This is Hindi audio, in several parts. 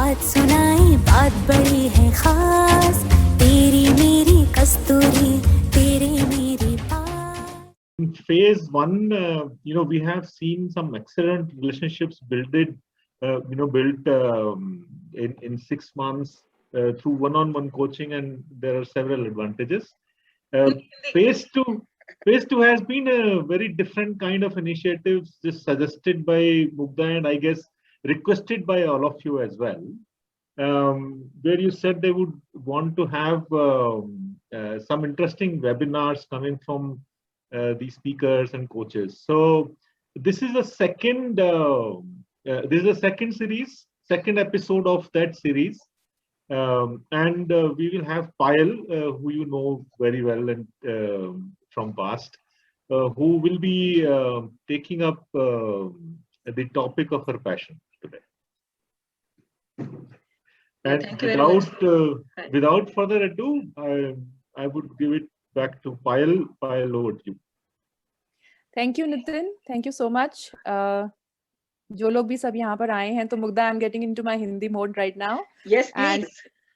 बात सुनाई, बात बड़ी है खास, तेरी मेरी कस्तूरी, तेरी मेरी बात. In phase one, we have seen some excellent relationships built in 6 months through one-on-one coaching, and there are several advantages. Phase two has been a very different kind of initiatives, just suggested by Mugdha and I guess requested by all of you as well, where you said they would want to have some interesting webinars coming from these speakers and coaches. So this is a second series, second episode of that series. And we will have Payal, who you know very well and from past, who will be taking up the topic of her passion today. And without further ado, I would give it back to Payal. Payal, over to you. Thank you, Nitin. Thank you so much. जो लोग भी सब यहाँ पर आए हैं, तो Mugdha, I'm getting into my Hindi mode right now. Yes, please. And,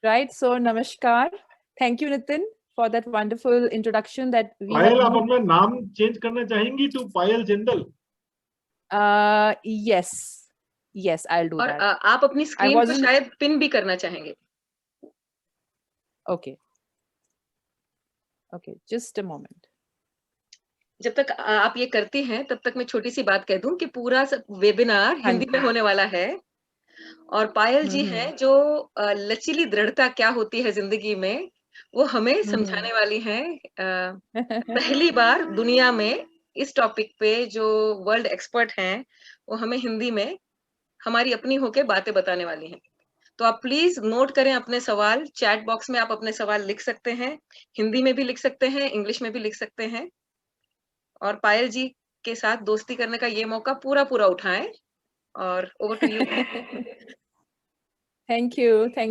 right, so namaskar. Thank you, Nitin, for that wonderful introduction that we Payal, आप अपना नाम चेंज करना चाहेंगी to Payal Jindal? Yes, I'll do that. और आप अपनी स्क्रीन पर शायद पिन भी करना चाहेंगे. Okay, just a moment. जब तक आप ये करती हैं, तब तक मैं छोटी सी बात कह दूं कि पूरा वेबिनार हिंदी में होने वाला है, और पायल जी हैं जो लचीली दृढ़ता क्या होती है जिंदगी में, वो हमें समझाने वाली हैं. पहली बार दुनिया में इस टॉपिक पे जो वर्ल्ड एक्सपर्ट हैं, वो हमें हिंदी में हमारी अपनी होके बातें बताने वाली हैं. तो आप प्लीज नोट करें अपने सवाल. चैट बॉक्स में आप अपने सवाल लिख सकते हैं, हिंदी में भी लिख सकते हैं, इंग्लिश में भी लिख सकते हैं, और पायल जी के साथ दोस्ती करने का ये मौका पूरा उठाएं. और over to you. Thank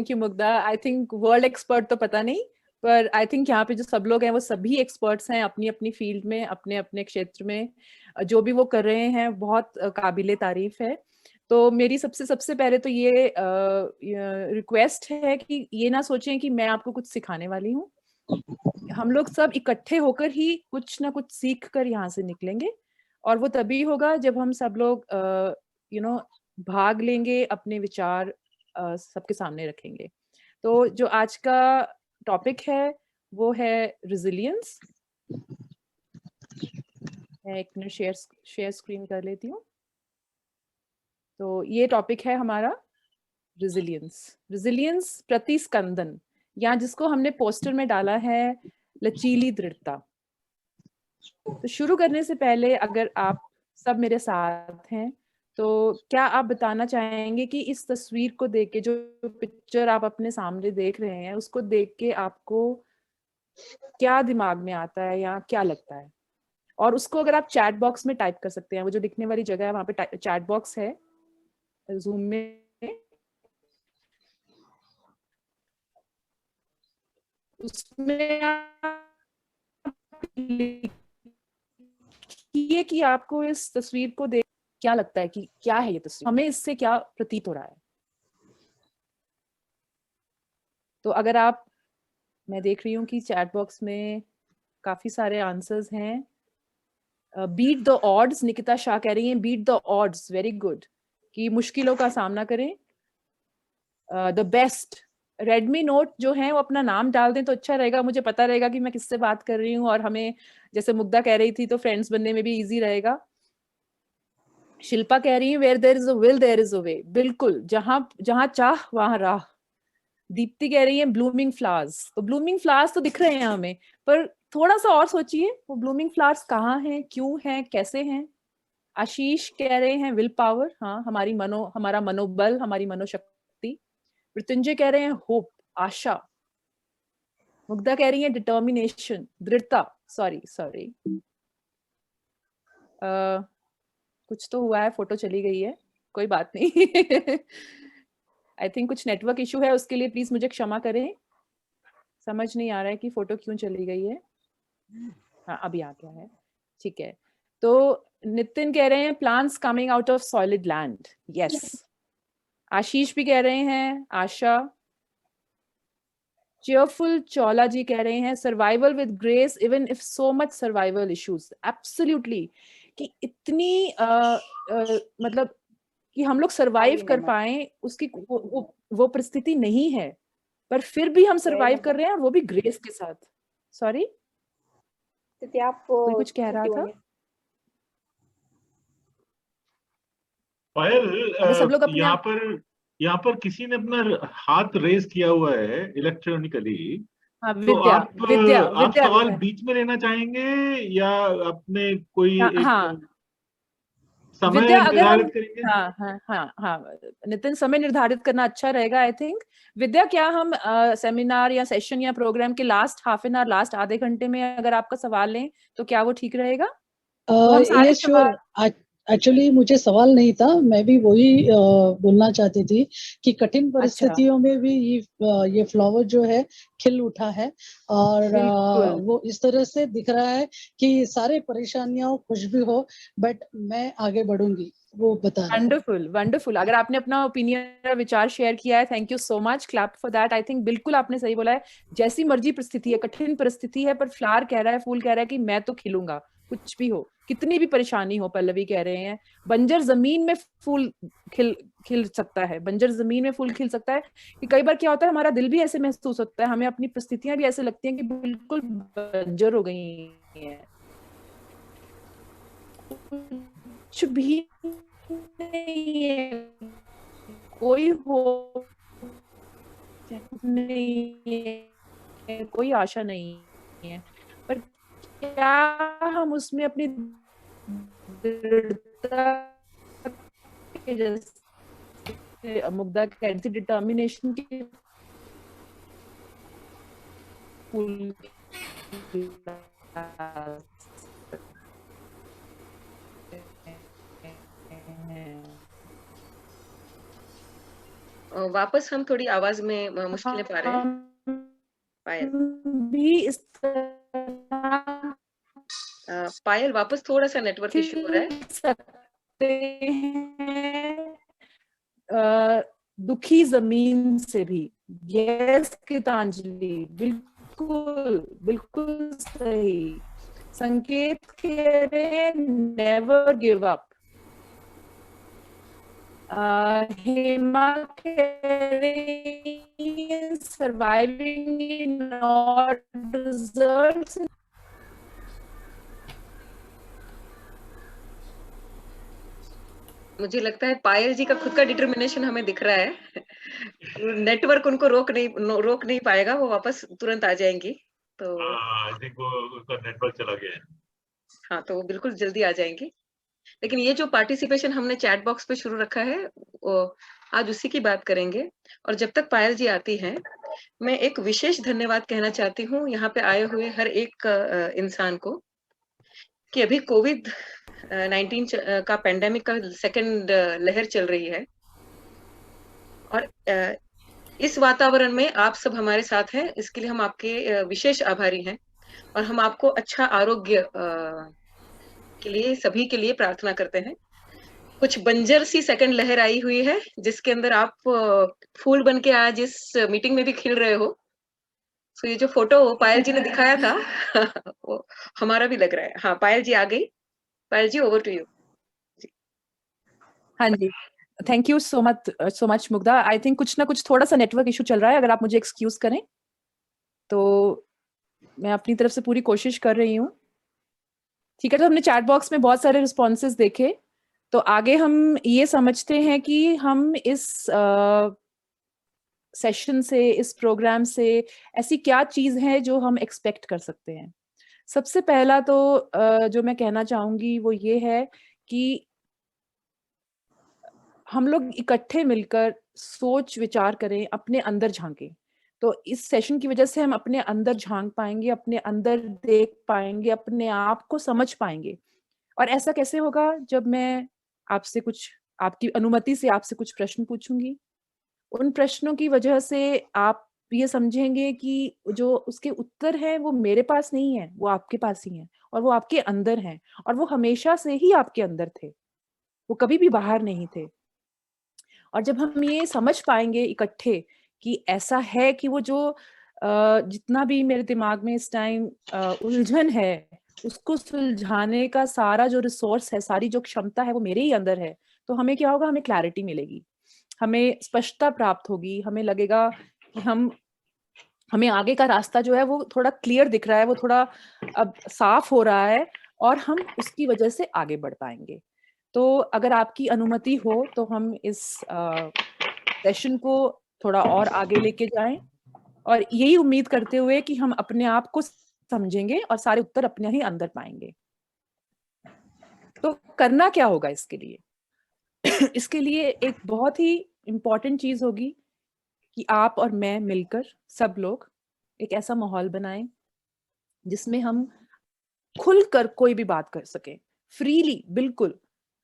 you Mugdha. I think world expert तो पता नहीं, पर आई थिंक यहाँ पे जो सब लोग हैं वो सभी एक्सपर्ट्स हैं अपनी अपनी फील्ड में, अपने अपने क्षेत्र में. जो भी वो कर रहे हैं बहुत काबिले तारीफ है. तो मेरी सबसे पहले तो ये रिक्वेस्ट है कि ये ना सोचें कि मैं आपको कुछ सिखाने वाली हूँ. हम लोग सब इकट्ठे होकर ही कुछ ना कुछ सीख कर यहाँ से निकलेंगे, और वो तभी होगा जब हम सब लोग भाग लेंगे, अपने विचार सबके सामने रखेंगे. तो जो आज का टॉपिक है वो है रेजिलियंस. मैं एक मिनट शेयर स्क्रीन कर लेती हूँ. तो ये टॉपिक है हमारा रेजिलियंस प्रतिस्कंदन, या जिसको हमने पोस्टर में डाला है लचीली दृढ़ता. तो शुरू करने से पहले अगर आप सब मेरे साथ हैं, तो क्या आप बताना चाहेंगे कि इस तस्वीर को देख के, जो पिक्चर आप अपने सामने देख रहे हैं, उसको देख के आपको क्या दिमाग में आता है या क्या लगता है? और उसको अगर आप चैट बॉक्स में टाइप कर सकते हैं, वो जो लिखने वाली जगह है वहां पे चैट बॉक्स है जूम में. उसमें लिखिए कि आपको इस तस्वीर को देख क्या लगता है, कि क्या है ये तस्वीर, हमें इससे क्या प्रतीत हो रहा है. तो अगर आप, मैं देख रही हूँ कि चैट बॉक्स में काफी सारे आंसर्स हैं. Beat the odds, Nikita Shah कह रही हैं beat the odds. Very good. कि मुश्किलों का सामना करें. द बेस्ट, रेडमी नोट जो है वो अपना नाम डाल दें तो अच्छा रहेगा, मुझे पता रहेगा कि मैं किससे बात कर रही हूँ, और हमें जैसे मुग्धा कह रही थी तो फ्रेंड्स बनने में भी इजी रहेगा. शिल्पा कह रही है where there is a will there is a way. बिल्कुल, जहां चाह वहां राह. दीप्ति कह रही है ब्लूमिंग फ्लावर्स. तो ब्लूमिंग फ्लावर्स तो दिख रहे हैं हमें, पर थोड़ा सा और सोचिए वो ब्लूमिंग फ्लावर्स कहाँ हैं, क्यों हैं, कैसे हैं. आशीष कह रहे हैं विल पावर. हाँ, हमारा मनोबल, हमारी मनोशक्ति. मृत्युंजय कह रहे हैं होप, आशा. मुग्धा कह रही है डिटर्मिनेशन, दृढ़ता. सॉरी कुछ तो हुआ है, फोटो चली गई है, कोई बात नहीं. आई थिंक कुछ नेटवर्क इशू है, उसके लिए प्लीज मुझे क्षमा करें. समझ नहीं आ रहा है कि फोटो क्यों चली गई है. हाँ, अभी आ गया है, ठीक है. तो नितिन कह रहे हैं plants coming out of solid land. Yes, Ashish भी कह रहे हैं, आशा, चेयरफुल चौला जी कह रहे हैं survival with grace even if so much survival issues. Absolutely, कि इतनी मतलब कि हम लोग सरवाइव कर पाए उसकी वो परिस्थिति नहीं है, पर फिर भी हम सरवाइव कर रहे हैं और वो भी ग्रेस के साथ। सॉरी, आप कोई कुछ कह रहा था? पायल, सब लोग अपने यहाँ पर किसी ने अपना हाथ रेज किया हुआ है इलेक्ट्रॉनिकली। हाँ, तो विद्या, आप सवाल बीच में लेना चाहेंगे या अपने कोई एक हाँ, समय विद्या, अगर हम निर्धारित करेंगे? हाँ, नितिन, समय निर्धारित करना अच्छा रहेगा आई थिंक। विद्या, क्या हम सेमिनार या सेशन या प्रोग्राम के last half an hour, last आधे घंटे में अगर आपका सवाल लें तो क्या वो ठीक रहेगा? तो हम सारे ये श्योर। एक्चुअली मुझे सवाल नहीं था, मैं भी वही बोलना चाहती थी कि कठिन परिस्थितियों में भी ये फ्लावर जो है खिल उठा है और वो इस तरह से दिख रहा है कि सारे परेशानियां कुछ भी हो बट मैं आगे बढ़ूंगी, वो बता रहा है। Wonderful, wonderful. अगर आपने अपना ओपिनियन, विचार शेयर किया है, thank you so much, clap for that. I think बिल्कुल आपने सही बोला है। जैसी मर्जी परिस्थिति है, कठिन परिस्थिति है, पर फ्लावर कह रहा है, फूल कह रहा है कि मैं तो खिलूंगा, कुछ भी हो, कितनी भी परेशानी हो। पल्लवी कह रहे हैं बंजर जमीन में फूल खिल सकता है, बंजर जमीन में फूल खिल सकता है। कि कई बार क्या होता है, हमारा दिल भी ऐसे महसूस होता है, हमें अपनी परिस्थितियां भी ऐसे लगती हैं कि बिल्कुल बंजर हो गई हैं, कुछ भी नहीं है, कोई हो नहीं है, कोई आशा नहीं है। पर क्या हम उसमें अपनी दृढ़ता के जैसे मुग्धा कह रही थी, डिटर्मिनेशन के फूल वापस हम थोड़ी आवाज में मुश्किलें पा रहे हैं। पायल भी इस तरह पायल, वापस थोड़ा सा नेटवर्क इशू हो रहा है। सकते हैं दुखी जमीन से भी। यस गीतांजलि, बिल्कुल बिल्कुल सही संकेत कह रहे हैं, नेवर गिव अप। हेमा कह रही है सर्वाइविंग इन ऑड डिजर्ट्स। मुझे लगता है पायल जी का खुद का डिटर्मिनेशन हमें दिख रहा है। नेटवर्क उनको रोक नहीं पाएगा, वो वापस तुरंत आ जाएंगी। तो आई थिंक वो उनका नेटवर्क चला गया है। हाँ, तो वो बिल्कुल जल्दी आ जाएंगी। लेकिन ये जो पार्टिसिपेशन हमने चैट बॉक्स पे शुरू रखा है, वो आज उसी की बात करेंगे। और जब तक पायल जी आती हैं, मैं एक विशेष धन्यवाद कहना चाहती हूँ यहाँ पे आए हुए हर एक इंसान को, कि अभी कोविड-19 का पेंडेमिक का सेकंड लहर चल रही है और इस वातावरण में आप सब हमारे साथ हैं, इसके लिए हम आपके विशेष आभारी हैं। और हम आपको अच्छा आरोग्य के लिए, सभी के लिए प्रार्थना करते हैं। कुछ बंजर सी सेकंड लहर आई हुई है, जिसके अंदर आप फूल बन के आज इस मीटिंग में भी खिल रहे हो। तो ये जो फोटो पायल जी ने दिखाया था वो हमारा भी लग रहा है। हाँ, पायल जी आ गई। Payal ji, over to you. हाँ जी, thank you so much Mugdha. I think कुछ ना कुछ थोड़ा सा नेटवर्क इशू चल रहा है, अगर आप मुझे एक्सक्यूज करें तो मैं अपनी तरफ से पूरी कोशिश कर रही हूँ। ठीक है, तो हमने चैट बॉक्स में बहुत सारे रिस्पॉन्सेज देखे, तो आगे हम ये समझते हैं कि हम इस सेशन से, इस प्रोग्राम से ऐसी क्या चीज है जो हम एक्सपेक्ट कर सकते हैं। सबसे पहला तो जो मैं कहना चाहूंगी वो ये है कि हम लोग इकट्ठे मिलकर सोच विचार करें, अपने अंदर झांकें। तो इस सेशन की वजह से हम अपने अंदर झांक पाएंगे, अपने अंदर देख पाएंगे, अपने आप को समझ पाएंगे। और ऐसा कैसे होगा? जब मैं आपसे कुछ, आपकी अनुमति से आपसे कुछ प्रश्न पूछूंगी। उन प्रश्नों की वजह से आप ये समझेंगे कि जो उसके उत्तर हैं वो मेरे पास नहीं है, वो आपके पास ही हैं और वो आपके अंदर हैं और वो हमेशा से ही आपके अंदर थे, वो कभी भी बाहर नहीं थे। और जब हम ये समझ पाएंगे इकट्ठे कि ऐसा है कि वो जो जितना भी मेरे दिमाग में इस टाइम उलझन है, उसको सुलझाने का सारा जो रिसोर्स है, सारी जो क्षमता है वो मेरे ही अंदर है, तो हमें क्या होगा, हमें क्लैरिटी मिलेगी, हमें स्पष्टता प्राप्त होगी, हमें लगेगा कि हमें आगे का रास्ता जो है वो थोड़ा क्लियर दिख रहा है, वो थोड़ा अब साफ हो रहा है और हम उसकी वजह से आगे बढ़ पाएंगे। तो अगर आपकी अनुमति हो तो हम इस सेशन को थोड़ा और आगे लेके जाएं और यही उम्मीद करते हुए कि हम अपने आप को समझेंगे और सारे उत्तर अपने ही अंदर पाएंगे। तो करना क्या होगा इसके लिए? इसके लिए एक बहुत ही इम्पोर्टेंट चीज होगी कि आप और मैं मिलकर सब लोग एक ऐसा माहौल बनाएं जिसमें हम खुलकर कोई भी बात कर सकें, फ्रीली, बिल्कुल।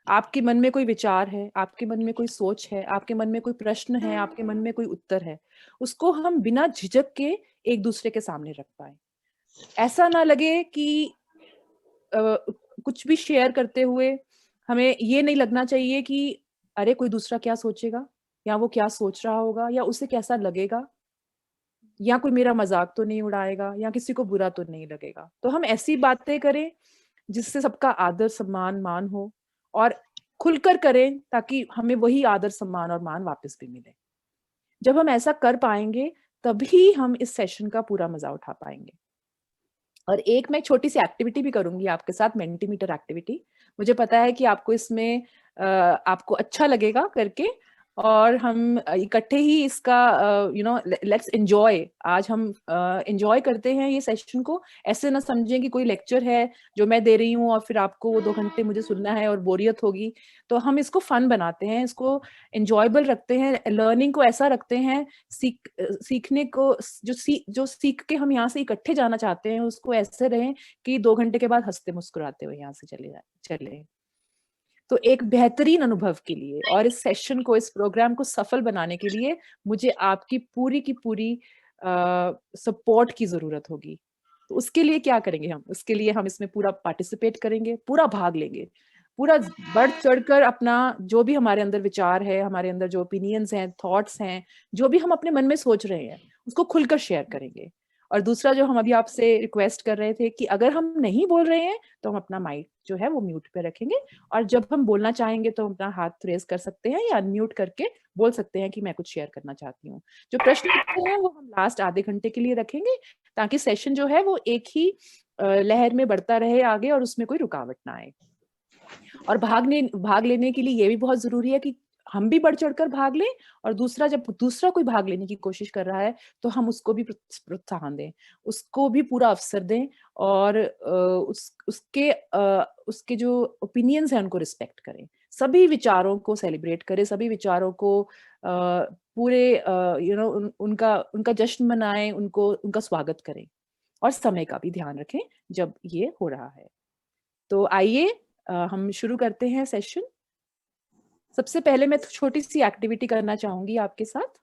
आपके मन में कोई विचार है, आपके मन में कोई सोच है, आपके मन में कोई प्रश्न है, आपके मन में कोई उत्तर है, उसको हम बिना झिझक के एक दूसरे के सामने रख पाए। ऐसा ना लगे कि कुछ भी शेयर करते हुए हमें ये नहीं लगना चाहिए कि अरे कोई दूसरा क्या सोचेगा, या वो क्या सोच रहा होगा, या उसे कैसा लगेगा, या कोई मेरा मजाक तो नहीं उड़ाएगा, या किसी को बुरा तो नहीं लगेगा। तो हम ऐसी बातें करें जिससे सबका आदर सम्मान मान हो, और खुलकर करें ताकि हमें वही आदर सम्मान और मान वापस भी मिले। जब हम ऐसा कर पाएंगे तभी हम इस सेशन का पूरा मजा उठा पाएंगे। और एक मैं छोटी सी एक्टिविटी भी करूंगी आपके साथ, मेंटीमीटर एक्टिविटी। मुझे पता है कि आपको इसमें आपको अच्छा लगेगा करके, और हम इकट्ठे ही इसका लेट्स एंजॉय। आज हम एंजॉय करते हैं ये सेशन को। ऐसे ना समझें कि कोई लेक्चर है जो मैं दे रही हूँ और फिर आपको वो 2 घंटे मुझे सुनना है और बोरियत होगी। तो हम इसको फन बनाते हैं, इसको एंजॉयबल रखते हैं, लर्निंग को ऐसा रखते हैं, सीखने को जो सीख के हम यहाँ से इकट्ठे जाना चाहते हैं उसको ऐसे रहें कि 2 घंटे के बाद हंसते मुस्कुराते हुए यहाँ से चले। तो एक बेहतरीन अनुभव के लिए और इस सेशन को, इस प्रोग्राम को सफल बनाने के लिए मुझे आपकी पूरी की पूरी सपोर्ट की जरूरत होगी। तो उसके लिए क्या करेंगे हम? उसके लिए हम इसमें पूरा पार्टिसिपेट करेंगे, पूरा भाग लेंगे, पूरा बढ़ चढ़कर अपना जो भी हमारे अंदर विचार है, हमारे अंदर जो ओपिनियंस हैं, थॉट्स हैं, जो भी हम अपने मन में सोच रहे हैं उसको खुलकर शेयर करेंगे। और दूसरा जो हम अभी आपसे रिक्वेस्ट कर रहे थे कि अगर हम नहीं बोल रहे हैं तो हम अपना माइक जो है वो म्यूट पे रखेंगे, और जब हम बोलना चाहेंगे तो हम अपना हाथ रेज कर सकते हैं या अनम्यूट करके बोल सकते हैं कि मैं कुछ शेयर करना चाहती हूँ। जो प्रश्न हैं वो हम लास्ट आधे घंटे के लिए रखेंगे ताकि सेशन जो है वो एक ही लहर में बढ़ता रहे आगे और उसमें कोई रुकावट ना आए। और भाग लेने के लिए ये भी बहुत जरूरी है कि हम भी बढ़ चढ़कर भाग लें, और दूसरा, जब दूसरा कोई भाग लेने की कोशिश कर रहा है तो हम उसको भी प्रोत्साहन दें, उसको भी पूरा अवसर दें, और उसके जो ओपिनियंस हैं उनको रिस्पेक्ट करें, सभी विचारों को सेलिब्रेट करें, सभी विचारों को पूरे उनका जश्न मनाएं, उनका स्वागत करें, और समय का भी ध्यान रखें जब ये हो रहा है। तो आइए हम शुरू करते हैं सेशन। सबसे पहले मैं छोटी सी एक्टिविटी करना चाहूंगी आपके साथ।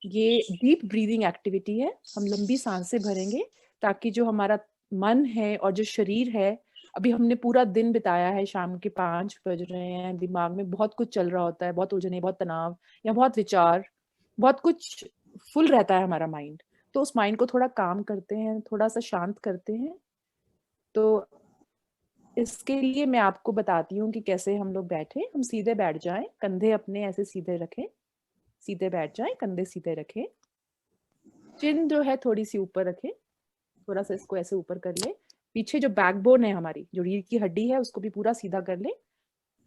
ये डीप ब्रीदिंग एक्टिविटी है। हम लंबी सांसें भरेंगे ताकि जो हमारा मन है और जो शरीर है, अभी हमने पूरा दिन बिताया है, शाम के 5 बज रहे हैं, दिमाग में बहुत कुछ चल रहा होता है, बहुत उलझने, बहुत तनाव या बहुत विचार, बहुत कुछ फुल रहता है हमारा माइंड। तो उस माइंड को थोड़ा काम करते हैं, थोड़ा सा शांत करते हैं। तो इसके लिए मैं आपको बताती हूँ कि कैसे हम लोग बैठे। हम सीधे बैठ जाएं, कंधे अपने ऐसे सीधे रखें, सीधे बैठ जाएं, कंधे सीधे रखें, चिन जो है थोड़ी सी ऊपर रखें, थोड़ा सा इसको ऐसे ऊपर कर ले। पीछे जो बैकबोन है हमारी, जो रीढ़ की हड्डी है, उसको भी पूरा सीधा कर ले।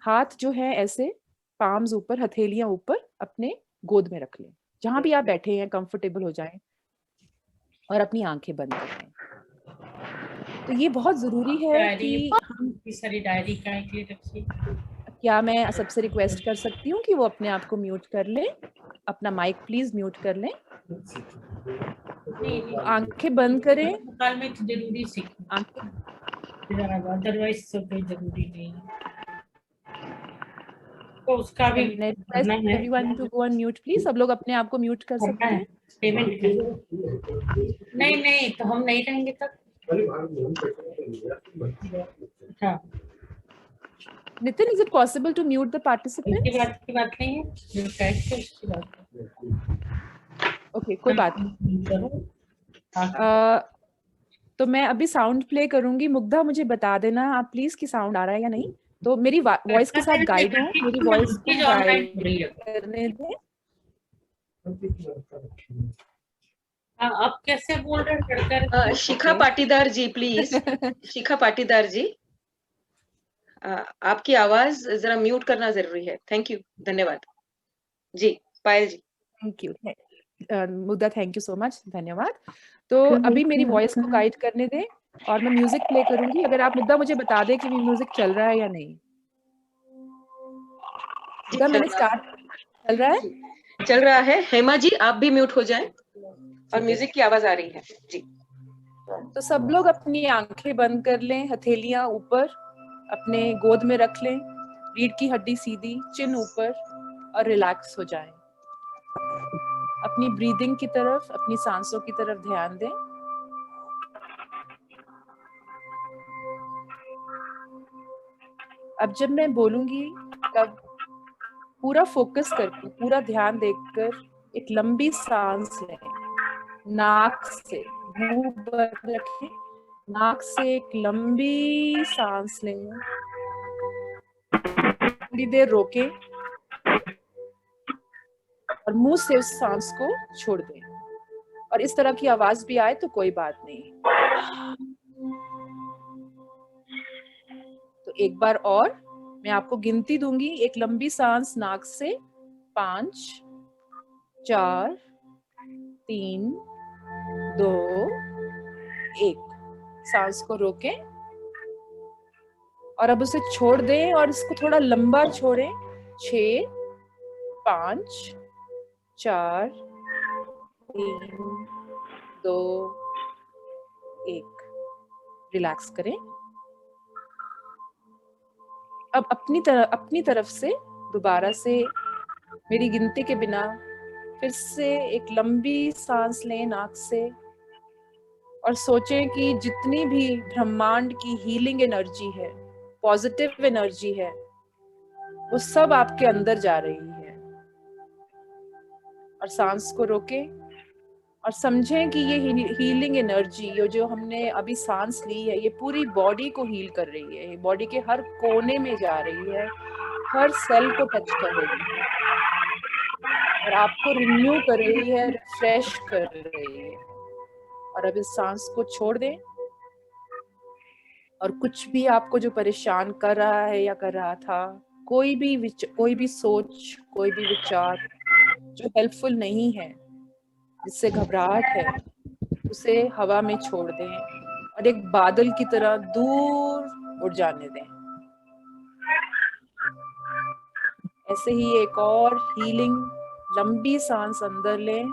हाथ जो है ऐसे पाम्स ऊपर, हथेलियां ऊपर अपने गोद में रख लें। जहां भी आप बैठे हैं कंफर्टेबल हो जाएं और अपनी आंखें बंद कर लें। तो ये बहुत जरूरी है कि हम सारी डायरी का के लिए रखिए। क्या मैं सबसे रिक्वेस्ट कर सकती हूँ कि वो अपने आप को म्यूट कर लें, अपना माइक प्लीज म्यूट कर लें, आंखें बंद करें। काल में तो जरूरी सीखना, अदरवाइज सब जरूरी नहीं है। तो उसका भी everyone to go on mute please। सब लोग अपने आप को म्यूट कर सकते हैं। पेमेंट नहीं तो हम नहीं रहेंगे तब। हाँ Nitin, is it possible to mute the participants? की बात नहीं है, जो टैग है उसकी बात है। Okay, कोई बात नहीं। तो मैं अभी साउंड प्ले करूंगी। मुग्धा मुझे बता देना आप प्लीज कि साउंड आ रहा है या नहीं। तो मेरी वॉइस के साथ गाइड हो, मेरी वॉइस को गाइड करने दें। आप कैसे बोल रहे हैं? शिखा पाटीदार जी प्लीज, शिखा पाटीदार जी आपकी आवाज जरा म्यूट करना जरूरी है। थैंक यू, धन्यवाद जी। Payal ji. Thank you Mugdha, thank you so much, धन्यवाद। तो अभी मेरी वॉइस को गाइड करने दें और मैं म्यूजिक प्ले करूंगी। अगर आप मुग्धा मुझे बता दें कि म्यूजिक चल रहा है या नहीं। मुग्धा, मैंने स्टार्ट चल रहा है? चल रहा है। हेमा जी आप भी म्यूट हो जाएं और म्यूजिक की आवाज आ रही है जी। तो सब लोग अपनी आंखें बंद कर लें, हथेलियां ऊपर अपने गोद में रख लें, रीढ़ की हड्डी सीधी, चिन ऊपर और रिलैक्स हो जाएं। अपनी ब्रीदिंग की तरफ, अपनी सांसों की तरफ ध्यान दें। अब जब मैं बोलूंगी तब पूरा फोकस करके, पूरा ध्यान देकर एक लंबी सांस लें। नाक से मुंह बंद रखें, नाक से एक लंबी सांस लें, थोड़ी देर रोकें और मुंह से उस सांस को छोड़ दें। और इस तरह की आवाज भी आए तो कोई बात नहीं। तो एक बार और मैं आपको गिनती दूंगी। एक लंबी सांस नाक से, 5 4 3 2 1। सांस को रोकें और अब उसे छोड़ दें और इसको थोड़ा लंबा छोड़ें। 6 5 4 3 2 1। रिलैक्स करें। अब अपनी तरफ से दोबारा से मेरी गिनती के बिना फिर से एक लंबी सांस लें नाक से और सोचें कि जितनी भी ब्रह्मांड की हीलिंग एनर्जी है, पॉजिटिव एनर्जी है, वो सब आपके अंदर जा रही है। और सांस को रोकें और समझें कि ये हीलिंग एनर्जी, ये जो हमने अभी सांस ली है, ये पूरी बॉडी को हील कर रही है। ये बॉडी के हर कोने में जा रही है, हर सेल को टच कर रही है और आपको रिन्यू कर रही है, रिफ्रेश कर रही है। और अब इस सांस को छोड़ दें और कुछ भी आपको जो परेशान कर रहा है या कर रहा था, कोई भी सोच, कोई भी विचार जो हेल्पफुल नहीं है, जिससे घबराहट है, उसे हवा में छोड़ दें और एक बादल की तरह दूर उड़ जाने दें। ऐसे ही एक और हीलिंग लंबी सांस अंदर लें,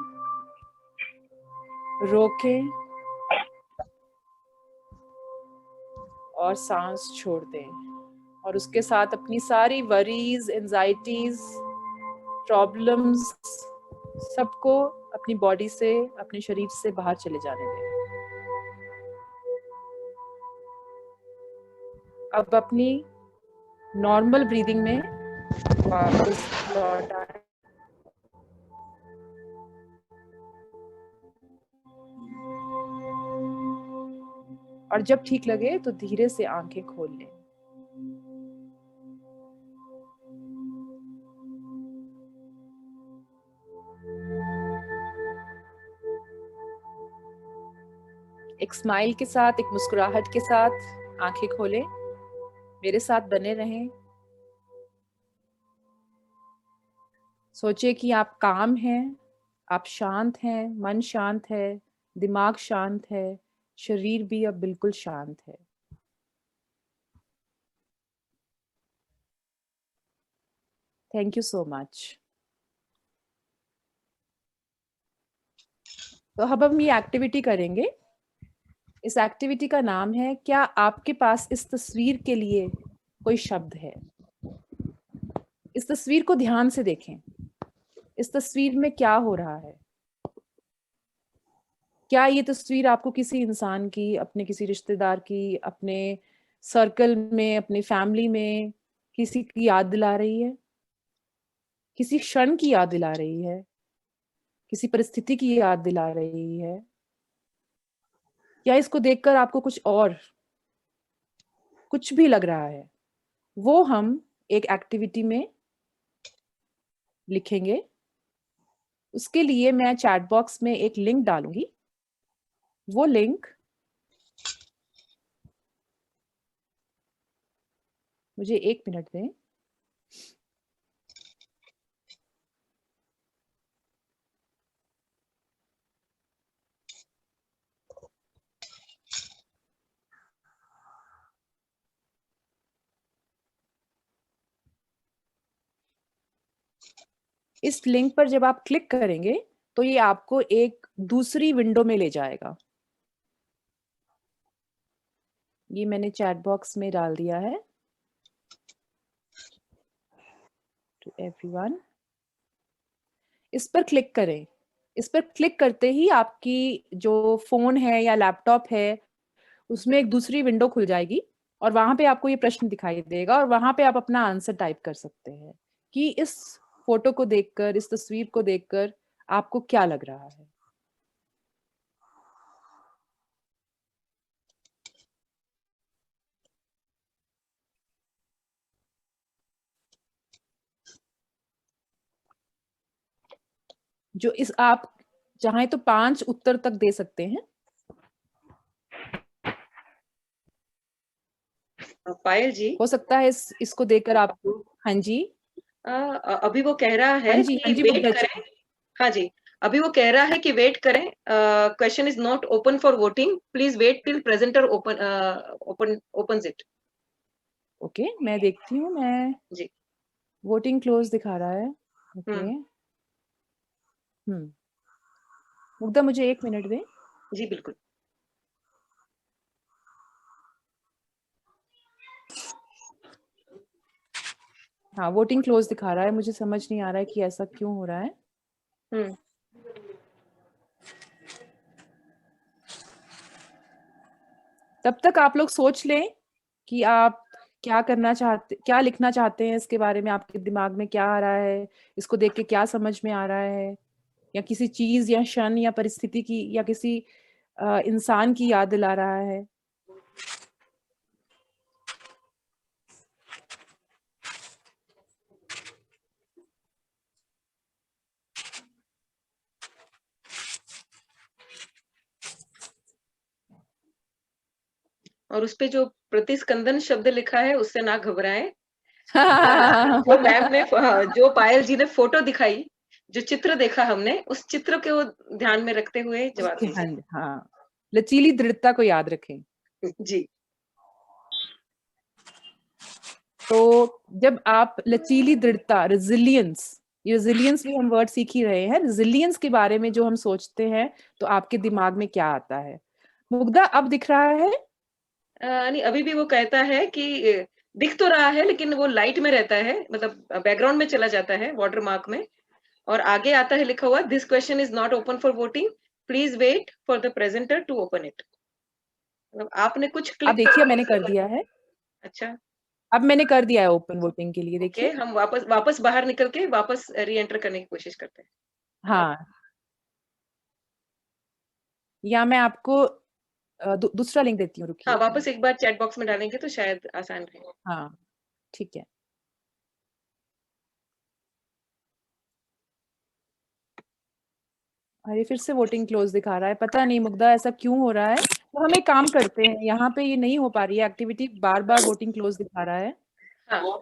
रोकें और सांस छोड़ दें। और उसके साथ अपनी सारी वरीज, एंजाइटीज, प्रॉब्लम्स सबको अपनी बॉडी से, अपने शरीर से बाहर चले जाने दें। अब अपनी नॉर्मल ब्रीदिंग में वापस लौट आए। और जब ठीक लगे तो धीरे से आंखें खोल लें। एक स्माइल के साथ, एक मुस्कुराहट के साथ आंखें खोलें। मेरे साथ बने रहें। सोचिए कि आप काम हैं, आप शांत हैं, मन शांत है, दिमाग शांत है, शरीर भी अब बिल्कुल शांत है। Thank you so much. तो अब हम ये एक्टिविटी करेंगे। इस एक्टिविटी का नाम है, क्या आपके पास इस तस्वीर के लिए कोई शब्द है? इस तस्वीर को ध्यान से देखें। इस तस्वीर में क्या हो रहा है? क्या ये तस्वीर आपको किसी इंसान की, अपने किसी रिश्तेदार की, अपने सर्कल में, अपनी फैमिली में किसी की याद दिला रही है, किसी क्षण की याद दिला रही है, किसी परिस्थिति की याद दिला रही है, या इसको देखकर आपको कुछ भी लग रहा है, वो हम एक एक्टिविटी में लिखेंगे। उसके लिए मैं चैट बॉक्स में एक लिंक डालूंगी। वो लिंक मुझे 1 मिनट दें। इस लिंक पर जब आप क्लिक करेंगे तो ये आपको एक दूसरी विंडो में ले जाएगा। ये मैंने चैट बॉक्स में डाल दिया है टू एवरीवन। इस पर क्लिक करें। इस पर क्लिक करते ही आपकी जो फोन है या लैपटॉप है उसमें एक दूसरी विंडो खुल जाएगी और वहां पे आपको ये प्रश्न दिखाई देगा और वहां पे आप अपना आंसर टाइप कर सकते हैं कि इस फोटो को देखकर, इस तस्वीर को देखकर आपको क्या लग रहा है। जो इस आप चाहें तो 5 उत्तर तक दे सकते हैं। पायल जी, हो सकता है इसको देखकर आपको, हाँ जी, अभी वो कह रहा है हाँ जी, हाँ कि जी, वेट मुग्धा जी। करें। हाँ जी, अभी वो कह रहा है कि वेट करें, question is not open for voting, please wait till presenter opens it. Okay, मैं देखती हूँ। मैं जी। वोटिंग क्लोज दिखा रहा है। ओके, मुग्धा मुझे 1 मिनट दें। जी बिल्कुल। हाँ, वोटिंग क्लोज दिखा रहा है। मुझे समझ नहीं आ रहा है कि ऐसा क्यों हो रहा है। तब तक आप लोग सोच लें कि आप क्या लिखना चाहते हैं, इसके बारे में आपके दिमाग में क्या आ रहा है, इसको देख के क्या समझ में आ रहा है, या किसी चीज या क्षण या परिस्थिति की या किसी इंसान की याद दिला रहा है। और उसपे जो प्रतिस्कंदन शब्द लिखा है उससे ना घबराएं। जो मैम ने, जो पायल जी ने फोटो दिखाई, जो चित्र देखा हमने, उस चित्र को ध्यान में रखते हुए जवाब दीजिए। हाँ, लचीली दृढ़ता को याद रखें। जी। तो जब आप लचीली दृढ़ता, रेजिलियंस भी हम वर्ड सीख ही रहे हैं। रेजिलियंस के बारे में जो हम सोचते हैं तो आपके दिमाग में क्या आता है? मुग्धा, अब दिख रहा है? नहीं, अभी भी वो कहता है कि दिख तो रहा है लेकिन वो लाइट में रहता है, मतलब बैकग्राउंड में चला जाता है, वाटर मार्क में, और आगे आता है लिखा हुआ, this question is not open for voting, please wait for the presenter to open it. मतलब आपने कुछ अब क्लिक देखिए, मैंने कर दिया है। अच्छा, अब मैंने कर दिया है ओपन वोटिंग के लिए। ओके, देखिए, हम वापस बाहर निकल के वापस री एंटर करने की कोशिश करते हैं। हाँ, या मैं आपको दूसरा लिंक देती हूँ, रुकिए हाँ, 1 वापस मिनट। एक बार चैट बॉक्स में डालेंगे तो शायद आसान रहे। हाँ, ठीक है। अरे, फिर से वोटिंग क्लोज दिखा रहा है। पता नहीं मुग्धा ऐसा क्यों हो रहा है। तो हम एक काम करते हैं, यहाँ पे ये नहीं हो पा रही है एक्टिविटी, बार बार वोटिंग क्लोज दिखा रहा है। हाँ,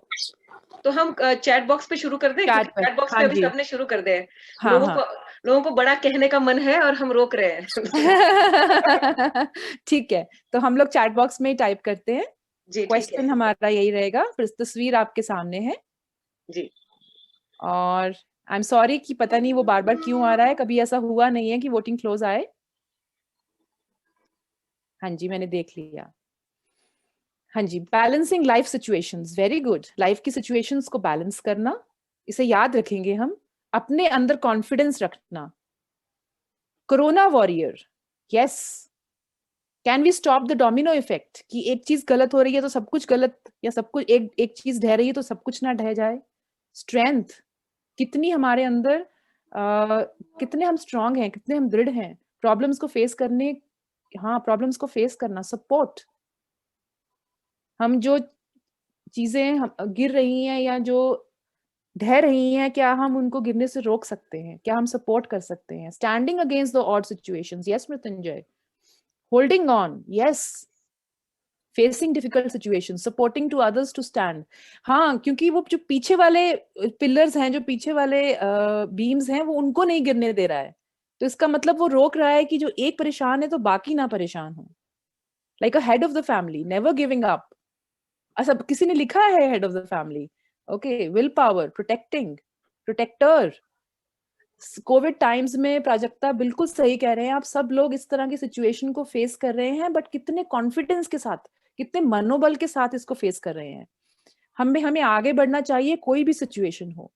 तो हम चैट बॉक्स पे शुरू कर दें, चैट क्योंकि पर, चैट बॉक्स पे हाँ अभी जी, सबने शुरू कर दिया है। हाँ हाँ। लोगों को बड़ा कहने का मन है और हम रोक रहे हैं। ठीक है, तो हम लोग चैट बॉक्स में ही टाइप करते हैं। जी ठीक है। क्वेश्चन हमारा यही रहेगा, फिर तस्वीर आपके सामने है। जी। और आई एम सॉरी कि पता नहीं वो बार बार क्यों आ रहा है। कभी ऐसा हुआ नहीं है कि वोटिंग क्लोज आए। हाँ जी, मैंने देख लिया। हाँ जी, balancing life situations, very good. Life की सिचुएशंस को बैलेंस करना, इसे याद रखेंगे हम। अपने अंदर कॉन्फिडेंस रखना। Corona warrior, yes, can we stop the domino effect कि एक चीज गलत हो रही है तो सब कुछ गलत, या सब कुछ एक चीज ढह रही है तो सब कुछ ना ढह जाए। स्ट्रेंथ कितनी हमारे अंदर, कितने हम स्ट्रांग हैं, कितने हम दृढ़ हैं प्रॉब्लम्स को फेस करने, हाँ प्रॉब्लम्स को फेस करना। सपोर्ट, हम जो चीजें गिर रही हैं या जो ढह रही हैं, क्या हम उनको गिरने से रोक सकते हैं, क्या हम सपोर्ट कर सकते हैं। Standing against the odd situations, yes Mrityunjay. Holding on, yes. Facing difficult situation, supporting to others to stand. हाँ, क्योंकि वो जो पीछे वाले पिलर्स हैं, जो पीछे वाले बीम्स हैं, वो उनको नहीं गिरने दे रहा है, तो इसका मतलब वो रोक रहा है कि जो एक परेशान है तो बाकी ना परेशान हो। Like a head of the family, never giving up. अच्छा, किसी ने लिखा है head of the family, okay. Will power, protecting, protector. Covid times में प्राजक्ता बिल्कुल सही कह रहे हैं आप, सब लोग इस तरह की सिचुएशन को फेस कर रहे हैं, बट कितने कॉन्फिडेंस के साथ, कितने मनोबल के साथ इसको फेस कर रहे हैं। हमें आगे बढ़ना चाहिए, कोई भी सिचुएशन हो।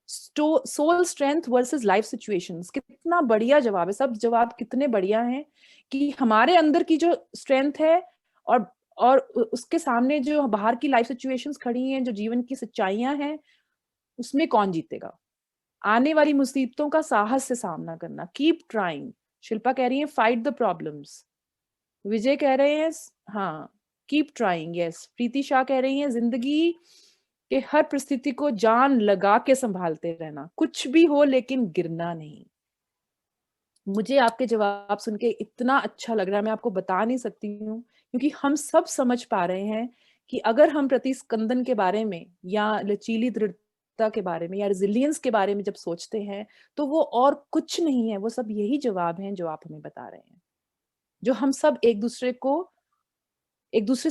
Soul strength versus life situations, कितना बढ़िया जवाब है। सब जवाब कितने बढ़िया हैं कि हमारे अंदर की जो स्ट्रेंथ है और उसके सामने जो बाहर की लाइफ सिचुएशंस खड़ी हैं, जो जीवन की सच्चाइयां हैं, उसमें कौन जीतेगा। आने वाली मुसीबतों का साहस से सामना करना, कीप ट्राइंग। शिल्पा कह रही है फाइट द प्रॉब्लम्स। विजय कह रहे हैं हाँ कीप ट्राइंग, यस। प्रीति शाह कह रही है जिंदगी के हर परिस्थिति को जान लगा के संभालते रहना, कुछ भी हो लेकिन गिरना नहीं। मुझे आपके जवाब सुन के इतना अच्छा लग रहा है, मैं आपको बता नहीं सकती हूँ, क्योंकि हम सब समझ पा रहे हैं कि अगर हम प्रतिस्पंदन के बारे में या लचीली दृढ़ता के बारे में या रेजिलियंस के बारे में जब सोचते हैं, तो वो और कुछ नहीं है, वो सब यही जवाब हैं जो आप हमें बता रहे हैं, जो हम सब एक दूसरे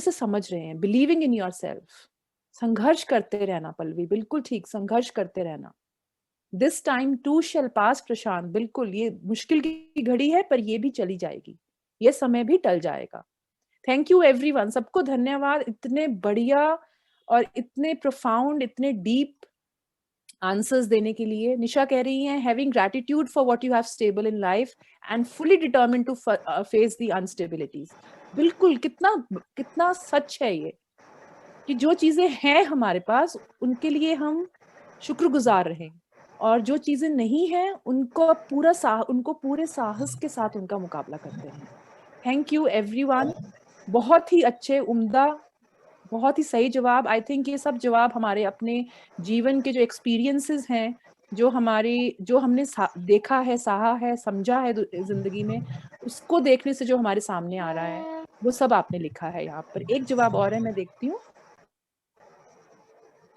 से समझ रहे हैं। बिलीविंग इन योर सेल्फ, संघर्ष करते रहना। पल्लवी बिल्कुल ठीक, संघर्ष करते रहना। दिस टाइम टू शैल पास। प्रशांत बिल्कुल, ये मुश्किल की घड़ी है पर ये भी चली जाएगी, ये समय भी टल जाएगा। थैंक यू एवरीवन, सबको धन्यवाद इतने बढ़िया और इतने प्रोफाउंड, इतने डीप आंसर्स देने के लिए। निशा कह रही हैं having gratitude for what you have stable in life and fully determined to face the unstabilities. बिल्कुल, कितना सच है ये कि जो चीजें हैं हमारे पास उनके लिए हम शुक्रगुजार रहें, और जो चीजें नहीं हैं उनको पूरे साहस के साथ उनका मुकाबला करते हैं। थैंक यू एवरीवन, बहुत ही अच्छे, उम्दा, बहुत ही सही जवाब। आई थिंक ये सब जवाब हमारे अपने जीवन के जो एक्सपीरियंसेस हैं, जो हमने देखा है, सहा है, समझा है जिंदगी में, उसको देखने से जो हमारे सामने आ रहा है वो सब आपने लिखा है यहाँ पर। एक जवाब और है, मैं देखती हूँ।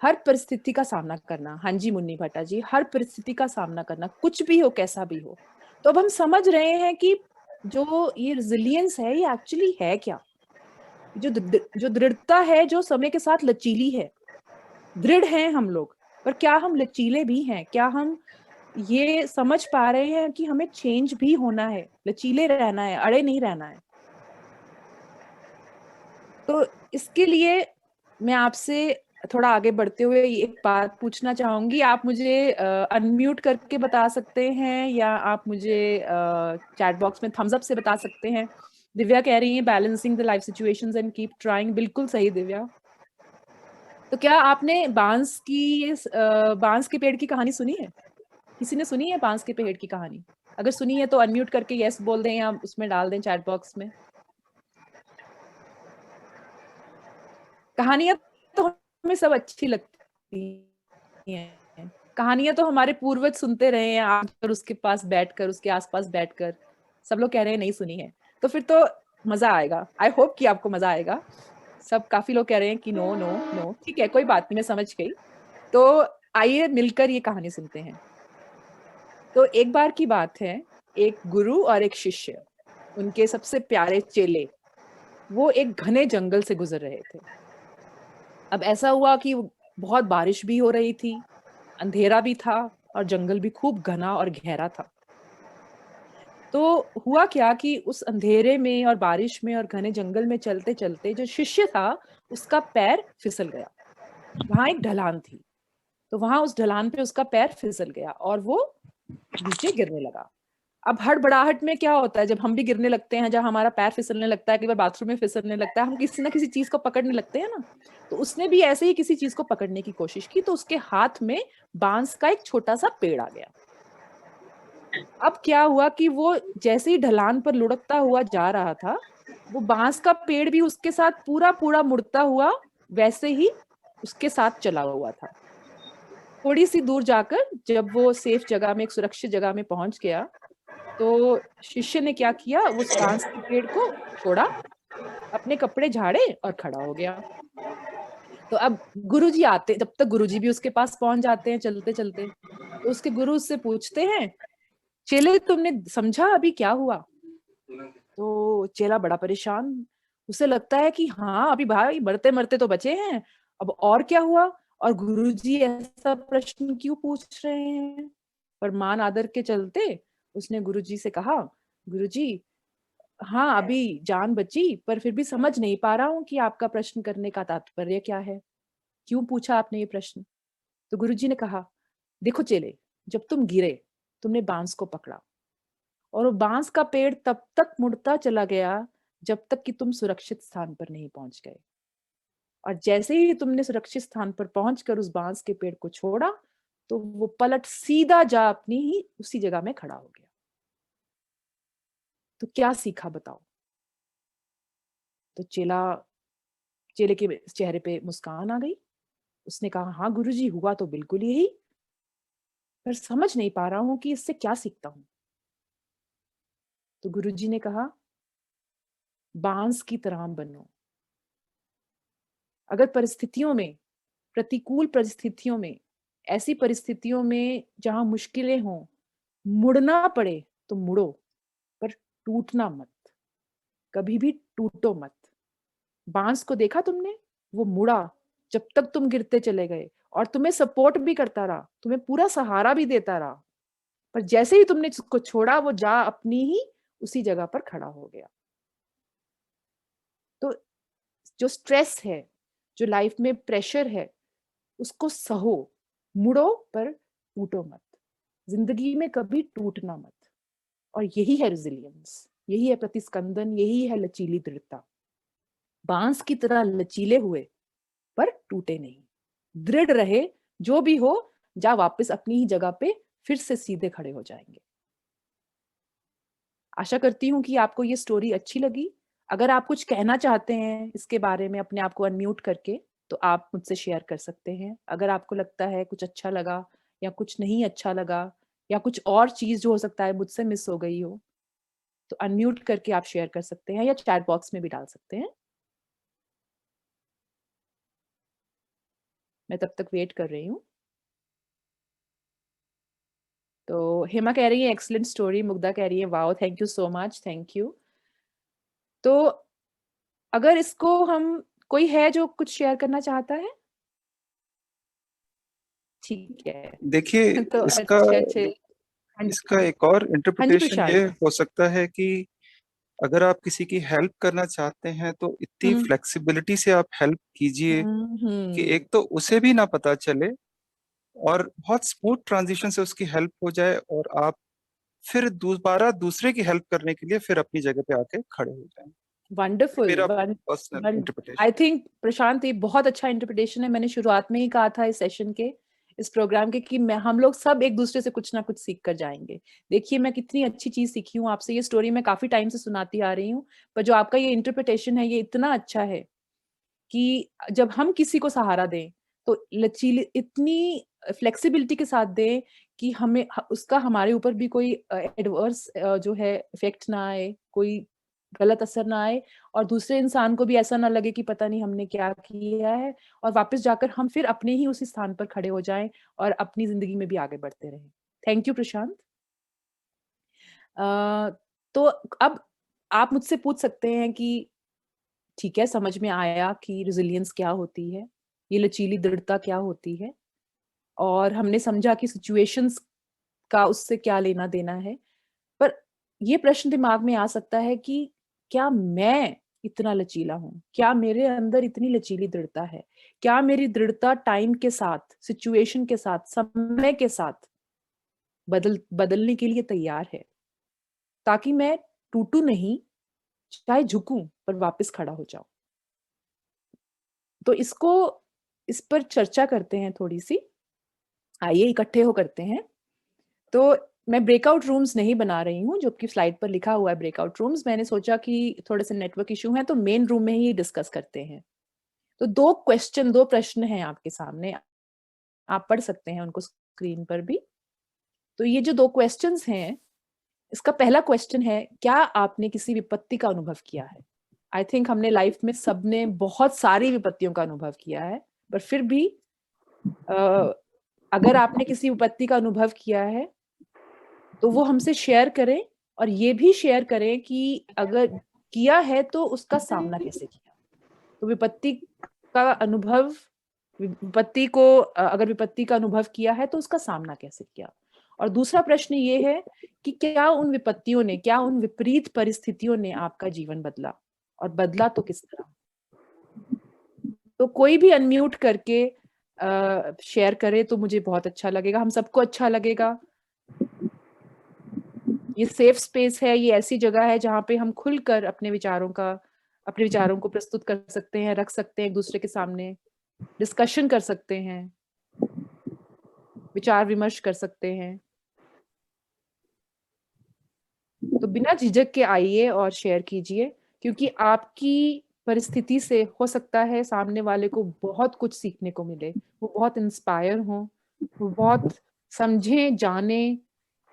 हर परिस्थिति का सामना करना, हाँ जी मुन्नी भट्टा जी, हर परिस्थिति का सामना करना, कुछ भी हो, कैसा भी हो। तो अब हम समझ रहे हैं कि जो ये रेजिलियंस है ये एक्चुअली है क्या, जो दृढ़ता है, जो समय के साथ लचीली है। दृढ़ हैं हम लोग, पर क्या हम लचीले भी हैं? क्या हम ये समझ पा रहे हैं कि हमें चेंज भी होना है, लचीले रहना है, अड़े नहीं रहना है? तो इसके लिए मैं आपसे थोड़ा आगे बढ़ते हुए एक बात पूछना चाहूंगी। आप मुझे अनम्यूट करके बता सकते हैं या आप मुझे चैट बॉक्स में थम्स अप से बता सकते हैं। दिव्या कह रही है balancing the life situations and keep trying. बिल्कुल सही दिव्या। तो क्या आपने बांस के पेड़ की कहानी सुनी है? किसी ने सुनी है बांस के पेड़ की कहानी? अगर सुनी है तो अनम्यूट करके यस बोल दें या उसमें डाल दें चैट बॉक्स में। कहानियां तो हमें सब अच्छी लगती हैं, कहानियां तो हमारे पूर्वज सुनते रहे हैं, आकर उसके पास बैठकर, उसके आसपास बैठकर। सब लोग कह रहे हैं नहीं सुनी है, तो फिर तो मजा आएगा। आई होप कि आपको मजा आएगा। सब काफी लोग कह रहे हैं कि नो नो नो, ठीक है कोई बात नहीं, मैं समझ गई। तो आइए मिलकर ये कहानी सुनते हैं। तो एक बार की बात है, एक गुरु और एक शिष्य, उनके सबसे प्यारे चेले, वो एक घने जंगल से गुजर रहे थे। अब ऐसा हुआ कि बहुत बारिश भी हो रही थी, अंधेरा भी था और जंगल भी खूब घना और गहरा था। तो हुआ क्या कि उस अंधेरे में और बारिश में और घने जंगल में चलते चलते जो शिष्य था उसका पैर फिसल गया। वहां एक ढलान थी, तो वहां उस ढलान पे उसका पैर फिसल गया और वो नीचे गिरने लगा। अब हड़बड़ाहट में क्या होता है, जब हम भी गिरने लगते हैं, जब हमारा पैर फिसलने लगता है, कई बार बाथरूम में फिसलने लगता है, हम किसी ना किसी चीज को पकड़ने लगते हैं ना, तो उसने भी ऐसे ही किसी चीज को पकड़ने की कोशिश की, तो उसके हाथ में बांस का एक छोटा सा पेड़ आ गया। अब क्या हुआ कि वो जैसे ही ढलान पर लुढ़कता हुआ जा रहा था, वो बांस का पेड़ भी उसके साथ पूरा पूरा मुड़ता हुआ वैसे ही उसके साथ चला हुआ था। थोड़ी सी दूर जाकर जब वो सेफ जगह में, एक सुरक्षित जगह में पहुंच गया, तो शिष्य ने क्या किया, उस बांस के पेड़ को छोड़ा, अपने कपड़े झाड़े और खड़ा हो गया। तो अब गुरुजी आते, जब तक गुरुजी भी उसके पास पहुंच जाते हैं चलते चलते, तो उसके गुरु उससे पूछते हैं, चेले तुमने समझा अभी क्या हुआ? तो चेला बड़ा परेशान, उसे लगता है कि हाँ अभी भाई मरते मरते तो बचे हैं, अब और क्या हुआ, और गुरुजी ऐसा प्रश्न क्यों पूछ रहे हैं? पर मान आदर के चलते उसने गुरुजी से कहा, गुरुजी हाँ अभी जान बची, पर फिर भी समझ नहीं पा रहा हूँ कि आपका प्रश्न करने का तात्पर्य क्या है, क्यों पूछा आपने ये प्रश्न? तो गुरुजी ने कहा, देखो चेले, जब तुम गिरे, तुमने बांस को पकड़ा, और वो बांस का पेड़ तब तक मुड़ता चला गया जब तक कि तुम सुरक्षित स्थान पर नहीं पहुंच गए, और जैसे ही तुमने सुरक्षित स्थान पर पहुंचकर उस बांस के पेड़ को छोड़ा, तो वो पलट सीधा जा अपनी ही उसी जगह में खड़ा हो गया। तो क्या सीखा बताओ? तो चेले के चेहरे पे मुस्कान आ गई। उसने कहा, हाँ गुरुजी, हुआ तो बिल्कुल यही, पर समझ नहीं पा रहा हूं कि इससे क्या सीखता हूं। तो गुरुजी ने कहा, बांस की तरह बनो। अगर परिस्थितियों में, प्रतिकूल परिस्थितियों में, ऐसी परिस्थितियों में जहां मुश्किलें हों, मुड़ना पड़े तो मुड़ो, पर टूटना मत, कभी भी टूटो मत। बांस को देखा तुमने, वो मुड़ा जब तक तुम गिरते चले गए, और तुम्हें सपोर्ट भी करता रहा, तुम्हें पूरा सहारा भी देता रहा, पर जैसे ही तुमने उसको छोड़ा, वो जा अपनी ही उसी जगह पर खड़ा हो गया। तो जो स्ट्रेस है, जो लाइफ में प्रेशर है, उसको सहो, मुड़ो पर टूटो मत, जिंदगी में कभी टूटना मत। और यही है रेजिलियंस, यही है प्रतिस्पंदन, यही है लचीली दृढ़ता। बांस की तरह लचीले हुए पर टूटे नहीं, दृढ़ रहे, जो भी हो जा वापस अपनी ही जगह पे फिर से सीधे खड़े हो जाएंगे। आशा करती हूँ कि आपको ये स्टोरी अच्छी लगी। अगर आप कुछ कहना चाहते हैं इसके बारे में, अपने आप को अनम्यूट करके, तो आप मुझसे शेयर कर सकते हैं। अगर आपको लगता है कुछ अच्छा लगा या कुछ नहीं अच्छा लगा, या कुछ और चीज जो हो सकता है मुझसे मिस हो गई हो, तो अनम्यूट करके आप शेयर कर सकते हैं, या चैट बॉक्स में भी डाल सकते हैं। मैं तब तक वेट कर रही हूँ। तो हेमा कह रही है एक्सलेंट स्टोरी, मुग्धा कह रही है wow thank you so much, thank you. तो अगर इसको हम, कोई है जो कुछ शेयर करना चाहता है? ठीक है। देखिए तो इसका अच्छे हाँ इसका एक और जी इंटरप्रिटेशन प्रशांत। ये हो सकता है कि अगर आप किसी की हेल्प करना चाहते हैं तो इतनी हम्म फ्लेक्सिबिलिटी से आप हेल्प कीजिए कि हम्म एक तो उसे भी ना पता चले, और बहुत स्मूथ ट्रांजिशन से उसकी हेल्प हो जाए, और आप फिर दोबारा दूसरे की हेल्प करने के लिए फिर अपनी जगह पे आके खड़े हो जाएं। वंडरफुल। मेरा पर्सनल आई इंटरप्रिटेशन। थिंक प्रशांत, ये बहुत अच्छा इंटरप्रिटेशन है। मैंने शुरुआत में ही कहा था इस सेशन के, इस प्रोग्राम के, कि हम लोग सब एक दूसरे से कुछ ना कुछ सीख कर जाएंगे। देखिए मैं कितनी अच्छी चीज सीखी हूँ आपसे। ये स्टोरी मैं काफी टाइम से सुनाती आ रही हूँ, पर जो आपका ये इंटरप्रिटेशन है, ये इतना अच्छा है कि जब हम किसी को सहारा दें तो लचीली, इतनी फ्लेक्सिबिलिटी के साथ दें कि हमें उसका हमारे ऊपर भी कोई एडवर्स जो है इफेक्ट ना आए, कोई गलत असर ना आए, और दूसरे इंसान को भी ऐसा ना लगे कि पता नहीं हमने क्या किया है, और वापस जाकर हम फिर अपने ही उसी स्थान पर खड़े हो जाएं और अपनी जिंदगी में भी आगे बढ़ते रहें। थैंक यू प्रशांत। तो अब आप मुझसे पूछ सकते हैं कि ठीक है, समझ में आया कि रेजिलियंस क्या होती है, ये लचीली दृढ़ता क्या होती है, और हमने समझा कि सिचुएशंस का उससे क्या लेना देना है। पर ये प्रश्न दिमाग में आ सकता है कि क्या मैं इतना लचीला हूँ? क्या मेरे अंदर इतनी लचीली दृढ़ता है? क्या मेरी दृढ़ता टाइम के साथ, सिचुएशन के साथ, समय के साथ बदलने के लिए तैयार है? ताकि मैं टूटू नहीं, चाहे झुकूं पर वापस खड़ा हो जाऊं। तो इस पर चर्चा करते हैं थोड़ी सी, आइए इकट्ठे हो करते हैं। तो मैं ब्रेकआउट रूम्स नहीं बना रही हूँ, जो कि स्लाइड पर लिखा हुआ है ब्रेकआउट रूम्स। मैंने सोचा कि थोड़े से नेटवर्क इशू है तो मेन रूम में ही डिस्कस करते हैं। तो दो प्रश्न हैं आपके सामने, आप पढ़ सकते हैं उनको स्क्रीन पर भी। तो ये जो दो क्वेश्चंस हैं, इसका पहला क्वेश्चन है, क्या आपने किसी विपत्ति का अनुभव किया है? आई थिंक हमने लाइफ में सबने बहुत सारी विपत्तियों का अनुभव किया है, पर फिर भी अगर आपने किसी विपत्ति का अनुभव किया है तो वो हमसे शेयर करें, और ये भी शेयर करें कि अगर किया है तो उसका सामना कैसे किया। तो विपत्ति का अनुभव, अगर विपत्ति का अनुभव किया है तो उसका सामना कैसे किया। और दूसरा प्रश्न ये है कि क्या उन विपत्तियों ने, क्या उन विपरीत परिस्थितियों ने आपका जीवन बदला, और बदला तो किस तरह। तो कोई भी अनम्यूट करके शेयर करे तो मुझे बहुत अच्छा लगेगा, हम सबको अच्छा लगेगा। ये सेफ स्पेस है, ये ऐसी जगह है जहाँ पे हम खुलकर अपने विचारों को प्रस्तुत कर सकते हैं, रख सकते हैं, एक दूसरे के सामने डिस्कशन कर सकते हैं, विचार विमर्श कर सकते हैं। तो बिना झिझक के आइए और शेयर कीजिए, क्योंकि आपकी परिस्थिति से हो सकता है सामने वाले को बहुत कुछ सीखने को मिले, वो बहुत इंस्पायर हो, वो बहुत समझें, जाने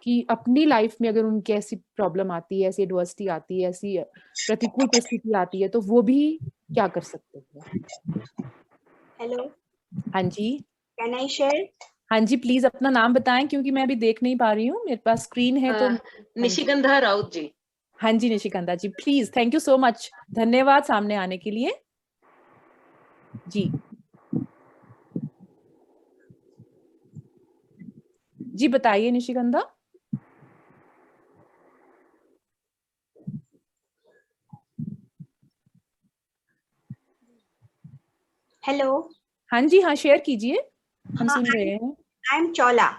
कि अपनी लाइफ में अगर उनकी ऐसी प्रॉब्लम आती है, ऐसी एडवर्सिटी आती है, ऐसी प्रतिकूल परिस्थिति आती है, तो वो भी क्या कर सकते हैं। हेलो, हाँ जी, कैन आई शेयर? हाँ जी, प्लीज अपना नाम बताएं, क्योंकि मैं अभी देख नहीं पा रही हूँ, मेरे पास स्क्रीन है तो। निशिगंधा राउत जी। हाँ जी Nishigandha ji, please, thank you so much, धन्यवाद सामने आने के लिए जी। जी बताइए निशिगंधा। हेलो। हाँ जी, हाँ शेयर कीजिए, हम हाँ, सुन रहे हैं। I am Chaula.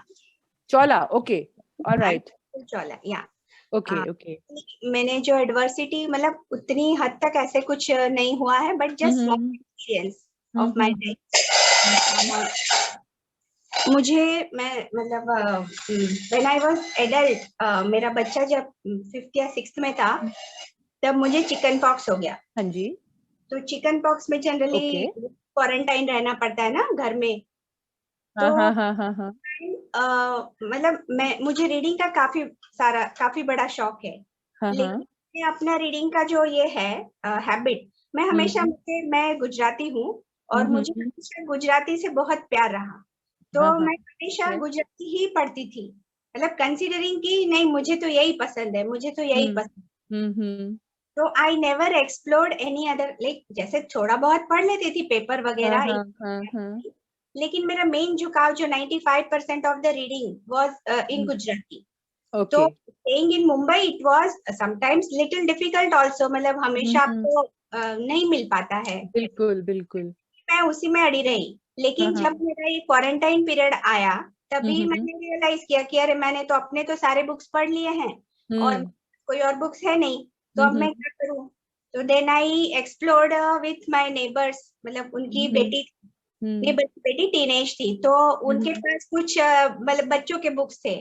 Chaula, okay, alright, Chaula, या ओके ओके। मैंने जो एडवर्सिटी, मतलब उतनी हद तक ऐसे कुछ नहीं हुआ है, but just experience of my life. मैं मतलब व्हेन आई वाज एडल्ट, मेरा बच्चा जब 5th या 6th में था, तब मुझे चिकन पॉक्स हो गया। हाँ जी। तो चिकन पॉक्स में जनरली क्वारंटाइन रहना पड़ता है ना घर में। तो मतलब मुझे रीडिंग का काफी बड़ा शौक है। लेकिन अपना रीडिंग का जो ये है हैबिट, मैं हमेशा मैं गुजराती हूँ और मुझे हमेशा गुजराती से बहुत प्यार रहा। तो मैं हमेशा गुजराती ही पढ़ती थी, मतलब कंसीडरिंग कि नहीं मुझे तो यही पसंद है, मुझे तो यही पसंद। तो I never explored any other, like जैसे थोड़ा बहुत पढ़ लेती थी पेपर वगैरह, लेकिन मेरा मेन झुकाव जो 95% of the reading was in Gujarati. तो staying in Mumbai, it was sometimes little difficult also, मतलब हमेशा आपको नहीं मिल पाता है। बिल्कुल बिल्कुल। मैं उसी में अड़ी रही, लेकिन जब मेरा ये क्वारंटाइन पीरियड आया, तभी मैंने रियलाइज किया कि अरे मैंने तो अपने तो सारे बुक्स पढ़ लिए हैं और कोई और बुक्स है नहीं, तो अब मैं क्या करूं। तो then I explored with my neighbours, मतलब उनकी बेटी टीनेज थी, तो उनके पास कुछ मतलब बच्चों के बुक्स थे,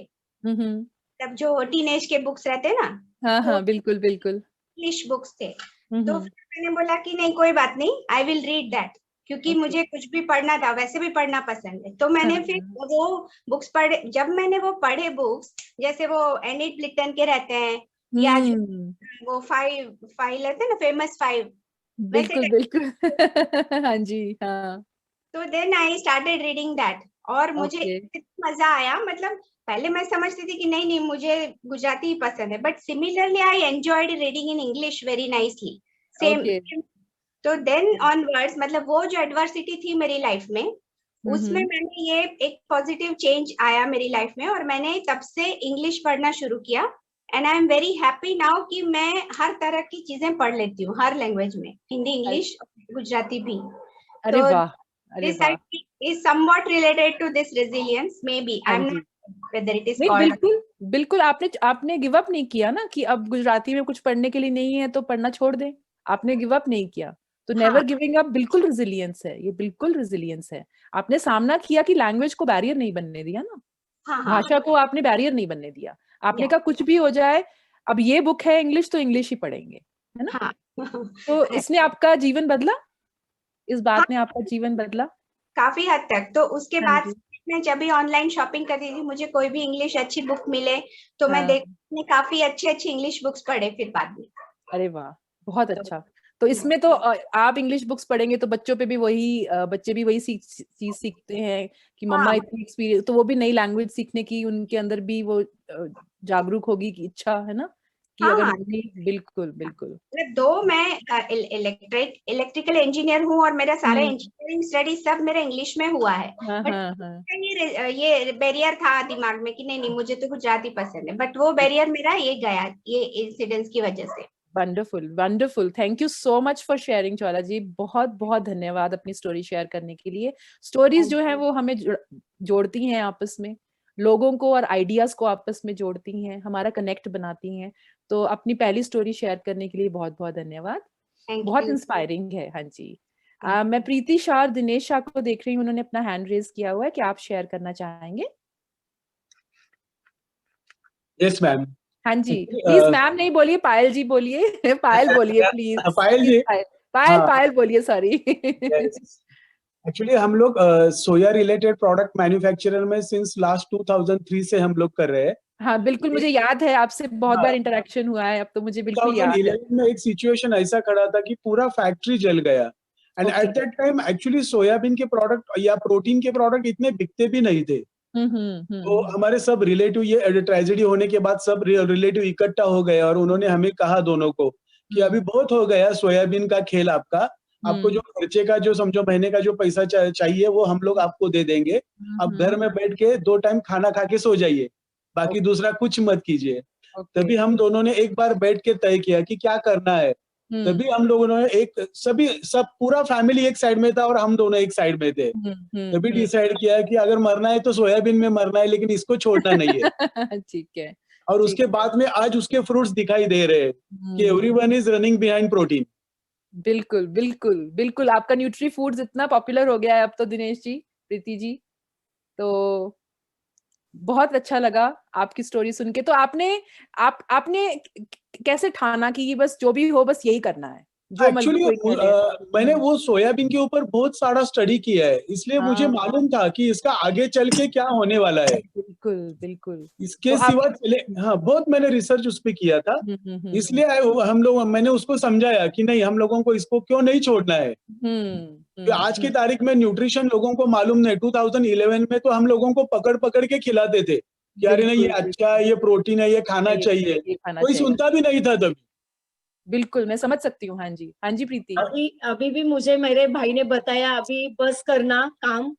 तब जो टीनेज के बुक्स रहते हैं ना। हाँ बिल्कुल बिल्कुल, इंग्लिश बुक्स थे। तो फिर मैंने बोला कि नहीं कोई बात नहीं, आई विल रीड दैट, क्योंकि मुझे कुछ भी पढ़ना था, वैसे भी पढ़ना पसंद है। तो मैंने फिर वो बुक्स पढ़े। जब मैंने वो पढ़े बुक्स, जैसे वो एनिट ब्लिटन के रहते हैं, या वो फाइव रहते हैं ना, फेमस 5, बिल्कुल बिल्कुल हाँ जी हाँ। तो then I started reading that, और मुझे मजा आया। मतलब पहले मैं समझती थी कि नहीं मुझे गुजराती ही पसंद है, but similarly I enjoyed reading in English very nicely, same. तो देन ऑनवर्ड्स, मतलब वो जो एडवर्सिटी थी मेरी लाइफ में, उसमें मैंने ये एक पॉजिटिव चेंज आया मेरी लाइफ में, और मैंने तब से इंग्लिश पढ़ना शुरू किया। And I am very happy now कि मैं हर तरह की चीजें पढ़ लेती हूँ, हर लैंग्वेज में, हिंदी, इंग्लिश, गुजराती भी। अरे वाह, this is somewhat related to this resilience, maybe I'm not whether it is called. बिल्कुल, आपने गिव अप नहीं किया ना कि अब गुजराती में कुछ पढ़ने के लिए नहीं है तो पढ़ना छोड़ दें। आपने गिव अप नहीं किया। तो नेवर गिविंग अप बिल्कुल रेजिलियंस है, ये बिल्कुल रेजिलियंस है। आपने सामना किया कि लैंग्वेज को बैरियर नहीं बनने दिया ना, भाषा को आपने बैरियर नहीं बनने दिया। आपने कहा कुछ भी हो जाए, अब ये बुक है इंग्लिश तो इंग्लिश ही पढ़ेंगे, है ना? तो इसने आपका जीवन बदला? इस बात ने आपका जीवन बदला? काफी हद तक। तो उसके बाद मैं जब भी ऑनलाइन शॉपिंग करती थी, मुझे कोई भी इंग्लिश अच्छी बुक मिले तो मैं देखने काफी अच्छे इंग्लिश बुक्स पढ़े फिर बाद में। अरे वाह, बहुत अच्छा। तो इसमें तो आप इंग्लिश बुक्स पढ़ेंगे तो बच्चों पे भी वही बच्चे भी वही चीज सीखते हैं कि मम्मा इतनी एक्सपीरियंस, तो वो भी नई लैंग्वेज सीखने की उनके अंदर भी वो जागरूक होगी कि इच्छा है ना कि अगर मम्मी। बिल्कुल बिल्कुल। दो मैं इलेक्ट्रिकल इंजीनियर हूँ और मेरा सारा इंजीनियरिंग स्टडी सब मेरा इंग्लिश में हुआ है। बट ये बैरियर था दिमाग में कि नहीं मुझे तो गुजराती पसंद है, बट वो बैरियर मेरा ये गया ये इंसिडेंट्स की वजह से। Wonderful wonderful, thank you so much for sharing Jwala ji. बहुत बहुत धन्यवाद अपनी स्टोरी शेयर करने के लिए। स्टोरीज जो है वो हमें जोड़ती हैं आपस में, लोगों को और आइडियाज को आपस में जोड़ती हैं, हमारा कनेक्ट बनाती हैं। तो अपनी पहली स्टोरी शेयर करने के लिए बहुत बहुत धन्यवाद, बहुत इंस्पायरिंग है। हाँ जी। मैं प्रीति शाह और दिनेश शाह को देख रही हूँ, उन्होंने अपना हैंड रेज किया हुआ है, क्या आप शेयर करना चाहेंगे? Yes ma'am. हाँ जी, प्लीज मैम नहीं बोलिए, पायल जी बोलिए। पायल बोलिए प्लीज। पायल जी। पायल बोलिए, सॉरी। एक्चुअली हम लोग सोया रिलेटेड प्रोडक्ट मैन्युफैक्चरर में सिंस लास्ट 2003 से हम लोग कर रहे हैं। हाँ बिल्कुल, मुझे याद है, आपसे बहुत बार इंटरेक्शन हुआ है, अब तो मुझे बिल्कुल याद है। 2011 में एक सिचुएशन ऐसा खड़ा था कि पूरा फैक्ट्री जल गया and at that time actually soybean के प्रोडक्ट या प्रोटीन के प्रोडक्ट इतने बिकते भी नहीं थे। तो हमारे सब रिलेटिव, ये ट्रेजेडी होने के बाद सब रिलेटिव इकट्ठा हो गए और उन्होंने हमें कहा दोनों को कि अभी बहुत हो गया सोयाबीन का खेल आपका, आपको जो खर्चे का जो समझो महीने का जो पैसा चाहिए वो हम लोग आपको दे देंगे। आप घर में बैठ के 2 टाइम खाना खा के सो जाइए, बाकी दूसरा कुछ मत कीजिए। तभी हम दोनों ने एक बार बैठ के तय किया कि क्या करना है। तभी हम लोगों ने सब पूरा फैमिली एक साइड में था और हम दोनों एक साइड में थे। तभी डिसाइड किया कि अगर मरना है तो सोयाबीन में मरना है, लेकिन इसको छोड़ना नहीं है। ठीक है। और उसके बाद में आज उसके फ्रूट्स दिखाई दे रहे हैं कि everyone is running behind protein. बिल्कुल बिल्कुल बिल्कुल, आपका न्यूट्री फूड्स इतना पॉपुलर हो गया है अब तो दिनेश जी, प्रीति जी, तो बहुत अच्छा लगा आपकी स्टोरी सुन के। तो आपने कैसे ठाना कि ये बस जो भी हो बस यही करना है? एक्चुअली मैंने वो सोयाबीन के ऊपर बहुत सारा स्टडी किया है, इसलिए मुझे मालूम था कि इसका आगे चल के क्या होने वाला है। बिल्कुल बिल्कुल। इसके सिवा बहुत मैंने रिसर्च उस पर किया था, इसलिए मैंने उसको समझाया कि नहीं हम लोगों को इसको क्यों नहीं छोड़ना है। आज की तारीख में न्यूट्रिशन लोगों को मालूम नहीं। 2011 में तो हम लोगों को पकड़ पकड़ के खिलाते थे कि अरे नहीं ये अच्छा है, ये प्रोटीन है, ये खाना चाहिए, कोई सुनता भी नहीं था तभी। बिल्कुल, मैं समझ सकती हूँ। हाँ जी प्रीति। अभी भी मुझे मेरे भाई ने बताया अभी बस करना काम,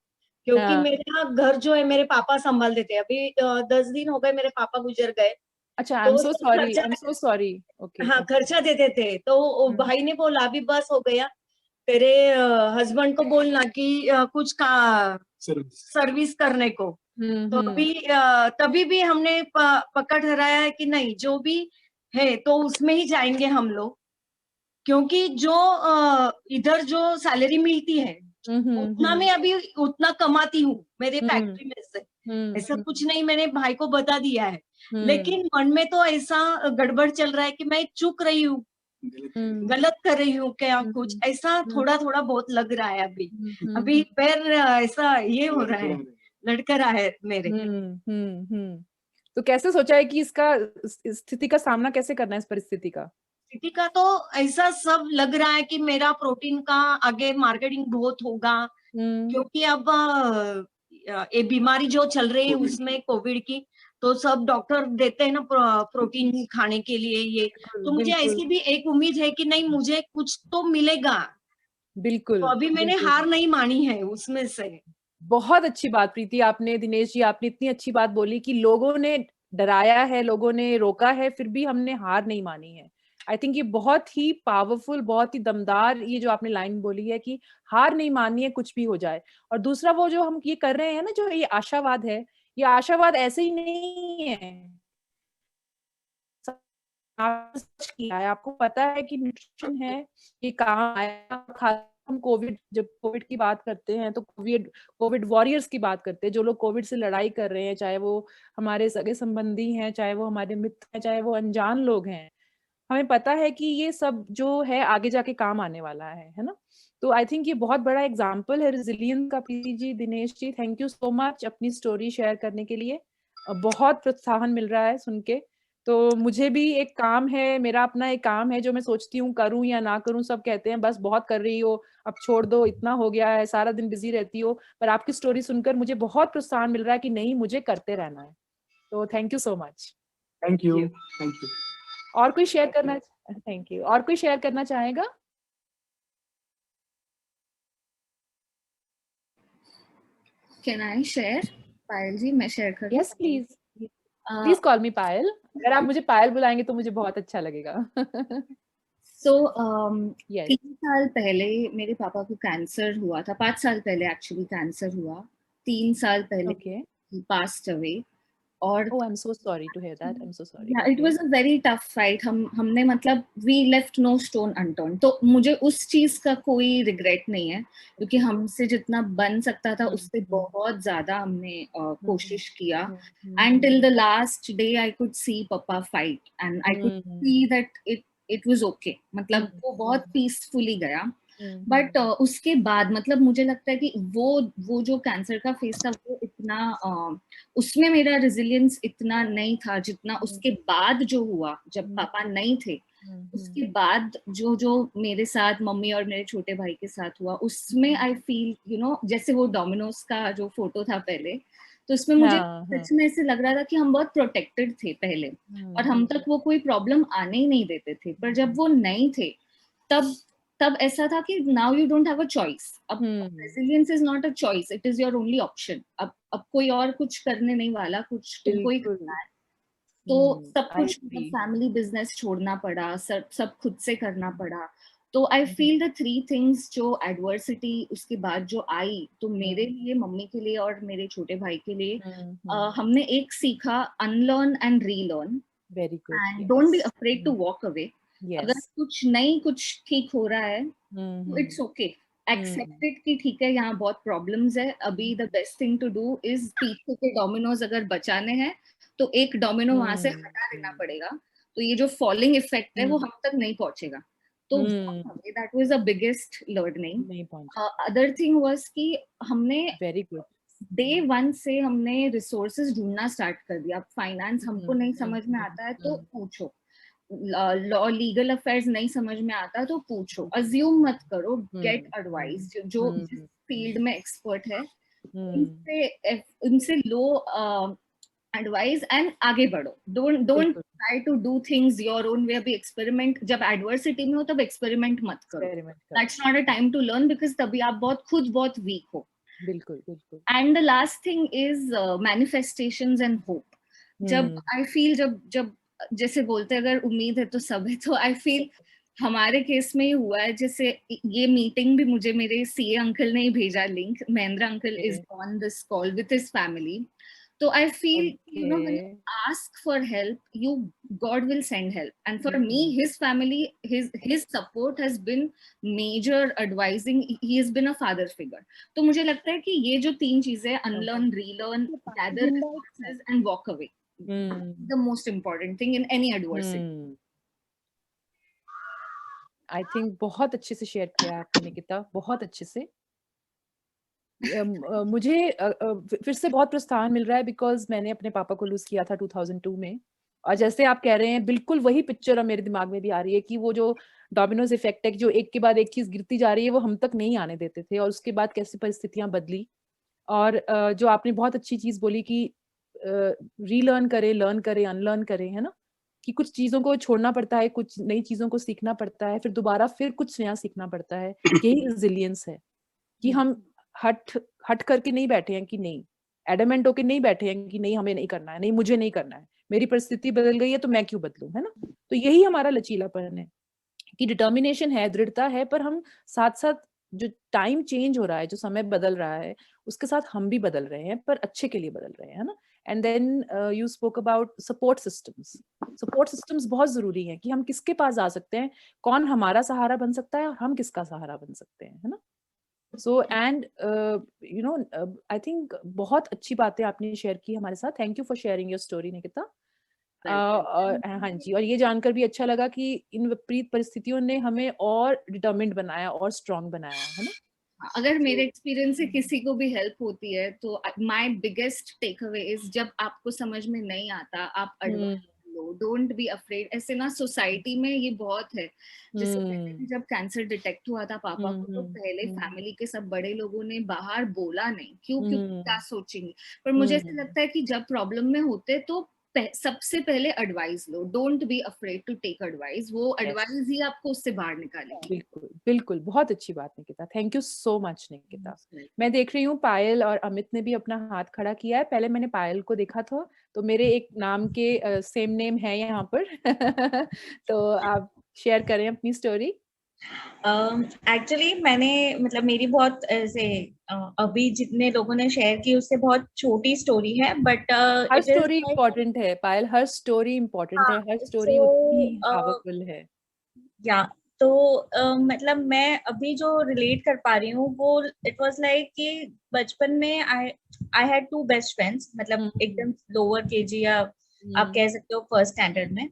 क्योंकि मेरा घर जो है मेरे पापा संभाल देते हैं। अभी 10 दिन हो गए मेरे पापा गुजर गए। अच्छा, I am so sorry. Okay. हाँ, खर्चा देते थे तो भाई ने बोला अभी बस हो गया, तेरे हस्बैंड को बोलना कि कुछ का सर्विस करने को। तो तभी भी हमने पकड़ ठहराया है कि नहीं जो भी है तो उसमें ही जाएंगे हम लोग, क्योंकि जो इधर जो सैलरी मिलती है उतना मैं अभी उतना कमाती हूँ मेरे फैक्ट्री में से। ऐसा कुछ नहीं, मैंने भाई को बता दिया है, लेकिन मन में तो ऐसा गड़बड़ चल रहा है कि मैं चूक रही हूँ, गलत कर रही हूँ क्या, कुछ ऐसा थोड़ा थोड़ा बहुत लग रहा है। अभी पैर ऐसा ये हो रहा है, लड़का रहा है मेरे। तो कैसे सोचा है कि इसका स्थिति का सामना कैसे करना है, इस परिस्थिति का? स्थिति का तो ऐसा सब लग रहा है कि मेरा प्रोटीन का आगे मार्केटिंग बहुत होगा, क्योंकि अब ये बीमारी जो चल रही है उसमें कोविड की, तो सब डॉक्टर देते हैं ना प्रोटीन खाने के लिए ये। तो मुझे ऐसी भी एक उम्मीद है कि नहीं मुझे कुछ तो मिलेगा। बिल्कुल। तो अभी मैंने हार नहीं मानी है उसमें से। बहुत अच्छी बात प्रीति, आपने, दिनेश जी आपने इतनी अच्छी बात बोली कि लोगों ने डराया है, लोगों ने रोका है, फिर भी हमने हार नहीं मानी है। आई थिंक ये बहुत ही पावरफुल, बहुत ही दमदार ये जो आपने लाइन बोली है कि हार नहीं माननी है, कुछ भी हो जाए। और दूसरा वो जो हम ये कर रहे हैं ना, जो ये आशावाद है, ये आशावाद ऐसे ही नहीं है, आपने सर्च किया है, आपको पता है कि न्यूट्रिशन है, ये काम आया। हम जब कोविड की बात करते हैं तो कोविड वॉरियर्स की बात करते हैं, जो लोग कोविड से लड़ाई कर रहे हैं, चाहे वो हमारे सगे संबंधी हैं, चाहे वो हमारे मित्र हैं, चाहे वो अनजान लोग हैं। हमें पता है कि ये सब जो है आगे जाके काम आने वाला है ना? तो आई थिंक ये बहुत बड़ा एग्जाम्पल है रेजिलियंस का। Preeti ji, Dinesh ji, thank you so much अपनी स्टोरी शेयर करने के लिए। बहुत प्रोत्साहन मिल रहा है सुन के। तो मुझे भी एक काम है, मेरा अपना एक काम है जो मैं सोचती हूँ करूँ या ना करूँ। सब कहते हैं बस बहुत कर रही हो, अब छोड़ दो, इतना हो गया है, सारा दिन बिजी रहती हो। पर आपकी स्टोरी सुनकर मुझे बहुत प्रोत्साहन मिल रहा है कि नहीं, मुझे करते रहना है। तो thank you so much. Thank you. और कोई शेयर करना? Thank you. और कोई शेयर करना चाहेगा? Can I share? पायल जी, मैं शेयर करूं? Yes, please. Please call me पायल। अगर आप मुझे पायल बुलाएंगे तो मुझे बहुत अच्छा लगेगा। So 3 साल पहले मेरे पापा को कैंसर हुआ था। 5 साल पहले एक्चुअली कैंसर हुआ। 3 साल पहले he passed away। और Oh, I'm so sorry to hear that. I'm so sorry. Yeah, it was a very tough fight. हमने मतलब we left no stone unturned। तो मुझे उस चीज का कोई रिग्रेट नहीं है, क्योंकि हमसे जितना बन सकता था उससे बहुत ज्यादा हमने कोशिश किया। And till the last day I could see Papa fight and I could see that it was okay। मतलब वो बहुत पीसफुली गया। बट उसके बाद मतलब मुझे लगता है कि वो जो कैंसर का फेस था वो इतना उसमें मेरा रेजिलियंस इतना नहीं था जितना उसके बाद जो हुआ, जब पापा नहीं थे। उसके बाद जो मेरे साथ, मम्मी और मेरे छोटे भाई के साथ हुआ, उसमें आई फील जैसे वो डोमिनोज का जो फोटो था पहले, तो उसमें मुझे सच में ऐसे लग रहा था कि हम बहुत प्रोटेक्टेड थे पहले और हम तक वो कोई प्रॉब्लम आने ही नहीं देते थे। पर जब वो नहीं थे तब ऐसा था कि now you don't have a choice. अब resilience is not a choice, it is your only option. अब कोई और कुछ करने नहीं वाला, कुछ तुमको ही करना है। तो सब कुछ फैमिली बिजनेस छोड़ना पड़ा, सब खुद से करना पड़ा। तो आई फील द 3 थिंग्स जो एडवर्सिटी उसके बाद जो आई, तो मेरे लिए, मम्मी के लिए और मेरे छोटे भाई के लिए हमने एक सीखा, unlearn and relearn. Very good. And don't be afraid to walk away. अगर कुछ ठीक हो रहा है तो इट्स ओके, एक्सेप्टेड कि ठीक है यहाँ बहुत प्रॉब्लम्स है। अभी the best thing to do is पीछे के डोमिनोज अगर बचाने हैं तो एक डोमिनो वहां से हटा देना पड़ेगा, तो ये जो फॉलिंग इफेक्ट है वो हम तक नहीं पहुंचेगा। तो that was the biggest learning. Other thing was कि हमने वेरी गुड डे 1 से हमने रिसोर्सेज ढूंढना स्टार्ट कर दिया। फाइनेंस हमको नहीं समझ में आता है तो पूछो, लॉ लीगल अफेयर्स नहीं समझ में आता तो पूछो, अज्यूम मत करो, गेट एडवाइस। जो जिस फील्ड में एक्सपर्ट है उनसे लो एडवाइस एंड आगे बढ़ो। Don't try to do things your own way. अभी एक्सपेरिमेंट, जब एडवर्सिटी में हो तब एक्सपेरिमेंट मत करो। That's not a time to learn, because तभी आप बहुत वीक हो। बिल्कुल बिल्कुल। And the last thing is manifestations and hope. जब आई फील जब जैसे बोलते अगर उम्मीद है तो सब है, तो आई फील हमारे केस में ही हुआ है। जैसे ये मीटिंग भी मुझे मेरे सीए अंकल ने ही भेजा link. Mahendra uncle is on this call with his family. तो I feel, when you ask for help, God will send help. And for me, his family, his support has been major advising. He has been a father figure. तो मुझे लगता है कि ये जो 3 चीजें, unlearn, relearn, gather resources and walk away, the most important thing in any adversity. I think बहुत अच्छे से शेयर किया आपने निकिता, बहुत अच्छे से। मुझे फिर से बहुत प्रोत्साहन मिल रहा है बिकॉज मैंने अपने पापा को लूज किया था 2002 में। और जैसे आप कह रहे हैं, बिल्कुल वही पिक्चर अब मेरे दिमाग में भी आ रही है कि वो जो डोमिनोज इफेक्ट है, जो एक के बाद एक चीज गिरती जा रही है, वो हम तक नहीं आने देते थे। और उसके बाद कैसी परिस्थितियां बदली। और जो आपने बहुत अच्छी चीज बोली कि रीलर्न करें, लर्न करें, अनलर्न करें, है ना, कि कुछ चीजों को छोड़ना पड़ता है, कुछ नई चीजों को सीखना पड़ता है, फिर दोबारा फिर कुछ नया सीखना पड़ता है। यही रेजिलियंस है कि हम हट करके नहीं बैठे हैं कि नहीं, एडमेंट होके नहीं बैठे हैं कि नहीं हमें नहीं करना है, नहीं मुझे नहीं करना है, मेरी परिस्थिति बदल गई है तो मैं क्यों बदलूं, है ना। तो यही हमारा लचीलापन है कि डिटर्मिनेशन है, दृढ़ता है, पर हम साथ साथ जो टाइम चेंज हो रहा है, जो समय बदल रहा है, उसके साथ हम भी बदल रहे हैं, पर अच्छे के लिए बदल रहे हैं, है ना। And then you spoke about support systems. Support systems बहुत जरूरी हैं कि हम किसके पास जा सकते हैं, कौन हमारा सहारा बन सकता है और हम किसका सहारा बन सकते हैं, है ना। So and you know I think बहुत अच्छी बातें आपने शेयर की हमारे साथ। Thank you for sharing your story Nikita. हाँ जी, और ये जानकर भी अच्छा लगा कि इन विपरीत परिस्थितियों ने हमें और डिटरमिन्ड बनाया और स्ट्रांग बनाया, है ना। अगर मेरे एक्सपीरियंस से किसी को भी हेल्प होती है तो my biggest takeaway is, जब आपको समझ में नहीं आता आप एडवाइस लो, डोंट बी अफ्रेड। ऐसे ना सोसाइटी में ये बहुत है। जैसे पहले जब कैंसर डिटेक्ट हुआ था पापा को, तो पहले फैमिली के सब बड़े लोगों ने बाहर बोला नहीं, क्यों क्या सोचेंगे। पर मुझे ऐसा लगता है कि जब प्रॉब्लम में होते तो सबसे पहले एडवाइस लो, don't be afraid to take advice. वो एडवाइस ही आपको उससे बाहर निकालेगी। बिल्कुल बिल्कुल, बहुत अच्छी बात Nikita, thank you so much Nikita. मैं देख रही हूँ पायल और अमित ने भी अपना हाथ खड़ा किया है। पहले मैंने पायल को देखा था, तो मेरे एक नाम के सेम नेम है यहाँ पर तो आप शेयर करें अपनी स्टोरी। एक्चुअली मैंने मतलब मेरी बहुत ऐसे अभी जितने लोगों ने शेयर की उससे बहुत छोटी स्टोरी है, बट हर स्टोरी इम्पोर्टेंट है पायल, हर स्टोरी इम्पोर्टेंट है, हर स्टोरी उतनी पावरफुल है। या तो मतलब मैं अभी जो रिलेट कर पा रही हूँ वो इट वाज लाइक कि बचपन में आई हैड 2 बेस्ट फ्रेंड्स, मतलब एकदम लोअर केजी या आप कह सकते हो फर्स्ट स्टैंडर्ड में।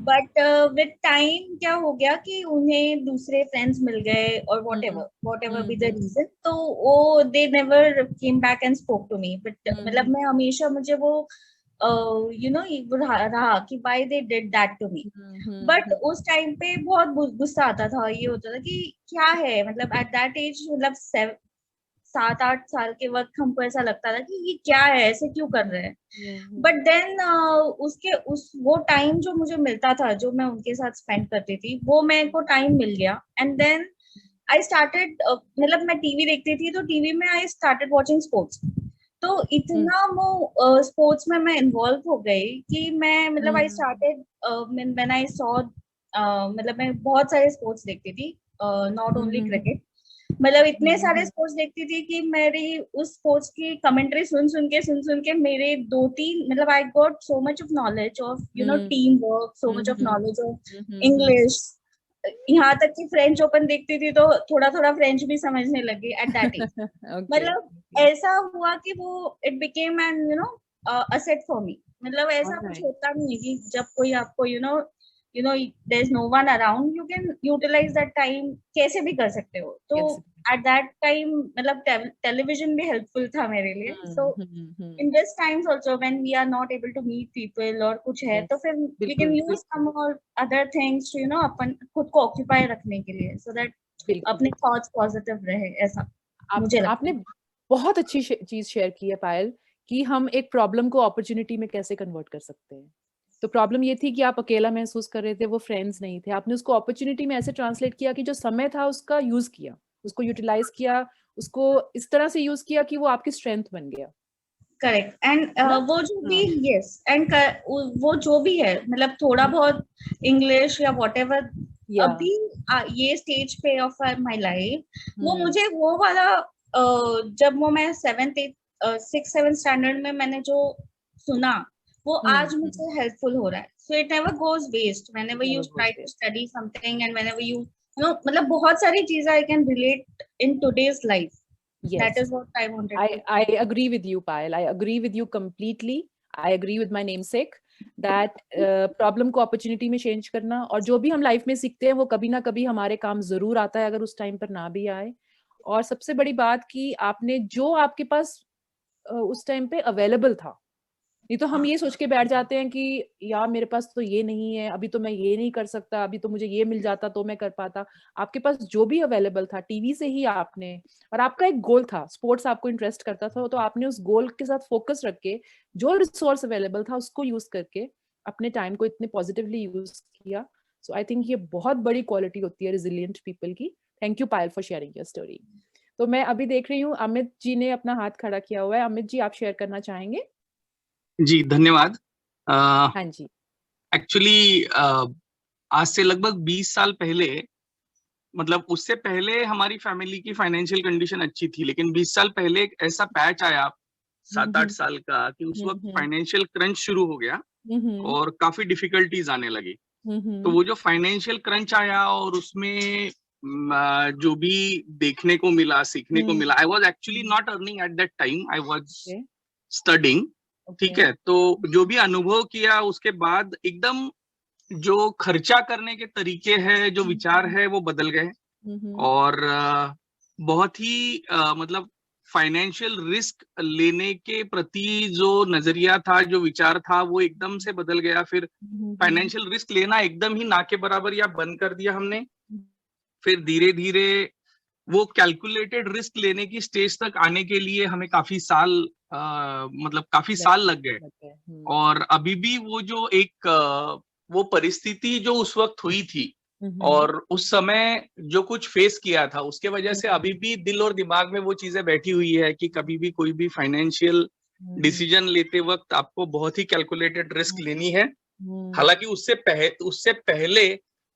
बट विद टाइम क्या हो गया कि उन्हें दूसरे फ्रेंड्स मिल गए और whatever be the reason, तो वो they never came back and spoke to me. But मतलब मैं हमेशा मुझे वो यू नो रहा कि why they did that to me. But उस टाइम पे बहुत गुस्सा आता था, ये होता था कि क्या है, मतलब एट दैट एज, मतलब 7-8 साल के वक्त हमको ऐसा लगता था कि ये क्या है, ऐसे क्यों कर रहे हैं। बट देन वो टाइम जो मुझे मिलता था, जो मैं उनके साथ स्पेंड करती थी, वो मेरे को टाइम मिल गया। एंड देन आई स्टार्टेड, मतलब मैं टीवी देखती थी तो टीवी में आई स्टार्टेड वॉचिंग स्पोर्ट्स। तो इतना वो स्पोर्ट्स में मैं इन्वॉल्व हो गई कि मैं मतलब I started when I saw, मतलब मैं बहुत सारे स्पोर्ट्स देखती थी, नॉट ओनली क्रिकेट। मतलब इतने सारे स्पोर्ट्स देखती थी कि मेरी उस स्पोर्ट्स की कमेंट्री सुन सुन के मेरे 2-3 मतलब I got so much of knowledge of you know team work, so much of knowledge of English. यहाँ तक कि फ्रेंच ओपन देखती थी तो थोड़ा थोड़ा फ्रेंच भी समझने लगी एट दैट एज। मतलब ऐसा हुआ कि वो it became an you know asset for me. मतलब ऐसा कुछ होता नहीं है कि जब कोई आपको you know there is no one around, you can utilize that time कैसे भी कर सकते हो। तो at that time मतलब television भी helpful था मेरे लिए। So in this times also when we are not able to meet people और कुछ है, तो फिर we can use some or other things to you know अपन खुद को occupy रखने के लिए, so that अपने thoughts positive रहे। ऐसा मुझे लगता है। आपने बहुत अच्छी चीज शेयर की है पायल, कि हम एक प्रॉब्लम को अपॉर्चुनिटी में कैसे कन्वर्ट कर सकते हैं। तो प्रॉब्लम ये थी कि आप अकेला महसूस कर रहे थे, वो फ्रेंड्स नहीं थे, आपने उसको अपॉर्चुनिटी में ऐसे ट्रांसलेट किया कि जो समय था उसका यूज किया, उसको यूटिलाइज किया, उसको इस तरह से यूज किया कि वो आपकी स्ट्रेंथ बन गया। करेक्ट। एंड वो जो भी यस एंड वो जो भी है, मतलब थोड़ा बहुत इंग्लिश या व्हाटएवर अभी ये स्टेज पे ऑफ माय लाइफ, वो मुझे वो वाला जब वो मैं 6-7 स्टैंडर्ड में मैंने जो सुना, वो आज मुझे हेल्पफुल हो रहा है। So it never goes waste whenever you try to study something and whenever you know, मतलब बहुत सारी चीजें I can relate in today's life. That is what I wanted. I agree with you, Payal. I agree with you completely. I agree with my namesake that problem को opportunity में change करना, और जो भी हम life में सीखते हैं वो कभी ना कभी हमारे काम जरूर आता है, अगर उस time पर ना भी आए। और सबसे बड़ी बात कि आपने जो आपके पास उस टाइम पे अवेलेबल था, नहीं तो हम ये सोच के बैठ जाते हैं कि यार मेरे पास तो ये नहीं है, अभी तो मैं ये नहीं कर सकता, अभी तो मुझे ये मिल जाता तो मैं कर पाता। आपके पास जो भी अवेलेबल था टीवी से ही आपने, और आपका एक गोल था, स्पोर्ट्स आपको इंटरेस्ट करता था, तो आपने उस गोल के साथ फोकस रख के जो रिसोर्स अवेलेबल था उसको यूज करके अपने टाइम को इतने पॉजिटिवली यूज किया। सो आई थिंक ये बहुत बड़ी क्वालिटी होती है रिजिलियंट पीपल की। Thank you Payal for sharing your story. तो मैं अभी देख रही हूँ अमित जी ने अपना हाथ खड़ा किया हुआ है। अमित जी, आप शेयर करना चाहेंगे? जी धन्यवाद। हाँ जी, एक्चुअली आज से लगभग 20 साल पहले, मतलब उससे पहले हमारी फैमिली की फाइनेंशियल कंडीशन अच्छी थी, लेकिन 20 साल पहले एक ऐसा पैच आया 7-8 साल का कि उस वक्त फाइनेंशियल क्रंच शुरू हो गया। और काफी डिफिकल्टीज आने लगी। तो वो जो फाइनेंशियल क्रंच आया और उसमें जो भी देखने को मिला, सीखने को मिला, I was actually not earning at that time, I was studying, ठीक है। तो जो भी अनुभव किया उसके बाद एकदम जो खर्चा करने के तरीके हैं, जो विचार है, वो बदल गए। और बहुत ही मतलब फाइनेंशियल रिस्क लेने के प्रति जो नजरिया था, जो विचार था, वो एकदम से बदल गया। फिर फाइनेंशियल रिस्क लेना एकदम ही ना के बराबर या बंद कर दिया हमने। फिर धीरे धीरे वो कैलकुलेटेड रिस्क लेने की स्टेज तक आने के लिए हमें काफी साल मतलब काफी साल लग गए। और अभी भी वो जो एक वो परिस्थिति जो उस वक्त हुई थी और उस समय जो कुछ फेस किया था, उसके वजह से अभी भी दिल और दिमाग में वो चीजें बैठी हुई है कि कभी भी कोई भी फाइनेंशियल डिसीजन लेते वक्त आपको बहुत ही कैलकुलेटेड रिस्क लेनी है। हालांकि उससे पहले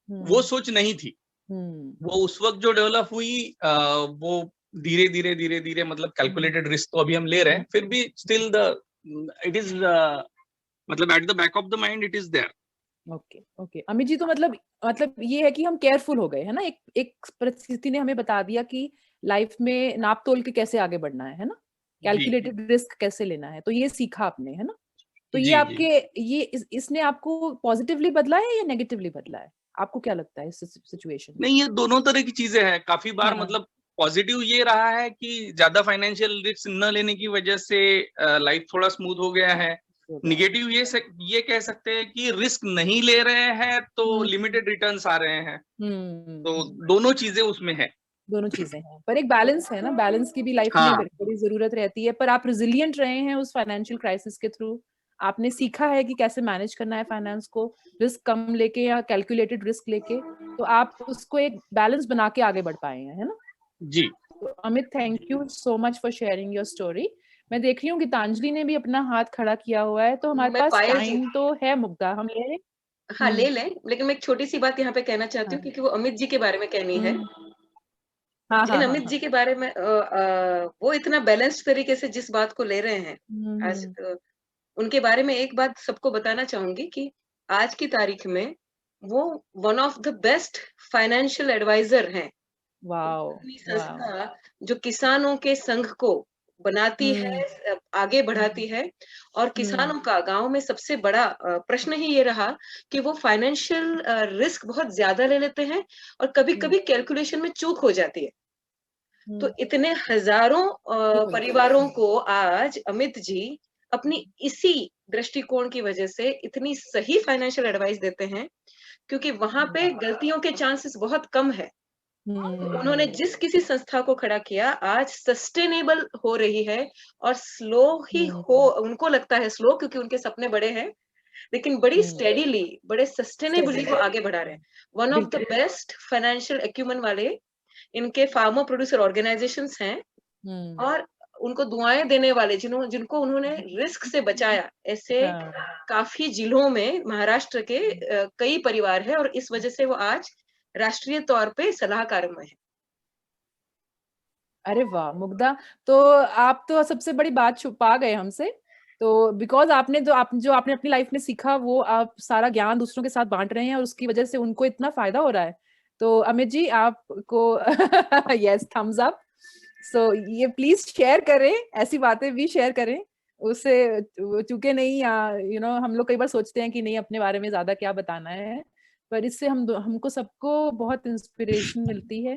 वो सोच नहीं थी। वो उस वक्त जो डेवलप हुई वो धीरे धीरे मतलब कैलकुलेटेड रिस्क तो अभी हम ले रहे हैं, फिर भी स्टिल इट इज मतलब at the back of the mind it is there. Okay Amit ji, तो मतलब ये है कि हम केयरफुल हो गए, है ना। एक परिस्थिति ने हमें बता दिया कि लाइफ में नाप तोल के कैसे आगे बढ़ना है ना, कैलकुलेटेड रिस्क कैसे लेना है, तो ये सीखा आपने, है ना। तो ये आपके इसने आपको पॉजिटिवली बदला है या नेगेटिवली बदला है? आपको क्या लगता है इस सिचुएशन में? नहीं, ये दोनों तरह की चीजें हैं। काफी बार मतलब पॉजिटिव ये रहा है कि ज्यादा फाइनेंशियल रिस्क न लेने की वजह से लाइफ थोड़ा स्मूथ हो गया है। निगेटिव ये कह सकते हैं कि रिस्क नहीं ले रहे हैं तो लिमिटेड रिटर्न्स आ रहे हैं। तो दोनों चीजें उसमें है। दोनों चीजें हैं, पर एक बैलेंस है ना, बैलेंस की भी लाइफ में बड़ी जरूरत रहती है। पर आप रिजिलियंट रहे हैं उस फाइनेंशियल क्राइसिस के थ्रू, आपने सीखा है कि कैसे मैनेज करना है फाइनेंस को, रिस्क कम लेके या कैलकुलेटेड रिस्क लेके, तो आप उसको एक बैलेंस बना के आगे बढ़ पाए हैं, है ना जी। तो Amit, thank you so much for sharing your story. मैं देख रही हूँ गीतांजलि ने भी अपना हाथ खड़ा किया हुआ है, तो हमारे पास टाइम तो है मुग्धा, हम ले लें? हाँ ले लें, लेकिन मैं एक छोटी सी बात यहाँ पे कहना चाहती हूँ क्योंकि वो अमित जी के बारे में कहनी है। जिन अमित जी के बारे में वो इतना बैलेंस्ड तरीके से जिस बात को ले रहे हैं आज, उनके बारे में एक बात सबको बताना चाहूंगी कि आज की तारीख में वो one of the best financial advisor हैं। संस्था जो किसानों के संघ को बनाती है, आगे बढ़ाती है, और किसानों का गांव में सबसे बड़ा प्रश्न ही ये रहा कि वो फाइनेंशियल रिस्क बहुत ज्यादा ले लेते हैं और कभी कभी कैलकुलेशन में चूक हो जाती है। तो इतने हजारों परिवारों को आज अमित जी अपनी इसी दृष्टिकोण की वजह से इतनी सही फाइनेंशियल एडवाइस देते हैं, क्योंकि वहां पे गलतियों के चांसेस बहुत कम है। उन्होंने जिस किसी संस्था को खड़ा किया आज सस्टेनेबल हो रही है, और स्लो ही हो, उनको लगता है स्लो क्योंकि उनके सपने बड़े हैं, लेकिन बड़ी स्टेडीली, बड़े सस्टेनेबली वो आगे बढ़ा रहे हैं। One of the best financial acumen वाले इनके फार्मर प्रोड्यूसर ऑर्गेनाइजेशंस हैं, और उनको दुआएं देने वाले जिनको उन्होंने रिस्क से बचाया, ऐसे काफी जिलों में महाराष्ट्र के कई परिवार है, और इस वजह से वो आज राष्ट्रीय तौर पे सलाहकार में है। अरे वाह मुग्धा, तो आप तो सबसे बड़ी बात छुपा गए हमसे। तो बिकॉज आपने जो आपने अपनी लाइफ में सीखा वो आप सारा ज्ञान दूसरों के साथ बांट रहे हैं, और उसकी वजह से उनको इतना फायदा हो रहा है। तो अमित जी आपको यस, थम्स अप। सो ये प्लीज शेयर करें, ऐसी बातें भी शेयर करें, उससे चूके नहीं, हम लोग कई बार सोचते हैं कि नहीं अपने बारे में ज्यादा क्या बताना है, पर इससे हमको सबको बहुत इंस्पिरेशन मिलती है।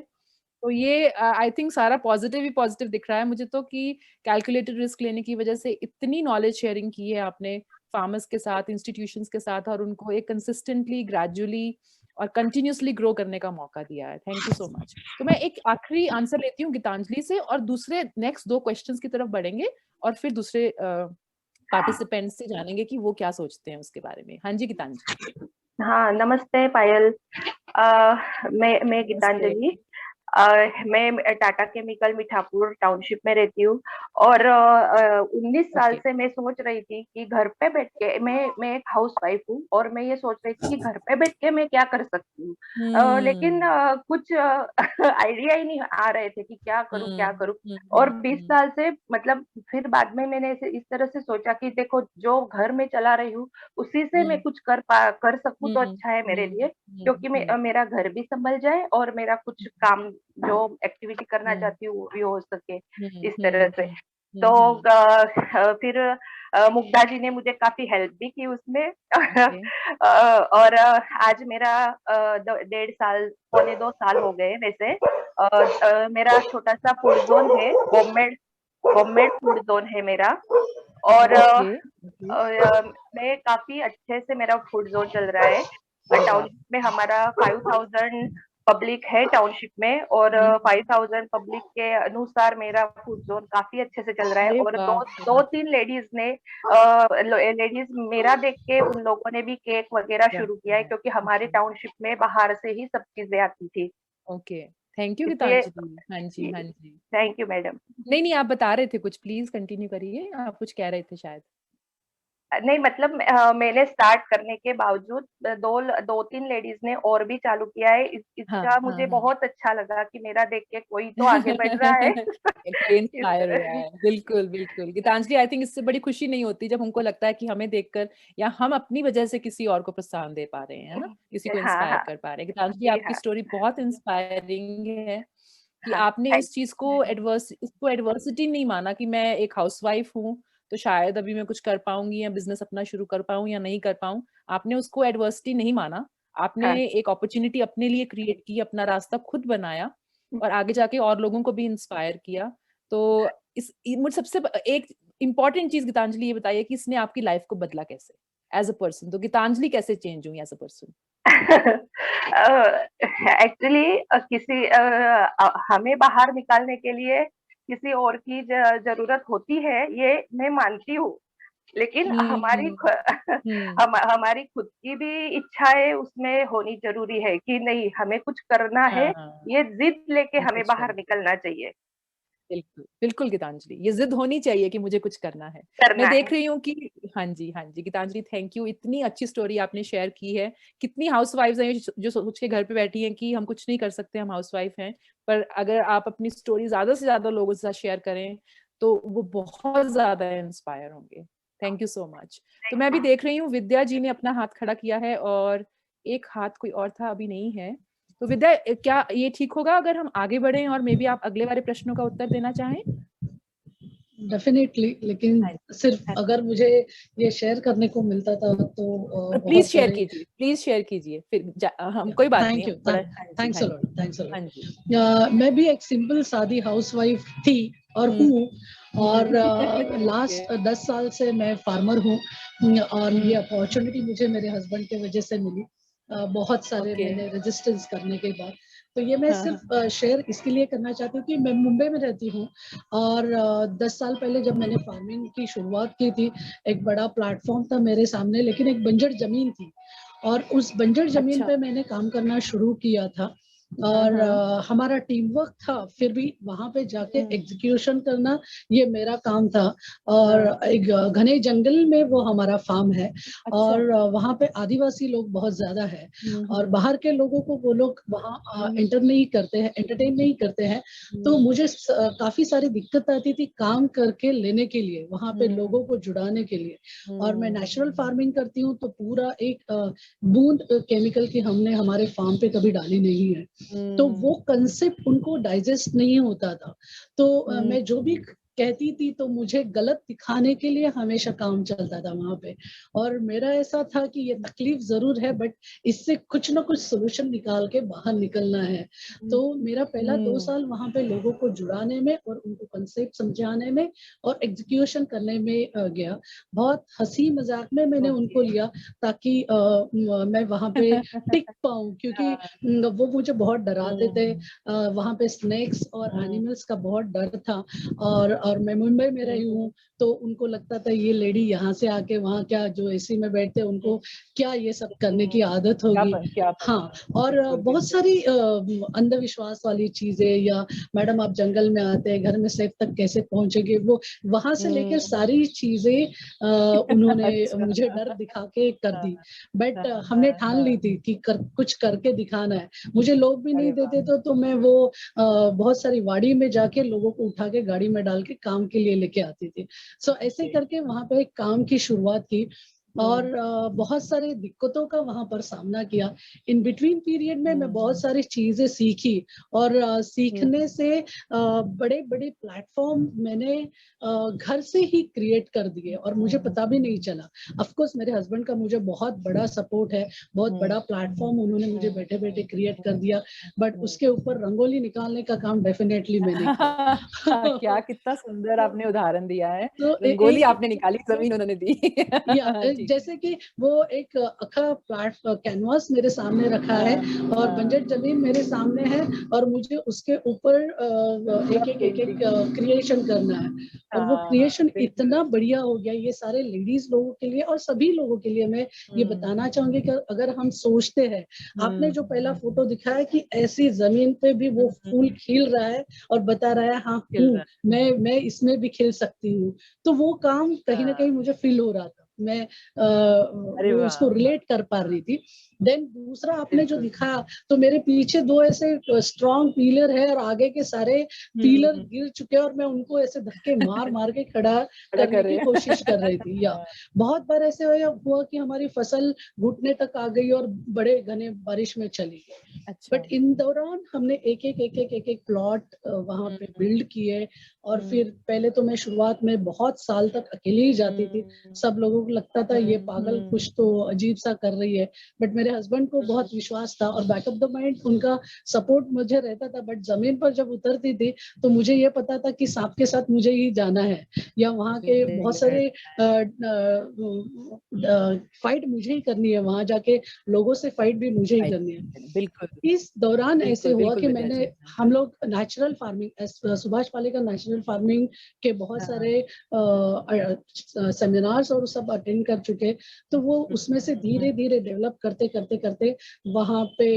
तो ये आई थिंक सारा पॉजिटिव ही पॉजिटिव दिख रहा है मुझे तो, कि कैलकुलेटेड रिस्क लेने की वजह से इतनी नॉलेज शेयरिंग की है आपने फार्मर्स के साथ, इंस्टीट्यूशंस के साथ, और उनको एक कंसिस्टेंटली, ग्रेजुअली और कंटिन्यूसली ग्रो करने का मौका दिया है। Thank you so much. तो मैं एक आखिरी आंसर लेती हूँ गीतांजलि से, और दूसरे नेक्स्ट 2 क्वेश्चंस की तरफ बढ़ेंगे, और फिर दूसरे पार्टिसिपेंट्स से जानेंगे कि वो क्या सोचते हैं उसके बारे में। हाँ जी गीतांजलि। हाँ नमस्ते पायल, मैं गीतांजलि। मैं टाटा केमिकल मीठापुर टाउनशिप में रहती हूँ और 19 साल से मैं सोच रही थी कि घर पे बैठ के मैं एक हाउस वाइफ हूँ और मैं ये सोच रही थी कि घर पे बैठ के मैं क्या कर सकती हूँ, लेकिन कुछ आइडिया ही नहीं आ रहे थे कि क्या करूँ और 20 साल से मतलब फिर बाद में मैंने इस तरह से सोचा कि देखो जो घर में चला रही हूँ उसी से मैं कुछ कर सकूँ तो अच्छा है मेरे लिए, क्योंकि मेरा घर भी संभल जाए और मेरा कुछ काम जो एक्टिविटी करना चाहती हूँ वो भी हो सके इस तरह से। तो फिर मुग्धा जी ने मुझे काफी हेल्प भी की उसमें और आज मेरा 1.5 साल पौने 2 साल हो गए वैसे। मेरा छोटा सा फूड जोन है, होममेड फूड जोन है मेरा और मैं काफी अच्छे से मेरा फूड जोन चल रहा है। टाउनशिप में हमारा 5000 पब्लिक है टाउनशिप में और 5000 पब्लिक के अनुसार मेरा फूड जोन काफी अच्छे से चल रहा है और दो तीन लेडीज मेरा देख के उन लोगों ने भी केक वगैरह शुरू किया है, क्योंकि हमारे टाउनशिप में बाहर से ही सब चीजें आती थी। Okay, thank you Geetanjali. हाँ जी, हाँ जी, थैंक यू मैडम। नहीं आप बता रहे थे कुछ, प्लीज कंटिन्यू करिए, आप कुछ कह रहे थे शायद। नहीं मतलब मैंने स्टार्ट करने के बावजूद 2-3 लेडीज ने और भी चालू किया है। इसका मुझे बहुत अच्छा लगा कि मेरा देख के कोई तो आगे बढ़ रहा है। इंस्पायर हो रहा है। बिल्कुल बिल्कुल गीतांजलि, आई थिंक इससे बड़ी खुशी नहीं होती जब हमको लगता है कि हमें देखकर या हम अपनी वजह से किसी और को प्रोत्साहन दे पा रहे हैं, है ना, किसी को इंस्पायर कर पा रहे हैं। गीतांजलि आपकी स्टोरी बहुत इंस्पायरिंग है कि आपने इस चीज को एडवर्सिटी नहीं माना कि मैं एक हाउसवाइफ हूँ तो शायद अभी मैं कुछ कर पाऊंगी या बिजनेस अपना शुरू कर पाऊं या नहीं कर पाऊं। आपने उसको एडवर्सिटी नहीं माना, आपने एक अपॉर्चुनिटी अपने लिए क्रिएट की, अपना रास्ता खुद बनाया और आगे जाके और लोगों को भी इंस्पायर किया। तो मुझे सबसे एक इम्पॉर्टेंट चीज गीतांजलि ये बताइए कि इसने आपकी लाइफ को बदला कैसे एज अ पर्सन। तो गीतांजलि कैसे चेंज हुई एज अ पर्सन? एक्चुअली हमें बाहर निकालने के लिए किसी और की जरूरत होती है, ये मैं मानती हूँ, लेकिन हमारी खुद की भी इच्छाएं उसमें होनी जरूरी है कि नहीं हमें कुछ करना है, ये जिद लेके हमें बाहर निकलना चाहिए। बिल्कुल बिल्कुल गीतांजलि, ये जिद होनी चाहिए कि मुझे कुछ करना है। मैं देख रही हूँ कि हाँ जी गीतांजलि, थैंक यू, इतनी अच्छी स्टोरी आपने शेयर की है। कितनी हाउसवाइफ्स हैं जो सोच के घर पे बैठी हैं कि हम कुछ नहीं कर सकते, हम हाउसवाइफ हैं, पर अगर आप अपनी स्टोरी ज्यादा से ज्यादा लोगों के साथ शेयर करें तो वो बहुत ज्यादा इंस्पायर होंगे। Thank you so much. तो मैं अभी देख रही हूँ विद्या जी ने अपना हाथ खड़ा किया है और एक हाथ कोई और था, अभी नहीं है। तो विद्या, क्या ये ठीक होगा अगर हम आगे बढ़ें और मे बी आप अगले वाले प्रश्नों का उत्तर देना चाहें? डेफिनेटली, लेकिन सिर्फ अगर मुझे ये शेयर करने को मिलता था तो प्लीज शेयर कीजिए फिर हम कोई बात नहीं। Thanks a lot. मैं भी एक सिंपल सादी हाउसवाइफ थी और हूँ, और लास्ट 10 साल से मैं फार्मर हूँ और ये अपॉर्चुनिटी मुझे मेरे हस्बैंड के वजह से मिली, बहुत सारे मैंने रेजिस्टेंस करने के बाद। तो ये मैं सिर्फ शेयर इसके लिए करना चाहती हूँ कि मैं मुंबई में रहती हूँ और 10 साल पहले जब मैंने फार्मिंग की शुरुआत की थी, एक बड़ा प्लेटफॉर्म था मेरे सामने, लेकिन एक बंजर जमीन थी और उस बंजर जमीन पे मैंने काम करना शुरू किया था और हमारा टीम वर्क था, फिर भी वहां पे जाके एग्जीक्यूशन करना ये मेरा काम था। और एक घने जंगल में वो हमारा फार्म है और वहां पे आदिवासी लोग बहुत ज्यादा है और बाहर के लोगों को वो लोग वहाँ एंटरटेन नहीं करते हैं। तो मुझे काफी सारी दिक्कत आती थी काम करके लेने के लिए, वहां पे लोगों को जुड़ाने के लिए। और मैं नेचुरल फार्मिंग करती हूँ तो पूरा एक बूंद केमिकल की हमने हमारे फार्म पे कभी डाली नहीं है, तो वो कंसेप्ट उनको डाइजेस्ट नहीं होता था। तो मैं जो भी कहती थी तो मुझे गलत दिखाने के लिए हमेशा काम चलता था वहां पे। और मेरा ऐसा था कि ये तकलीफ जरूर है बट इससे कुछ ना कुछ सोल्यूशन निकाल के बाहर निकलना है। तो मेरा पहला 2 साल वहां पे लोगों को जुड़ाने में और उनको कंसेप्ट समझाने में और एग्जीक्यूशन करने में गया। बहुत हंसी मजाक में मैंने उनको लिया ताकि मैं वहां पे टिक पाऊं, क्योंकि वो मुझे बहुत डराते थे। वहां पे स्नेक्स और एनिमल्स का बहुत डर था और और मैं मुंबई में रही हूँ, तो उनको लगता था ये लेडी यहाँ से आके वहाँ क्या जो एसी में बैठते हैं उनको क्या ये सब करने की आदत होगी। हाँ, और बहुत सारी अंधविश्वास वाली चीजें, या मैडम आप जंगल में आते हैं, घर में सेफ तक कैसे पहुंचेंगे, वो वहां से लेकर सारी चीजें उन्होंने मुझे डर दिखा के कर दी। बट हमने ठान ली थी कि कुछ करके दिखाना है। मुझे लोग भी नहीं देते तो मैं वो बहुत सारी वाड़ी में जाके लोगों को उठा के गाड़ी में डाल के काम के लिए लेके आती थी। सो ऐसे करके वहां पे एक काम की शुरुआत की और बहुत सारे दिक्कतों का वहां पर सामना किया। इन बिटवीन पीरियड में मैं बहुत सारी चीजें सीखी और सीखने से बड़े बड़े प्लेटफॉर्म मैंने घर से ही क्रिएट कर दिए और मुझे पता भी नहीं चला। ऑफ कोर्स मेरे हस्बैंड का मुझे बहुत बड़ा सपोर्ट है, बहुत बड़ा प्लेटफॉर्म उन्होंने मुझे बैठे बैठे क्रिएट कर दिया, बट उसके ऊपर रंगोली निकालने का काम डेफिनेटली मैंने किया। क्या कितना सुंदर आपने उदाहरण दिया है। तो रंगोली आपने निकाली, जमीन उन्होंने दी। जैसे कि वो एक अखा कैनवास मेरे सामने रखा है और बंजर जमीन मेरे सामने है और मुझे उसके ऊपर एक क्रिएशन करना है और वो क्रिएशन इतना बढ़िया हो गया। ये सारे लेडीज लोगों के लिए और सभी लोगों के लिए मैं ये बताना चाहूंगी कि अगर हम सोचते हैं, आपने जो पहला फोटो दिखाया कि ऐसी जमीन पे भी वो फूल खिल रहा है और बता रहा है हाँ मैं इसमें भी खिल सकती हूँ, तो वो काम कहीं ना कहीं मुझे फील हो रहा था, मैं उसको रिलेट कर पा रही थी। देन दूसरा आपने जो दिखाया तो मेरे पीछे दो ऐसे स्ट्रॉन्ग पिलर है और आगे के सारे पिलर गिर चुके हैं और मैं उनको ऐसे धक्के मार मार के खड़ा करने की कोशिश कर रही थी। या बहुत बार ऐसे हुआ कि हमारी फसल घुटने तक आ गई और बड़े घने बारिश में चली गई। बट इन दौरान हमने एक एक प्लॉट वहां पे बिल्ड किए और फिर पहले तो मैं शुरुआत में बहुत साल तक अकेले ही जाती थी। सब लोगों को लगता था ये पागल कुछ तो अजीब सा कर रही है, बट मेरे हस्बैंड को बहुत विश्वास था और बैक ऑफ द माइंड उनका सपोर्ट मुझे रहता था। बट जमीन पर जब उतरती थी तो मुझे ये पता था कि सांप के साथ मुझे ही जाना है, या वहाँ के बहुत सारे फाइट मुझे ही करनी है, वहां जाके लोगों से फाइट भी मुझे ही करनी है। बिल्कुल। इस दौरान ऐसे हुआ कि मैंने हम लोग natural farming, Subhash Palekar natural farming के बहुत सारे सेमिनार्स और सब अटेंड कर चुके, तो वो उसमें से धीरे धीरे डेवलप करते करते करते वहां पे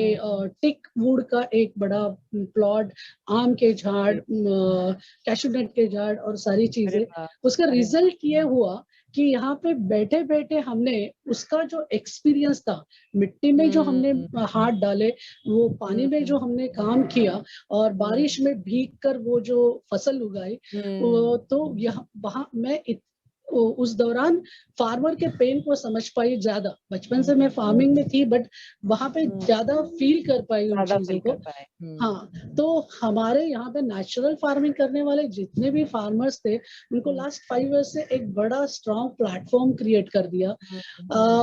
टिक वुड का एक बड़ा प्लॉट, आम के झाड़, कैशूनट के झाड़ और सारी चीजें, उसका रिजल्ट ये हुआ कि यहाँ पे बैठे बैठे हमने उसका जो एक्सपीरियंस था, मिट्टी में जो हमने हाथ डाले, वो पानी में जो हमने काम किया और बारिश में भीग कर वो जो फसल उगाई, तो यहाँ वहाँ मैं उस दौरान फार्मर के पेन को समझ पाई ज्यादा। बचपन से मैं फार्मिंग में थी बट वहां पे ज्यादा फील कर पाई उन चीजों को। हाँ, तो हमारे यहाँ पे नेचुरल फार्मिंग करने वाले जितने भी फार्मर्स थे उनको लास्ट 5 इयर्स से एक बड़ा स्ट्रॉन्ग प्लेटफॉर्म क्रिएट कर दिया।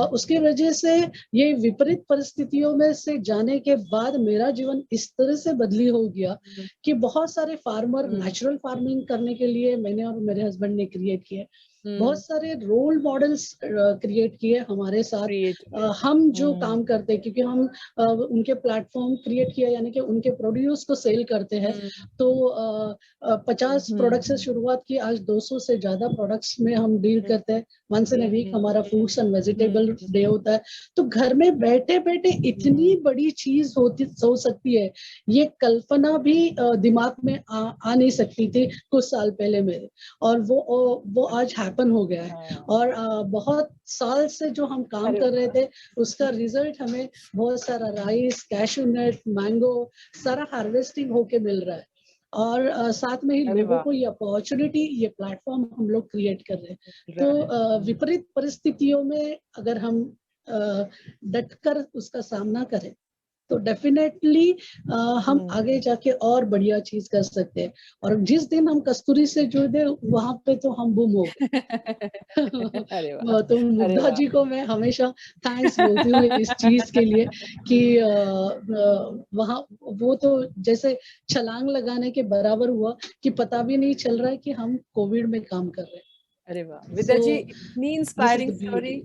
उसकी वजह से ये विपरीत परिस्थितियों में से जाने के बाद मेरा जीवन इस तरह से बदली हो गया कि बहुत सारे फार्मर नेचुरल फार्मिंग करने के लिए मैंने और मेरे हस्बैंड ने क्रिएट किए। बहुत सारे रोल मॉडल्स क्रिएट किए हमारे साथ। हम जो काम करते हैं, क्योंकि हम उनके प्लेटफॉर्म क्रिएट किया, यानी कि उनके प्रोड्यूस को सेल करते हैं, तो 50 प्रोडक्ट से शुरुआत की, आज 200 से ज्यादा प्रोडक्ट्स में हम डील करते हैं। वंस इन अ वीक हमारा फ्रूट्स एंड वेजिटेबल डे होता है। तो घर में बैठे बैठे इतनी बड़ी चीज हो सकती है, ये कल्पना भी दिमाग में आ नहीं सकती थी कुछ साल पहले मेरे, और वो आज हैपन हो गया है। और बहुत साल से जो हम काम कर रहे थे उसका रिजल्ट हमें बहुत सारा राइस, कैशू नट, मैंगो सारा हार्वेस्टिंग होके मिल रहा है। और साथ में ही लोगों को ये अपॉर्चुनिटी, ये प्लेटफॉर्म हम लोग क्रिएट कर रहे हैं। तो विपरीत परिस्थितियों में अगर हम डटकर उसका सामना करें तो डेफिनेटली हम आगे जाके और बढ़िया चीज कर सकते हैं। और जिस दिन हम कस्तूरी से जुड़े वहां पे तो हम बूम हो गए। तो मुग्धा जी को मैं हमेशा थैंक्स बोलती हूँ इस चीज के लिए कि वहाँ वो तो जैसे छलांग लगाने के बराबर हुआ कि पता भी नहीं चल रहा है कि हम कोविड में काम कर रहे हैं। अरे वाह विद्या जी, इतनी inspiring story,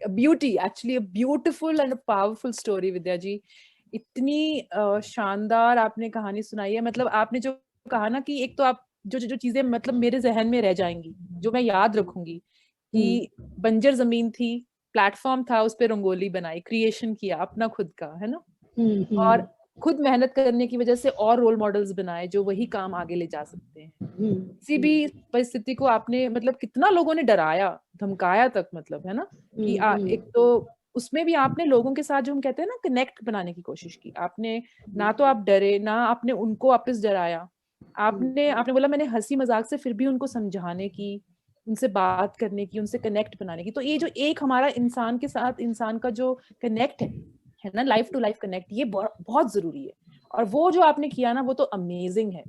beauty, actually a beautiful and powerful story Vidya ji. इतनी शानदार आपने कहानी सुनाई है। मतलब आपने जो कहा ना कि एक तो आप जो जो, जो चीजें मतलब मेरे जहन में रह जाएंगी, जो मैं याद रखूंगी कि बंजर जमीन थी, प्लेटफॉर्म था, उस पे रंगोली बनाई, क्रिएशन किया अपना खुद का, है ना, और खुद मेहनत करने की वजह से और रोल मॉडल्स बनाए जो वही काम आगे ले जा सकते हैं। किसी भी परिस्थिति को आपने मतलब कितना लोगों ने डराया धमकाया तक, मतलब है ना, कि एक तो उसमें भी आपने लोगों के साथ जो हम कहते हैं ना कनेक्ट बनाने की कोशिश की। आपने ना तो आप डरे, ना आपने उनको वापस डराया, आपने बोला मैंने हंसी मजाक से फिर भी उनको समझाने की, उनसे बात करने की, उनसे कनेक्ट बनाने की। तो ये जो एक हमारा इंसान के साथ इंसान का जो कनेक्ट है ना, लाइफ टू लाइफ कनेक्ट, ये बहुत जरूरी है। और वो जो आपने किया ना वो तो अमेजिंग है।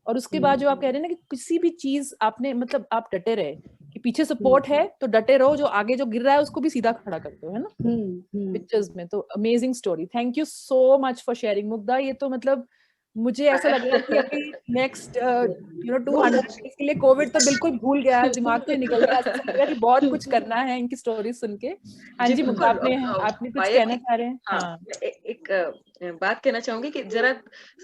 और उसके बाद जो आप कह रहे हैं ना कि किसी भी चीज आपने मतलब आप डटे रहे कि पीछे सपोर्ट है तो डटे रहो, जो आगे जो गिर रहा है उसको भी सीधा खड़ा करते हो, है ना, पिक्चर्स में। तो amazing story, thank you so much for sharing Mugdha. ये तो मतलब मुझे ऐसा लग रहा है कि अभी नेक्स्ट 200 डेज के लिए कोविड तो बिल्कुल भूल गया, दिमाग से निकल गया, ऐसा लग रहा है कि बहुत कुछ करना है इनकी स्टोरी सुन के। हाँ जी मुग्धा, आपने कुछ कहना चाह रहे हैं? हाँ, एक बात कहना चाहूंगी कि जरा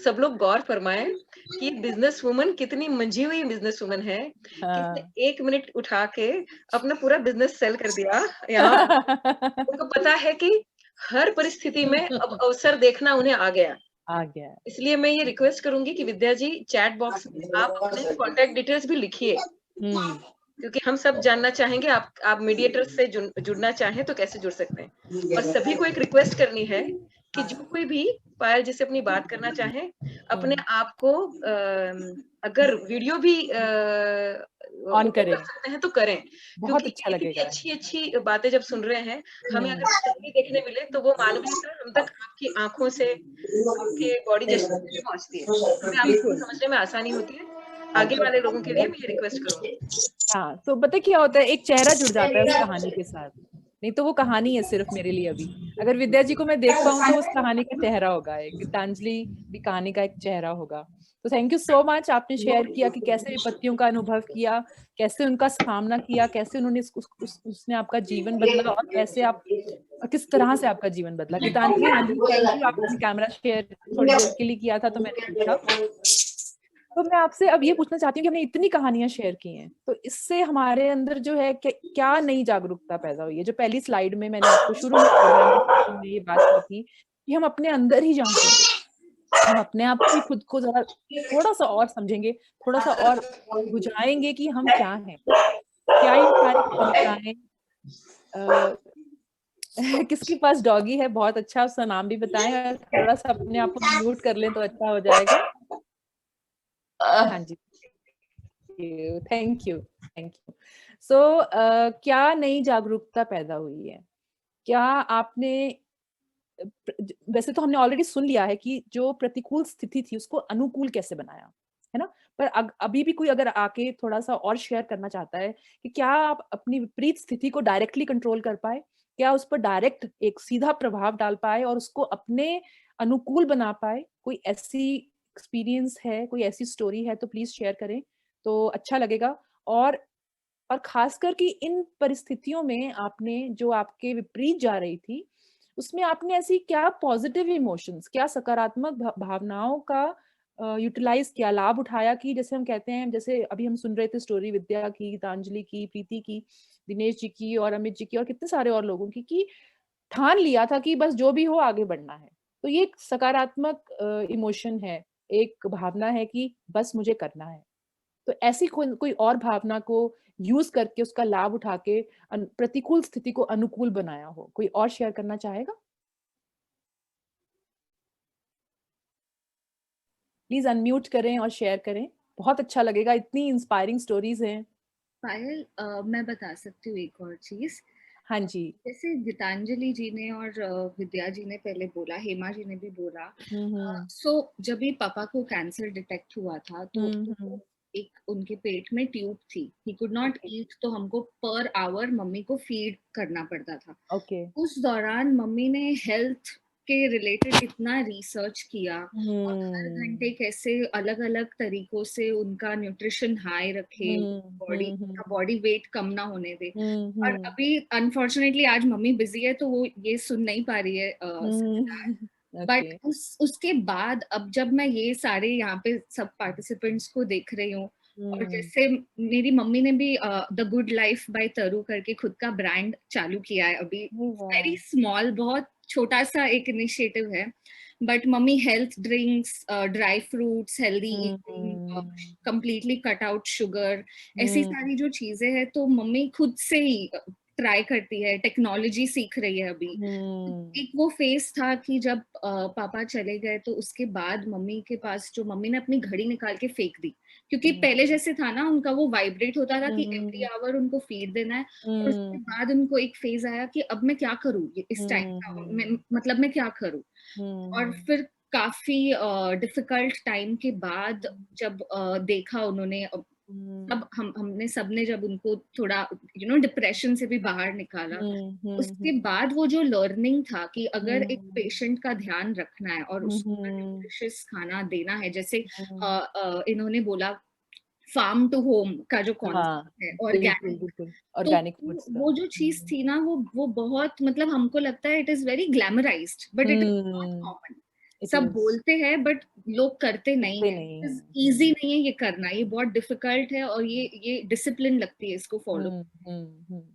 सब लोग गौर फरमाएं कि बिजनेस वुमन कितनी मंझी हुई बिजनेस वुमन है, किसने 1 मिनट उठा के अपना पूरा बिजनेस सेल कर दिया। यहाँ उनको पता है कि हर परिस्थिति में अब अवसर देखना उन्हें आ गया। इसलिए मैं ये रिक्वेस्ट करूंगी कि विद्या जी चैट बॉक्स में आप अपने कॉन्टेक्ट डिटेल्स भी लिखिए, क्योंकि हम सब जानना चाहेंगे आप मीडिएटर से जुड़ना चाहें तो कैसे जुड़ सकते हैं। और सभी को एक रिक्वेस्ट करनी है कि जो कोई भी पायल जी से अपनी बात करना चाहे, अपने आप को अगर वीडियो भी ऑन करें कर सकते हैं तो करें, बहुत क्योंकि अच्छा लगेगा। अच्छी अच्छी बातें जब सुन रहे हैं, हमें अगर तस्वीर देखने मिले तो वो मानवीयता हम तक आपकी आंखों से, आपके बॉडी जेस्चर से पहुंचती है, हमें आपको समझने में आसानी होती है। आगे वाले लोगों के लिए मैं ये रिक्वेस्ट करूंगी। हाँ, तो पता क्या होता है, एक चेहरा जुड़ जाता है उस कहानी के साथ, नहीं तो वो कहानी है सिर्फ मेरे लिए। अभी अगर विद्या जी को मैं देख पाऊँ तो उस कहानी का चेहरा होगा, एक गीतांजलि भी कहानी का एक चेहरा होगा। तो थैंक यू सो मच, आपने शेयर किया कि कैसे विपत्तियों का अनुभव किया, कैसे उनका सामना किया, कैसे उन्होंने उसने आपका जीवन बदला, और कैसे आप किस तरह से आपका जीवन बदला। गीतांजलि हाँ जी थैंक यू, आपने कैमरा शेयर थोड़ी देर के लिए किया था तो मैंने पूछा। तो मैं आपसे अब ये पूछना चाहती हूँ कि हमने इतनी कहानियां शेयर की हैं, तो इससे हमारे अंदर जो है क्या नई जागरूकता पैदा हुई है? जो पहली स्लाइड में मैंने आपको शुरू में ये बात की थी कि हम अपने अंदर ही झांकेंगे, हम अपने आप को खुद को जरा थोड़ा सा और समझेंगे, थोड़ा सा और बुझाएंगे कि हम क्या हैं, क्या ये सारी किसके पास डॉगी है? बहुत अच्छा, उसका नाम भी बताएं, और थोड़ा सा अपने आप को म्यूट कर लें तो अच्छा हो जाएगा। हाँ जी, थैंक यू। सो क्या नई जागरूकता पैदा हुई है? क्या आपने, वैसे तो हमने ऑलरेडी सुन लिया है कि जो प्रतिकूल स्थिति थी उसको अनुकूल कैसे बनाया, है ना, पर अभी भी कोई अगर आके थोड़ा सा और शेयर करना चाहता है कि क्या आप अपनी विपरीत स्थिति को डायरेक्टली कंट्रोल कर पाए, क्या उस पर डायरेक्ट एक सीधा प्रभाव डाल पाए और उसको अपने अनुकूल बना पाए? कोई ऐसी एक्सपीरियंस है, कोई ऐसी स्टोरी है तो प्लीज शेयर करें, तो अच्छा लगेगा। और खासकर कि इन परिस्थितियों में आपने जो आपके विपरीत जा रही थी, उसमें आपने ऐसी क्या पॉजिटिव इमोशंस, क्या सकारात्मक भावनाओं का यूटिलाइज किया, लाभ उठाया, कि जैसे हम कहते हैं, जैसे अभी हम सुन रहे थे स्टोरी विद्या की, गीतांजलि की, प्रीति की, दिनेश जी की और अमित जी की और कितने सारे और लोगों की, कि ठान लिया था कि बस जो भी हो आगे बढ़ना है। तो ये एक सकारात्मक इमोशन है, एक भावना है कि बस मुझे करना है। तो ऐसी कोई और भावना को यूज करके उसका लाभ उठा के प्रतिकूल स्थिति को अनुकूल बनाया हो, कोई और शेयर करना चाहेगा? प्लीज अनम्यूट करें और शेयर करें, बहुत अच्छा लगेगा, इतनी इंस्पायरिंग स्टोरीज हैं। पायल, मैं बता सकती हूँ एक और चीज। हाँ जी, जैसे गीतांजलि जी ने और विद्या जी ने पहले बोला, हेमा जी ने भी बोला, सो जब भी पापा को कैंसर डिटेक्ट हुआ था तो एक उनके पेट में ट्यूब थी, ही कुड नॉट ईट, तो हमको पर आवर मम्मी को फीड करना पड़ता था। उस दौरान मम्मी ने हेल्थ के रिलेटेड इतना रिसर्च किया और हर घंटे कैसे अलग अलग तरीकों से उनका न्यूट्रिशन हाई रखे, बॉडी वेट कम ना होने दे। और अभी अनफॉर्चुनेटली आज मम्मी बिजी है तो वो ये सुन नहीं पा रही है, बट उसके बाद अब जब मैं ये सारे यहाँ पे सब पार्टिसिपेंट्स को देख रही हूँ और जैसे मेरी मम्मी ने भी द गुड लाइफ बाय तरु करके खुद का ब्रांड चालू किया है अभी, वेरी स्मॉल, बहुत छोटा सा एक इनिशिएटिव है, but mummy health drinks, dry fruits, healthy eating, completely cut out sugar, ऐसी सारी जो चीजें हैं तो मम्मी खुद से ही ट्राई करती है, टेक्नोलॉजी सीख रही है अभी। एक वो फेस था कि जब पापा चले गए तो उसके बाद मम्मी के पास जो मम्मी ने अपनी घड़ी निकाल के फेंक दी, क्योंकि पहले जैसे था ना उनका वो वाइब्रेट होता था कि एवरी आवर उनको फीड देना है, और उसके बाद उनको एक फेज आया कि अब मैं क्या करूँ इस टाइम का, मतलब मैं क्या करूँ। और फिर काफी डिफिकल्ट टाइम के बाद जब देखा उन्होंने, तब हमने सबने जब उनको थोड़ा डिप्रेशन से भी बाहर निकाला, उसके बाद वो जो लर्निंग था कि अगर एक पेशेंट का ध्यान रखना है और उसको न्यूट्रिशियस खाना देना है, जैसे इन्होंने बोला फार्म टू होम का जो कॉन्सेप्ट है, ऑर्गेनिक, तो वो जो चीज थी ना वो बहुत, मतलब हमको लगता है it is very glamorised but it is not common. सब बोलते हैं बट लोग करते नहीं है। इजी नहीं है ये करना, ये बहुत डिफिकल्ट है और ये डिसिप्लिन लगती है इसको फॉलो।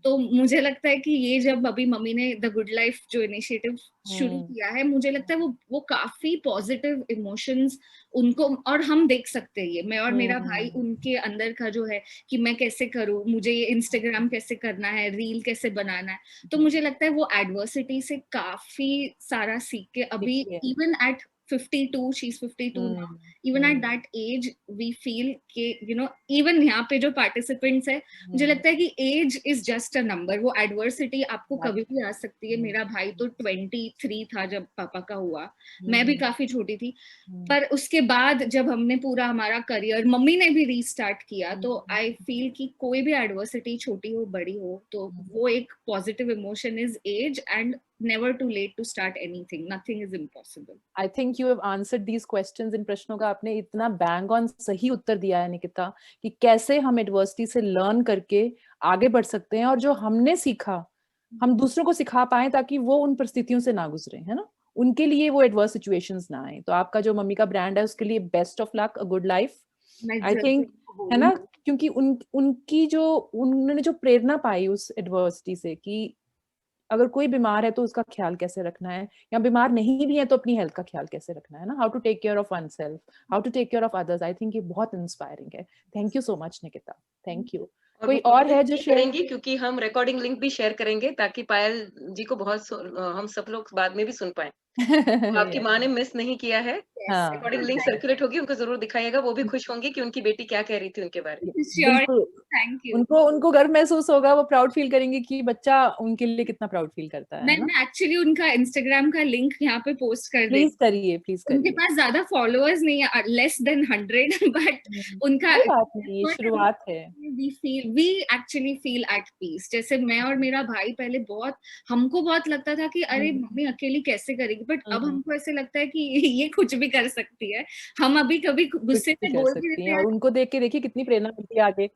तो मुझे लगता है कि ये जब अभी मम्मी ने द गुड लाइफ जो इनिशिएटिव शुरू किया है, मुझे लगता है वो काफी पॉजिटिव इमोशंस उनको, और हम देख सकते हैं ये, मैं और मेरा भाई, उनके अंदर का जो है कि मैं कैसे करूँ, मुझे ये इंस्टाग्राम कैसे करना है, रील कैसे बनाना है, तो मुझे लगता है वो एडवर्सिटी से काफी सारा सीख के अभी even at 52, she's 52 now, even at that age we feel कि even यहाँ पे जो participants है, मुझे लगता है कि age is just a number, वो adversity आपको कभी भी आ सकती है। मेरा भाई तो 23 था जब पापा का हुआ, मैं भी काफी छोटी थी, पर उसके बाद जब हमने पूरा हमारा करियर, मम्मी ने भी रीस्टार्ट किया, तो आई फील कि कोई भी एडवर्सिटी छोटी हो बड़ी हो, तो वो एक positive emotion is age and never too late to start anything, nothing is impossible. I think you have answered these questions, इन प्रश्नों का आपने इतना बैंग ऑन सही उत्तर दिया है निकिता, कि कैसे हम एडवर्सिटी से लर्न करके आगे बढ़ सकते हैं, और जो हमने सीखा हम दूसरों को सिखा पाए ताकि वो उन परिस्थितियों से ना गुजरे, है ना, उनके लिए वो एडवर्स सिचुएशंस ना आए। तो आपका जो मम्मी का ब्रांड है उसके लिए best of luck, a good life, I think, है ना, क्योंकि उनकी जो उन्होंने जो प्रेरणा पाई उस एडवर्सिटी से कि अगर कोई बीमार है तो उसका ख्याल कैसे रखना है, या बीमार नहीं भी है तो अपनी हेल्थ का ख्याल कैसे रखना है ना, how to take care of oneself, how to take care of others. I think ये बहुत इंस्पायरिंग है। Thank you so much Nikita, thank you. कोई और है जो शेयर करेंगे, क्योंकि हम रिकॉर्डिंग लिंक भी शेयर करेंगे ताकि पायल जी को बहुत हम सब लोग बाद में भी सुन पाए। तो आपकी माँ ने मिस नहीं किया है, रिकॉर्डिंग लिंक सर्कुलेट होगी, उनको जरूर दिखाइएगा, वो भी खुश होंगी कि उनकी बेटी क्या कह रही थी उनके बारे में। Thank you. उनको गर्व महसूस होगा, वो प्राउड फील करेंगे कि बच्चा उनके लिए कितना प्राउड फील करता है। मैं एक्चुअली उनका इंस्टाग्राम का लिंक यहाँ पे पोस्ट कर प्लीज करिए, प्लीज करिए। उनके पास ज्यादा फॉलोअर्स नहीं है, लेस देन 100, बट उनका शुरुआत है। We actually feel at peace. जैसे मैं और मेरा भाई पहले हमको बहुत लगता था कि अरे मम्मी अकेली कैसे करेगी, बट अब हमको ऐसे लगता है कि ये कुछ भी कर सकती है। हम अभी कभी गुस्से से बोल भी देते हैं और उनको देख के देखिए कितनी प्रेरणा मिलती है आगे।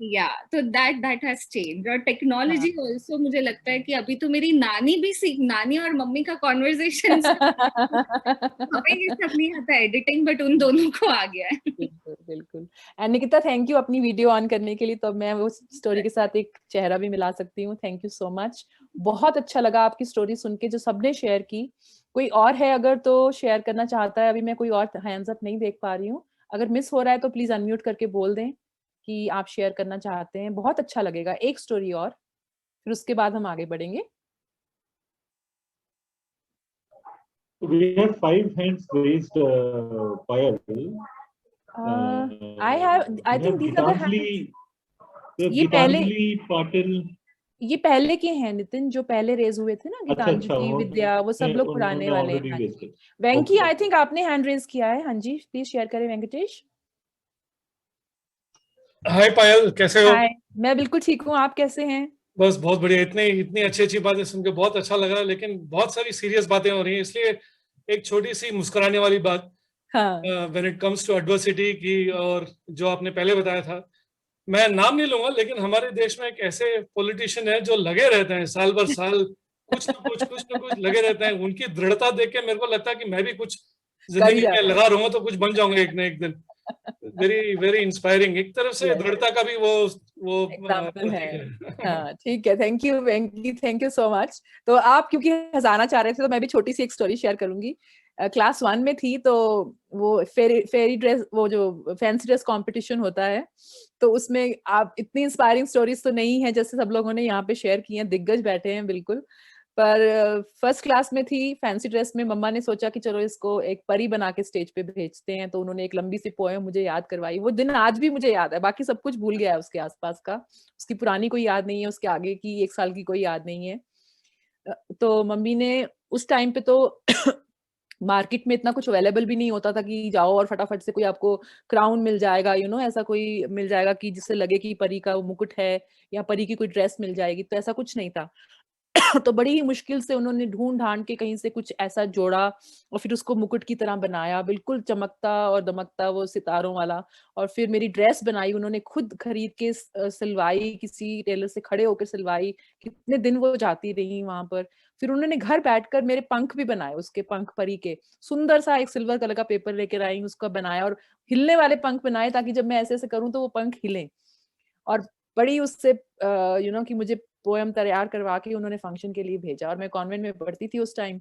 तो that has changed। और टेक्नोलॉजी ऑल्सो, मुझे लगता है कि अभी तो मेरी नानी और मम्मी का कॉन्वर्सेशन हमें ये सब नहीं आता एडिटिंग, बट उन दोनों को आ गया है। बिल्कुल। एंड निकिता, थैंक यू अपनी वीडियो ऑन करने के लिए, तो मैं वो स्टोरी के साथ एक चेहरा भी मिला सकती हूँ। थैंक यू सो मच, बहुत अच्छा लगा आपकी स्टोरी सुन के जो सबने शेयर की। कोई और है अगर तो शेयर करना चाहता है? अभी मैं कोई और हैंड्स अप नहीं देख पा रही हूँ, अगर मिस हो रहा है तो प्लीज अनम्यूट करके बोल दें कि आप शेयर करना चाहते हैं, बहुत अच्छा लगेगा। एक स्टोरी और, फिर उसके बाद हम आगे बढ़ेंगे। We have 5 hands raised, Payal. I think these are the hands. ये पहले के हैं नितिन, जो पहले रेज हुए थे ना, गीतांजलि, विद्या, वो सब लोग पुराने वाले हैं। वेंकी, आई थिंक आपने हैंड रेज किया है। हाँ जी, प्लीज शेयर करें वेंकटेश। हाय पायल, कैसे हो? हाय, मैं बिल्कुल ठीक हूँ, आप कैसे हैं? बस बहुत बढ़िया। इतनी अच्छी बातें सुन के बहुत अच्छा लगा, लेकिन बहुत सारी सीरियस बातें हो रही हैं, इसलिए एक छोटी सी मुस्कुराने वाली बात when it comes to adversity की, और जो आपने पहले बताया था, मैं नाम नहीं लूंगा, लेकिन हमारे देश में एक ऐसे पॉलिटिशियन है जो लगे रहते हैं साल भर साल, कुछ ना कुछ लगे रहते हैं। उनकी दृढ़ता देख के मेरे को लगता है कि मैं भी कुछ जिंदगी में लगा रहूंगा तो कुछ बन जाऊंगा एक न एक दिन। वेरी वेरी इंस्पायरिंग, एक तरफ से दृढ़ता का भी वो एग्जाम्पल है। हाँ ठीक है, thank you Venky, thank you so much. तो आप क्योंकि हंसाना चाह रहे थे तो मैं भी छोटी सी एक स्टोरी शेयर करूंगी। क्लास 1 में थी तो वो फेरी ड्रेस, वो जो फैंसी ड्रेस कंपटीशन होता है, तो उसमें आप इतनी इंस्पायरिंग स्टोरीज तो नहीं है जैसे सब लोगों ने यहाँ पे शेयर की हैं, दिग्गज बैठे हैं बिल्कुल, पर फर्स्ट क्लास में थी, फैंसी ड्रेस में। मम्मा ने सोचा कि चलो इसको एक परी बना के स्टेज पे भेजते हैं, तो उन्होंने एक लंबी सी पोएम मुझे याद करवाई। वो दिन आज भी मुझे याद है, बाकी सब कुछ भूल गया है उसके आसपास का, उसकी पुरानी कोई याद नहीं है, उसके आगे की 1 साल की कोई याद नहीं है। तो मम्मी ने उस टाइम पे तो मार्केट में इतना कुछ अवेलेबल भी नहीं होता था कि जाओ और फटाफट से कोई आपको क्राउन मिल जाएगा, ऐसा कोई मिल जाएगा कि जिससे लगे कि परी का वो मुकुट है या परी की कोई ड्रेस मिल जाएगी, तो ऐसा कुछ नहीं था। तो बड़ी ही मुश्किल से उन्होंने ढूंढ ढांड के कहीं से कुछ ऐसा जोड़ा और फिर उसको मुकुट की तरह बनाया, बिल्कुल चमकता और दमकता वो सितारों वाला। और फिर मेरी ड्रेस बनाई उन्होंने, खुद खरीद के सिलवाई, किसी टेलर से खड़े होकर सिलवाई, कितने दिन वो जाती रही वहां पर। फिर उन्होंने घर बैठकर मेरे पंख भी बनाए, उसके पंख परी के, सुंदर सा एक सिल्वर कलर का पेपर लेकर आई, उसका बनाया और हिलने वाले पंख बनाए ताकि जब मैं ऐसे ऐसे करूं तो वो पंख हिले। और बड़ी उससे कि मुझे पोएम तैयार करवा के उन्होंने फंक्शन के लिए भेजा, और मैं कॉन्वेंट में पढ़ती थी उस टाइम।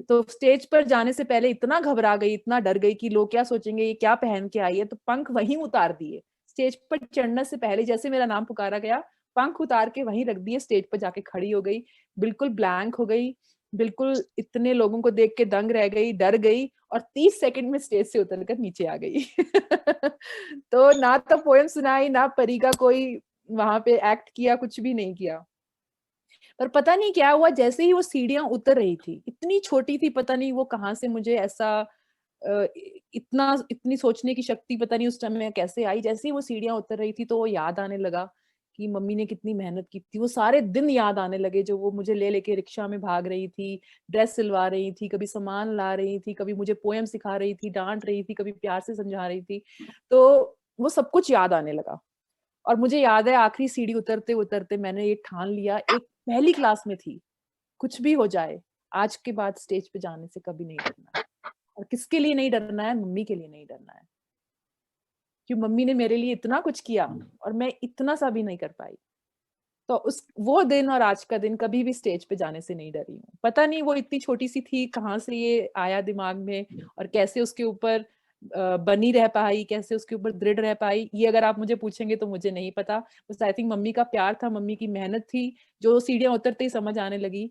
तो स्टेज पर जाने से पहले इतना घबरा गई, इतना डर गई कि लोग क्या सोचेंगे, ये क्या पहन के आई है, तो पंख वहीं उतार दिए। स्टेज पर चढ़ने से पहले जैसे मेरा नाम पुकारा गया, पंख उतार के वहीं रख दिए, स्टेज पर जाके खड़ी हो गई, बिल्कुल ब्लैंक हो गई, बिल्कुल इतने लोगों को देख के दंग रह गई, डर गई, और 30 सेकंड में स्टेज से उतरकर नीचे आ गई। तो ना तो पोएम सुनाई, ना परी का कोई वहां पे एक्ट किया, कुछ भी नहीं किया। पर पता नहीं क्या हुआ, जैसे ही वो सीढ़ियां उतर रही थी, इतनी छोटी थी, पता नहीं वो कहाँ से मुझे ऐसा इतनी सोचने की शक्ति पता नहीं उस टाइम में कैसे आई। जैसे ही वो सीढ़ियां उतर रही थी तो वो याद आने लगा कि मम्मी ने कितनी मेहनत की थी, वो सारे दिन याद आने लगे जो वो मुझे ले लेके रिक्शा में भाग रही थी, ड्रेस सिलवा रही थी, कभी सामान ला रही थी, कभी मुझे पोएम सिखा रही थी, डांट रही थी, कभी प्यार से समझा रही थी। तो वो सब कुछ याद आने लगा। और मुझे याद है आखिरी सीढ़ी उतरते उतरते मैंने ये ठान लिया, एक पहली क्लास में थी, कुछ भी हो जाए आज के बाद स्टेज पे जाने से कभी नहीं डरना है। और किसके लिए नहीं डरना है? मम्मी के लिए नहीं डरना है, क्योंकि मम्मी ने मेरे लिए इतना कुछ किया और मैं इतना सा भी नहीं कर पाई। तो वो दिन और आज का दिन कभी भी स्टेज पे जाने से नहीं डरी हूँ। पता नहीं वो इतनी छोटी सी थी, कहाँ से ये आया दिमाग में और कैसे उसके ऊपर बनी रह पाई, कैसे उसके ऊपर दृढ़ रह पाई, ये अगर आप मुझे पूछेंगे तो मुझे नहीं पता। बस आई थिंक मम्मी का प्यार था, मम्मी की मेहनत थी, जो सीढ़ियां उतरते ही समझ आने लगी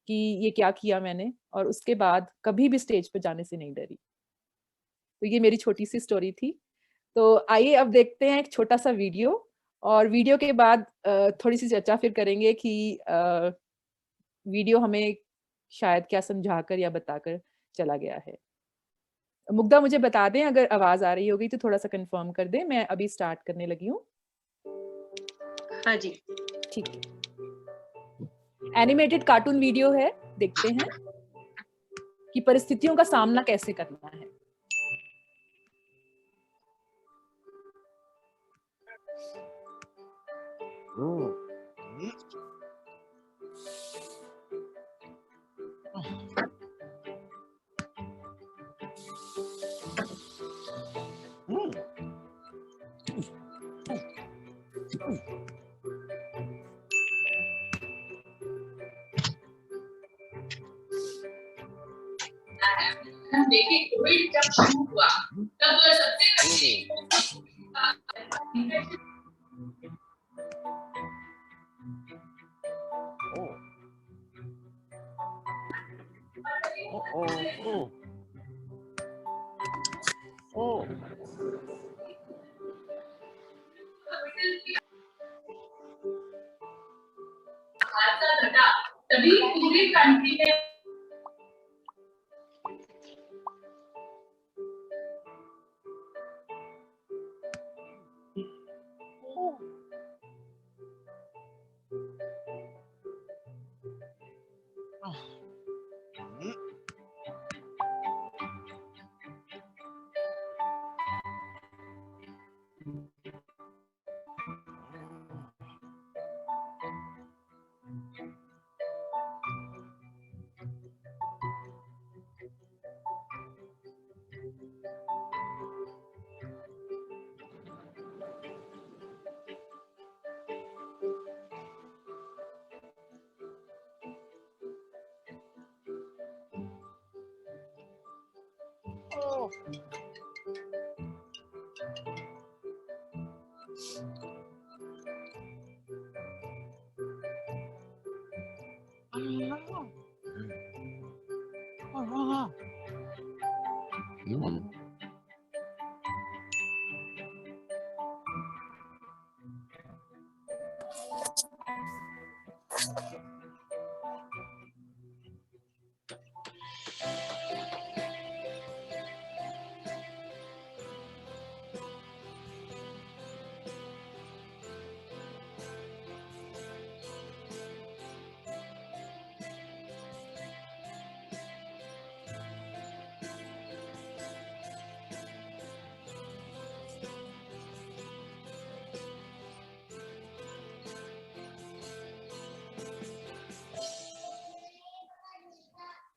कि ये क्या किया मैंने, और उसके बाद कभी भी स्टेज पे जाने से नहीं डरी। तो ये मेरी छोटी सी स्टोरी थी। तो आइए अब देखते हैं एक छोटा सा वीडियो, और वीडियो के बाद थोड़ी सी चर्चा फिर करेंगे कि वीडियो हमें शायद क्या समझाकर या बताकर चला गया है। मुग्धा मुझे बता दें अगर आवाज आ रही होगी तो थोड़ा सा कंफर्म कर दें, मैं अभी स्टार्ट करने लगी हूँ। हाँ जी ठीक है। एनिमेटेड कार्टून वीडियो है, देखते हैं कि परिस्थितियों का सामना कैसे करना है। देखिए कोविड जब शुरू हुआ तब सबसे हादसा घटा, तभी पूरी कंट्री में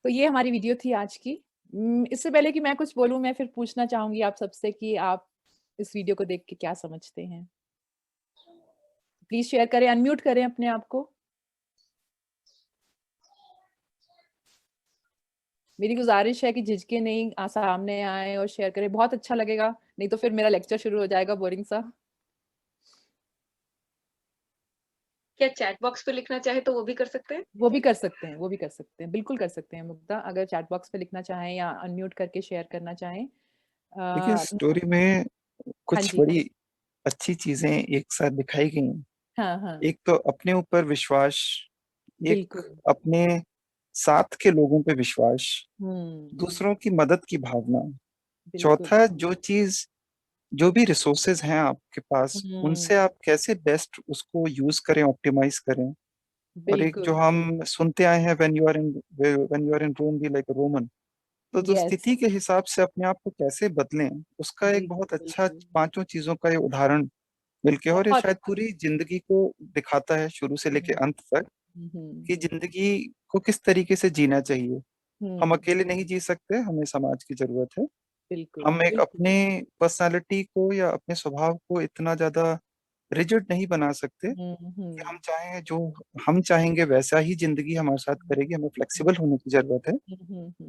तो ये हमारी वीडियो थी आज की। इससे पहले कि मैं कुछ बोलूं, मैं फिर पूछना चाहूंगी आप सबसे कि आप इस वीडियो को देख के क्या समझते हैं। प्लीज शेयर करें, अनम्यूट करें अपने आप को। मेरी गुजारिश है कि झिझके नहीं, सामने आए और शेयर करें, बहुत अच्छा लगेगा। नहीं तो फिर मेरा लेक्चर शुरू हो जाएगा बोरिंग सा। क्या चैट बॉक्स पे लिखना चाहे तो वो भी कर सकते हैं? वो भी कर सकते हैं, वो भी कर सकते हैं, बिल्कुल कर सकते हैं मुग्धा। अगर चैट बॉक्स पे लिखना चाहें या अनम्यूट करके शेयर करना चाहें। देखिए स्टोरी में हाँ कुछ जी, बड़ी अच्छी चीजें एक साथ दिखाई गई हैं। हाँ हाँ, एक तो अपने ऊपर विश्वास, एक बिल्कुल। अपने साथ के लोगों पे विश्वास, हम्म, दूसरों की मदद की भावना, बिल्कुल। चौथा जो चीज, जो भी रिसोर्सेज हैं आपके पास, उनसे आप कैसे बेस्ट उसको यूज करें, ऑप्टिमाइज करें। और एक बिल्कुल, जो हम सुनते आए हैं, when you are in Rome be like a Roman, तो यस, स्थिति के हिसाब से अपने आप को कैसे बदलें, उसका एक बिल्कुल, बहुत अच्छा बिल्कुल। पांचों चीजों का ये उदाहरण मिलके, और ये बहुत शायद पूरी जिंदगी को दिखाता है शुरू से लेके अंत तक, कि जिंदगी को किस तरीके से जीना चाहिए। हम अकेले नहीं जी सकते, हमें समाज की जरूरत है। बिल्कुल, हम एक बिल्कुल। अपने पर्सनालिटी को या अपने स्वभाव को इतना ज्यादा रिजिड नहीं बना सकते कि हम चाहें जो हम चाहेंगे वैसा ही जिंदगी हमारे साथ करेगी। हमें फ्लेक्सिबल होने की जरूरत है।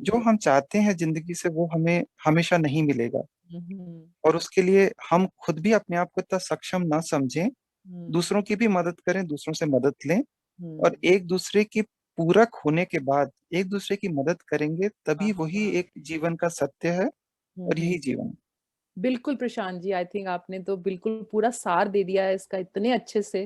जो हम चाहते हैं जिंदगी से वो हमें हमेशा नहीं मिलेगा, और उसके लिए हम खुद भी अपने आप को इतना सक्षम ना समझें, दूसरों की भी मदद करें, दूसरों से मदद लें, और एक दूसरे की पूरक होने के बाद एक दूसरे की मदद करेंगे, तभी वही एक जीवन का सत्य है, और यही जीवन है। बिल्कुल प्रशांत जी, आई थिंक आपने तो बिल्कुल पूरा सार दे दिया है इसका इतने अच्छे से।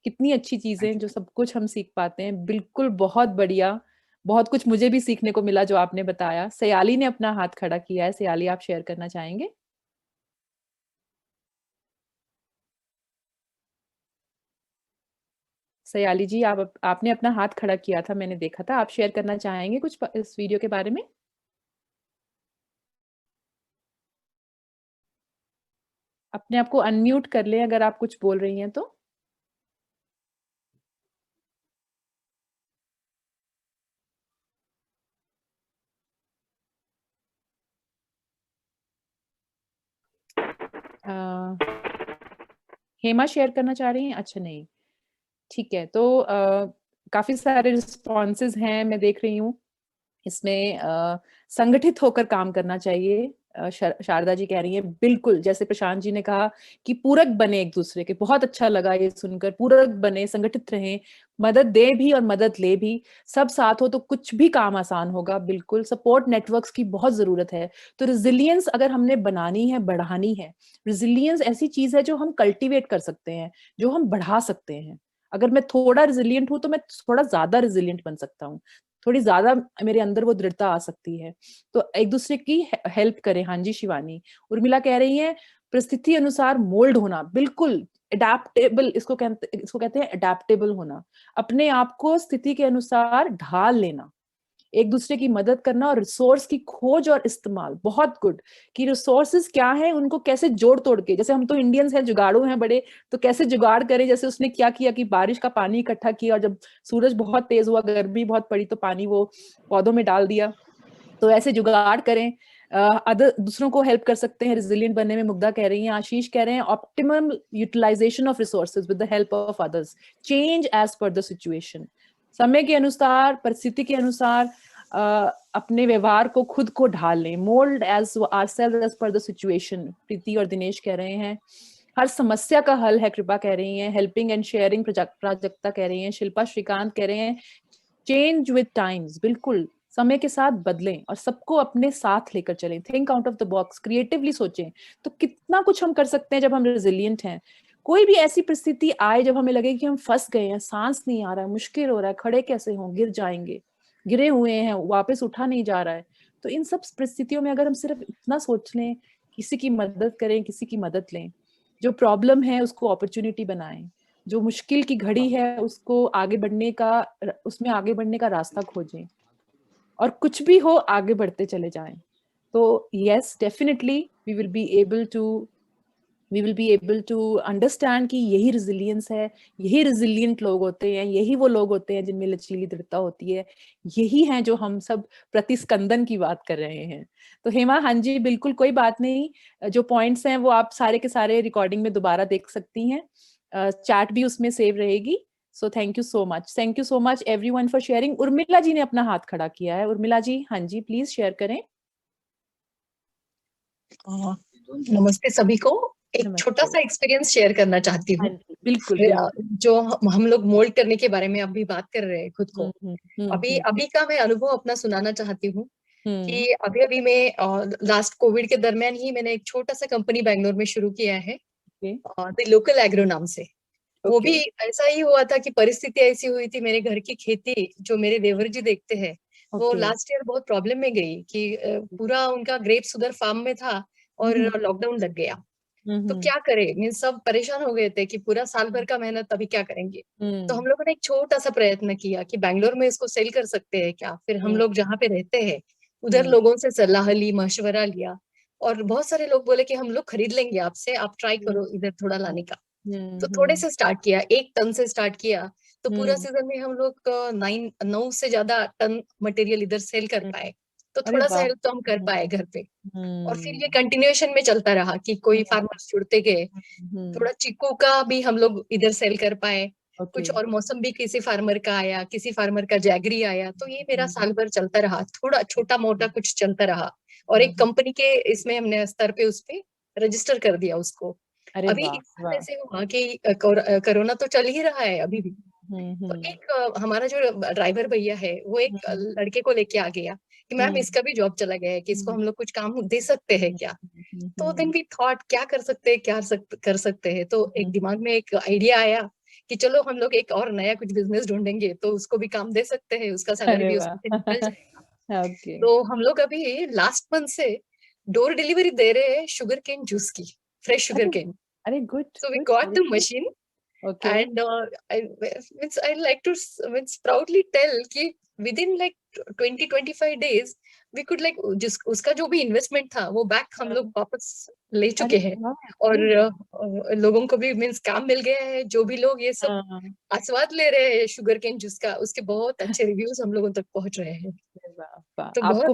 कितनी अच्छी चीजें, जो सब कुछ हम सीख पाते हैं। बिल्कुल, बहुत बढ़िया। बहुत कुछ मुझे भी सीखने को मिला जो आपने बताया। सयाली ने अपना हाथ खड़ा किया है। सयाली, आप शेयर करना चाहेंगे? सयाली जी, आपने अपना हाथ खड़ा किया था, मैंने देखा था। आप शेयर करना चाहेंगे कुछ इस वीडियो के बारे में? अपने आप को अनम्यूट कर लें अगर आप कुछ बोल रही हैं तो। हेमा शेयर करना चाह रही हैं? अच्छा, नहीं, ठीक है। तो काफी सारे रिस्पॉन्सेज हैं, मैं देख रही हूँ। इसमें संगठित होकर काम करना चाहिए। शारदा जी कह रही हैं बिल्कुल, जैसे प्रशांत जी ने कहा कि पूरक बने एक दूसरे के। बहुत अच्छा लगा ये सुनकर। पूरक बने, संगठित रहें, मदद दे भी और मदद ले भी। सब साथ हो तो कुछ भी काम आसान होगा। बिल्कुल, सपोर्ट नेटवर्क्स की बहुत जरूरत है। तो रिजिलियंस अगर हमने बनानी है, बढ़ानी है, रिजिलियंस ऐसी चीज है जो हम कल्टीवेट कर सकते हैं, जो हम बढ़ा सकते हैं। अगर मैं थोड़ा रिजिलियंट हूं तो मैं थोड़ा ज्यादा रिजिलियंट बन सकता हूँ। थोड़ी ज्यादा मेरे अंदर वो दृढ़ता आ सकती है। तो एक दूसरे की हेल्प करें। हाँ जी, शिवानी। उर्मिला कह रही है परिस्थिति अनुसार मोल्ड होना। बिल्कुल, अडेप्टेबल, इसको कहते हैं अडेप्टेबल होना। अपने आप को स्थिति के अनुसार ढाल लेना, एक दूसरे की मदद करना, और रिसोर्स की खोज और इस्तेमाल। बहुत गुड कि रिसोर्सेज क्या है, उनको कैसे जोड़ तोड़ के, जैसे हम तो इंडियंस हैं, जुगाड़ू हैं बड़े, तो कैसे जुगाड़ करें। जैसे उसने क्या किया कि बारिश का पानी इकट्ठा किया, और जब सूरज बहुत तेज हुआ, गर्मी बहुत पड़ी, तो पानी वो पौधों में डाल दिया। तो ऐसे जुगाड़ करें। अदर दूसरों को हेल्प कर सकते हैं रिजिलियंट बनने में। मुग्धा कह रही हैं। आशीष कह रहे हैं optimum utilisation of resources with the help of others, change as per the situation. समय के अनुसार, परिस्थिति के अनुसार अपने व्यवहार को खुद को ढाल लें, mould as ourselves as per the situation. Preeti और दिनेश कह रहे हैं हर समस्या का हल है, कृपा कह रही हैं हेल्पिंग एंड शेयरिंग, प्राजक्ता कह रही हैं, शिल्पा श्रीकांत कह रहे हैं चेंज विद टाइम्स, बिल्कुल समय के साथ बदलें और सबको अपने साथ लेकर चलें, think out of the box, creatively सोचें। तो कितना कुछ हम कर सकते हैं जब हम रेजिलिएंट हैं। कोई भी ऐसी परिस्थिति आए जब हमें लगे कि हम फंस गए हैं, सांस नहीं आ रहा है, मुश्किल हो रहा है, खड़े कैसे हों, गिर जाएंगे, गिरे हुए हैं, वापस उठा नहीं जा रहा है, तो इन सब परिस्थितियों में अगर हम सिर्फ इतना सोच लें, किसी की मदद करें, किसी की मदद लें, जो प्रॉब्लम है उसको अपॉर्चुनिटी बनाएं, जो मुश्किल की घड़ी है उसको आगे बढ़ने का, उसमें आगे बढ़ने का रास्ता खोजें, और कुछ भी हो आगे बढ़ते चले जाएं। तो yes, definitely we will be able to understand कि यही रेजिलियंस है, यही रेजिलिएंट लोग होते हैं, यही वो लोग होते हैं जिनमें लचीली दृढ़ता होती है, यही हैं जो हम सब प्रतिस्कंदन की बात कर रहे हैं। तो हेमा, हाँ जी बिल्कुल, कोई बात नहीं, जो पॉइंट्स हैं वो आप सारे के सारे रिकॉर्डिंग में दोबारा देख सकती हैं, चैट भी उसमें सेव रहेगी। So thank you so much everyone for sharing. Urmila ji ने अपना हाथ खड़ा किया है। उर्मिला जी, हाँ जी प्लीज शेयर करें। नमस्ते सभी को। एक छोटा सा एक्सपीरियंस शेयर करना चाहती हूँ। बिल्कुल, जो हम लोग मोल्ड करने के बारे में अभी बात कर रहे हैं खुद को, अभी का मैं अनुभव अपना सुनाना चाहती हूँ कि अभी मैं लास्ट कोविड के दरमियान ही मैंने एक छोटा सा कंपनी बैंगलोर में शुरू किया है, द लोकल एग्रो नाम से। वो भी ऐसा ही हुआ था कि परिस्थिति ऐसी हुई थी, मेरे घर की खेती जो मेरे देवर जी देखते हैं, वो लास्ट ईयर बहुत प्रॉब्लम में गई कि पूरा उनका ग्रेप्स उधर फार्म में था और लॉकडाउन लग गया। तो क्या करे, मीन सब परेशान हो गए थे कि पूरा साल भर का मेहनत अभी क्या करेंगे। तो हम लोगों ने एक छोटा सा प्रयत्न किया कि बैंगलोर में इसको सेल कर सकते हैं क्या। फिर हम लोग जहाँ पे रहते हैं उधर लोगों से सलाह ली, मशवरा लिया, और बहुत सारे लोग बोले कि हम लोग खरीद लेंगे आपसे, आप ट्राई करो इधर थोड़ा लाने का। तो थोड़े से स्टार्ट किया, 1 टन से स्टार्ट किया, तो पूरा सीजन में हम लोग 9 से ज्यादा टन मटेरियल इधर सेल कर पाए। तो थोड़ा सा हेल्प तो हम कर पाए घर पे। और फिर ये कंटिन्यूएशन में चलता रहा कि कोई फार्मर्स जुड़ते गए, थोड़ा चीकू का भी हम लोग इधर सेल कर पाए, कुछ और मौसम भी किसी फार्मर का आया, किसी फार्मर का जैगरी आया। तो ये मेरा साल भर चलता रहा, थोड़ा छोटा मोटा कुछ चलता रहा। और एक कंपनी के इसमें हमने स्तर पे उस पे रजिस्टर कर दिया उसको। अभी इस तरह से हुआ कि कोरोना तो चल ही रहा है अभी भी। तो एक हमारा जो ड्राइवर भैया है वो एक लड़के को लेके आ गया कि मैम इसका भी जॉब चला गया है, कि इसको हम लोग कुछ काम दे सकते हैं क्या। तो देन वी थॉट क्या कर सकते हैं। तो एक दिमाग में एक आइडिया आया कि चलो हम लोग एक और नया कुछ बिजनेस ढूंढेंगे, तो उसको भी काम दे सकते हैं, उसका सैलरी भी उससे निकल जाएगा। तो हम लोग अभी लास्ट मंथ से डोर डिलीवरी दे रहे हैं शुगर केन जूस की, फ्रेश शुगर केन। अरे good. So we got the machine, and I like to proudly tell कि within like 20-25 days we could like उसका जो भी इन्वेस्टमेंट था वो बैक हम लोग वापस ले चुके हैं। और लोगों को भी मीन्स काम मिल गया है। जो भी लोग ये सब आस्वाद ले रहे हैं शुगर केन जूस का, उसके बहुत अच्छे रिव्यूज हम लोगों तक पहुंच रहे हैं। तो आपको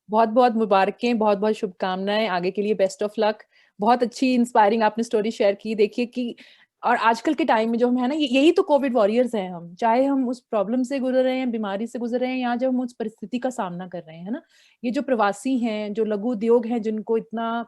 बहुत बहुत मुबारकें, बहुत बहुत शुभकामनाएं आगे के लिए, बेस्ट ऑफ लक। बहुत अच्छी इंस्पायरिंग आपने स्टोरी शेयर की। देखिए कि और आजकल के टाइम में जो हम है ना, यही तो कोविड वॉरियर्स हैं हम, चाहे हम उस प्रॉब्लम से गुजर रहे हैं, बीमारी से गुजर रहे हैं, या जब हम उस परिस्थिति का सामना कर रहे हैं ना, ये जो प्रवासी हैं, जो लघु उद्योग हैं जिनको इतना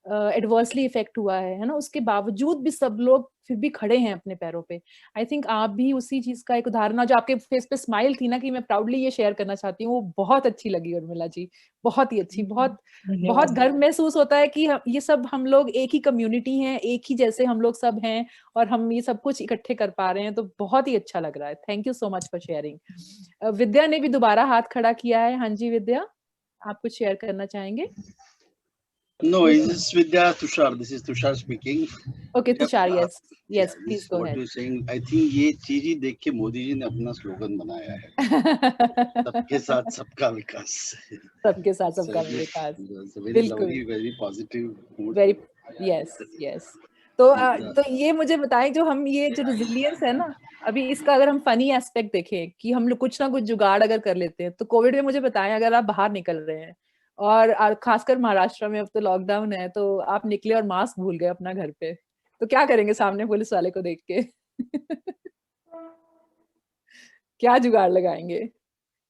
एडवर्सली इफेक्ट हुआ है ना, उसके बावजूद भी सब लोग फिर भी खड़े हैं अपने पैरों पे। आई थिंक आप भी उसी चीज का एक उदाहरण, जो आपके फेस पे स्माइल थी ना कि मैं प्राउडली ये शेयर करना चाहती हूँ, वो बहुत अच्छी लगी उर्मिला जी, बहुत ही अच्छी। बहुत बहुत गर्व महसूस होता है कि ये सब हम लोग एक ही कम्युनिटी हैं, एक ही जैसे हम लोग सब हैं, और हम ये सब कुछ इकट्ठे कर पा रहे हैं, तो बहुत ही अच्छा लग रहा है। Thank you so much for sharing. Vidya ने भी दोबारा हाथ खड़ा किया है। हाँ जी विद्या, आप कुछ शेयर करना चाहेंगे? No, this is Vidya Tushar. This is Tushar speaking. Okay, Tushar, yes, please go ahead. What you're saying, I think ये चीज ही देख के मोदी जी ने अपना स्लोगन बनाया है, सबके साथ सबका विकास। सबके साथ सबका विकास, बिल्कुल, very positive mood. Very, yes. तो ये मुझे बताएं, जो हम ये जो रेजिलियंस है ना, अभी इसका अगर हम फनी एस्पेक्ट देखें कि हम लोग कुछ ना कुछ जुगाड़ अगर कर लेते हैं, तो कोविड में मुझे बताएं, अगर आप बाहर निकल रहे हैं और खासकर महाराष्ट्र में अब तो लॉकडाउन है, तो आप निकले और मास्क भूल गए अपना घर पे, तो क्या करेंगे सामने पुलिस वाले को देख के? क्या जुगाड़ लगाएंगे?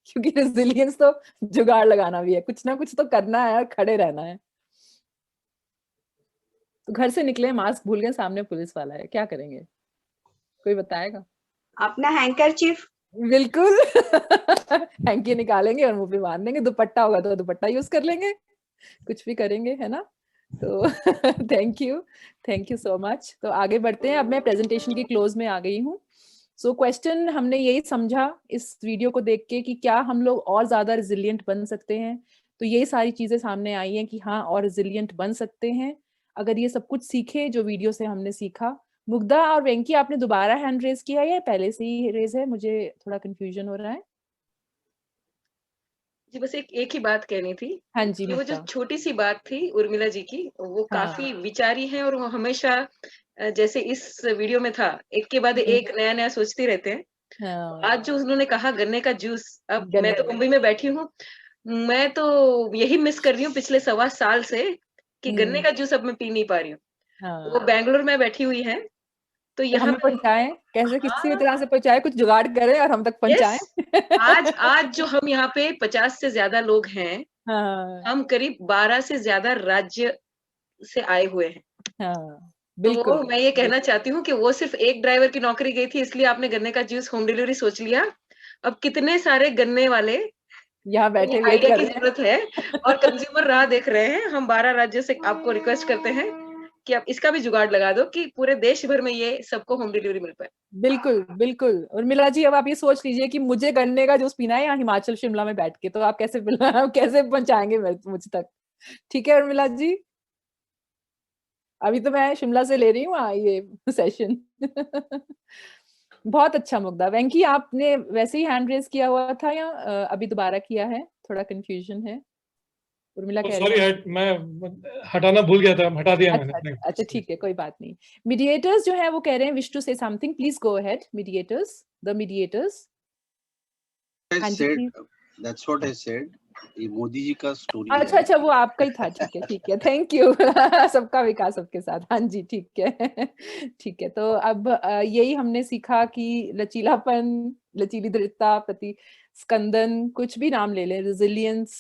क्योंकि रेजिलियंस तो जुगाड़ लगाना भी है, कुछ ना कुछ तो करना है और खड़े रहना है। तो घर से निकले, मास्क भूल गए, सामने पुलिस वाला है, क्या करेंगे? कोई बताएगा? अपना हैंकरचीफ। बिल्कुल हैंकी निकालेंगे और मुंह पे बांध देंगे, दुपट्टा होगा तो दुपट्टा यूज कर लेंगे, कुछ भी करेंगे, है ना? तो थैंक यू सो मच। तो आगे बढ़ते हैं, अब मैं प्रेजेंटेशन की क्लोज में आ गई हूँ। सो क्वेश्चन हमने यही समझा इस वीडियो को देख के कि क्या हम लोग और ज्यादा रिजिलियंट बन सकते हैं। तो यही सारी चीजें सामने आई हैं कि हाँ, और रिजिलियंट बन सकते हैं अगर ये सब कुछ सीखे जो वीडियो से हमने सीखा। मुग्धा और वेंकी, आपने दोबारा हैंड रेज किया है या पहले से ही रेज है? मुझे थोड़ा कंफ्यूजन हो रहा है। जी बस एक ही बात कहनी थी। हाँ जी, ये वो जो छोटी सी बात थी उर्मिला जी की, वो काफी विचारी है और वो हमेशा जैसे इस वीडियो में था, एक के बाद एक नया नया सोचते रहते हैं। आज जो उन्होंने कहा गन्ने का जूस, अब मैं तो मुंबई में बैठी हूँ, मैं तो यही मिस कर रही हूँ पिछले 1.25 साल से कि गन्ने का जूस अब मैं पी नहीं पा रही हूँ। वो बेंगलुरु में बैठी हुई है, तो यहाँ हमें पहुंचाएं कैसे, किसी भी तरह से पहुंचाएं, कुछ जुगाड़ करें और हम तक पहुंचाएं। आज जो हम यहाँ पे 50 से ज्यादा लोग हैं, हम करीब 12 से ज्यादा राज्य से आए हुए हैं। बिल्कुल। तो मैं ये कहना चाहती हूँ कि वो सिर्फ एक ड्राइवर की नौकरी गई थी, इसलिए आपने गन्ने का जूस होम डिलीवरी सोच लिया। अब कितने सारे गन्ने वाले यहाँ बैठे वेट आइडिया कर की जरूरत है और कंज्यूमर राह देख रहे हैं। हम 12 राज्य से आपको रिक्वेस्ट करते हैं कि आप इसका भी जुगाड़ लगा दो कि पूरे देश भर में ये सबको होम डिलीवरी मिल पाए। बिल्कुल बिल्कुल। उर्मिला जी, अब आप ये सोच लीजिए कि मुझे गन्ने का जूस पीना है यहाँ हिमाचल शिमला में बैठ के, तो आप कैसे कैसे पहुंचाएंगे मुझ तक? ठीक है उर्मिला जी, अभी तो मैं शिमला से ले रही हूँ ये सेशन बहुत अच्छा मुग्धा। वेंकी, आपने वैसे ही हैंड रेज किया हुआ था या अभी दोबारा किया है? थोड़ा कंफ्यूजन है। उर्मिला कह रही है सॉरी, मैं हटाना भूल गया था, हटा दिया मैंने। अच्छा ठीक है, कोई बात नहीं। मीडिएटर्स जो है वो कह रहे हैं wish to say something, please go ahead. Mediators, the mediators. That's what I said. ये मोदी जी का स्टोरी अच्छा अच्छा, वो आपका ही था। ठीक है थैंक यू सबका विकास सबके साथ। हाँ जी ठीक है ठीक है। तो अब यही हमने सीखा कि लचीलापन, लचीली दृढ़ता, प्रतिस्पंदन, कुछ भी नाम ले लें, रेजिलियंस,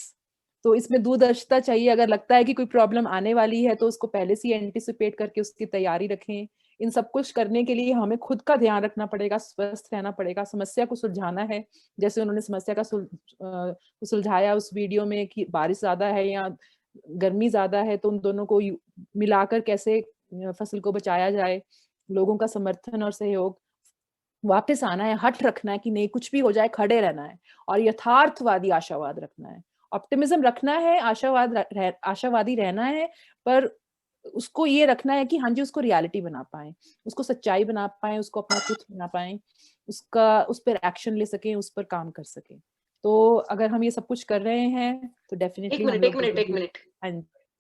तो इसमें दूरदर्शिता चाहिए। अगर लगता है कि कोई प्रॉब्लम आने वाली है तो उसको पहले से एंटिसिपेट करके उसकी तैयारी रखें। इन सब कुछ करने के लिए हमें खुद का ध्यान रखना पड़ेगा, स्वस्थ रहना पड़ेगा, समस्या को सुलझाना है। जैसे उन्होंने समस्या का सुलझाया उस वीडियो में कि बारिश ज्यादा है या गर्मी ज्यादा है, तो उन दोनों को मिलाकर कैसे फसल को बचाया जाए। लोगों का समर्थन और सहयोग, वापस आना है, हट रखना है कि नहीं कुछ भी हो जाए खड़े रहना है, और यथार्थवादी आशावाद रखना है, ऑप्टिमिज्म रखना है, आशावादी रहना है, पर उसको ये रखना है कि हाँ जी उसको रियलिटी बना पाए, उसको सच्चाई बना पाए, उसको अपना ट्रुथ बना पाए, उस पर एक्शन ले सकें, उस पर काम कर सकें। तो अगर हम ये सब कुछ कर रहे हैं तो डेफिनेटली एक मिनट हाँ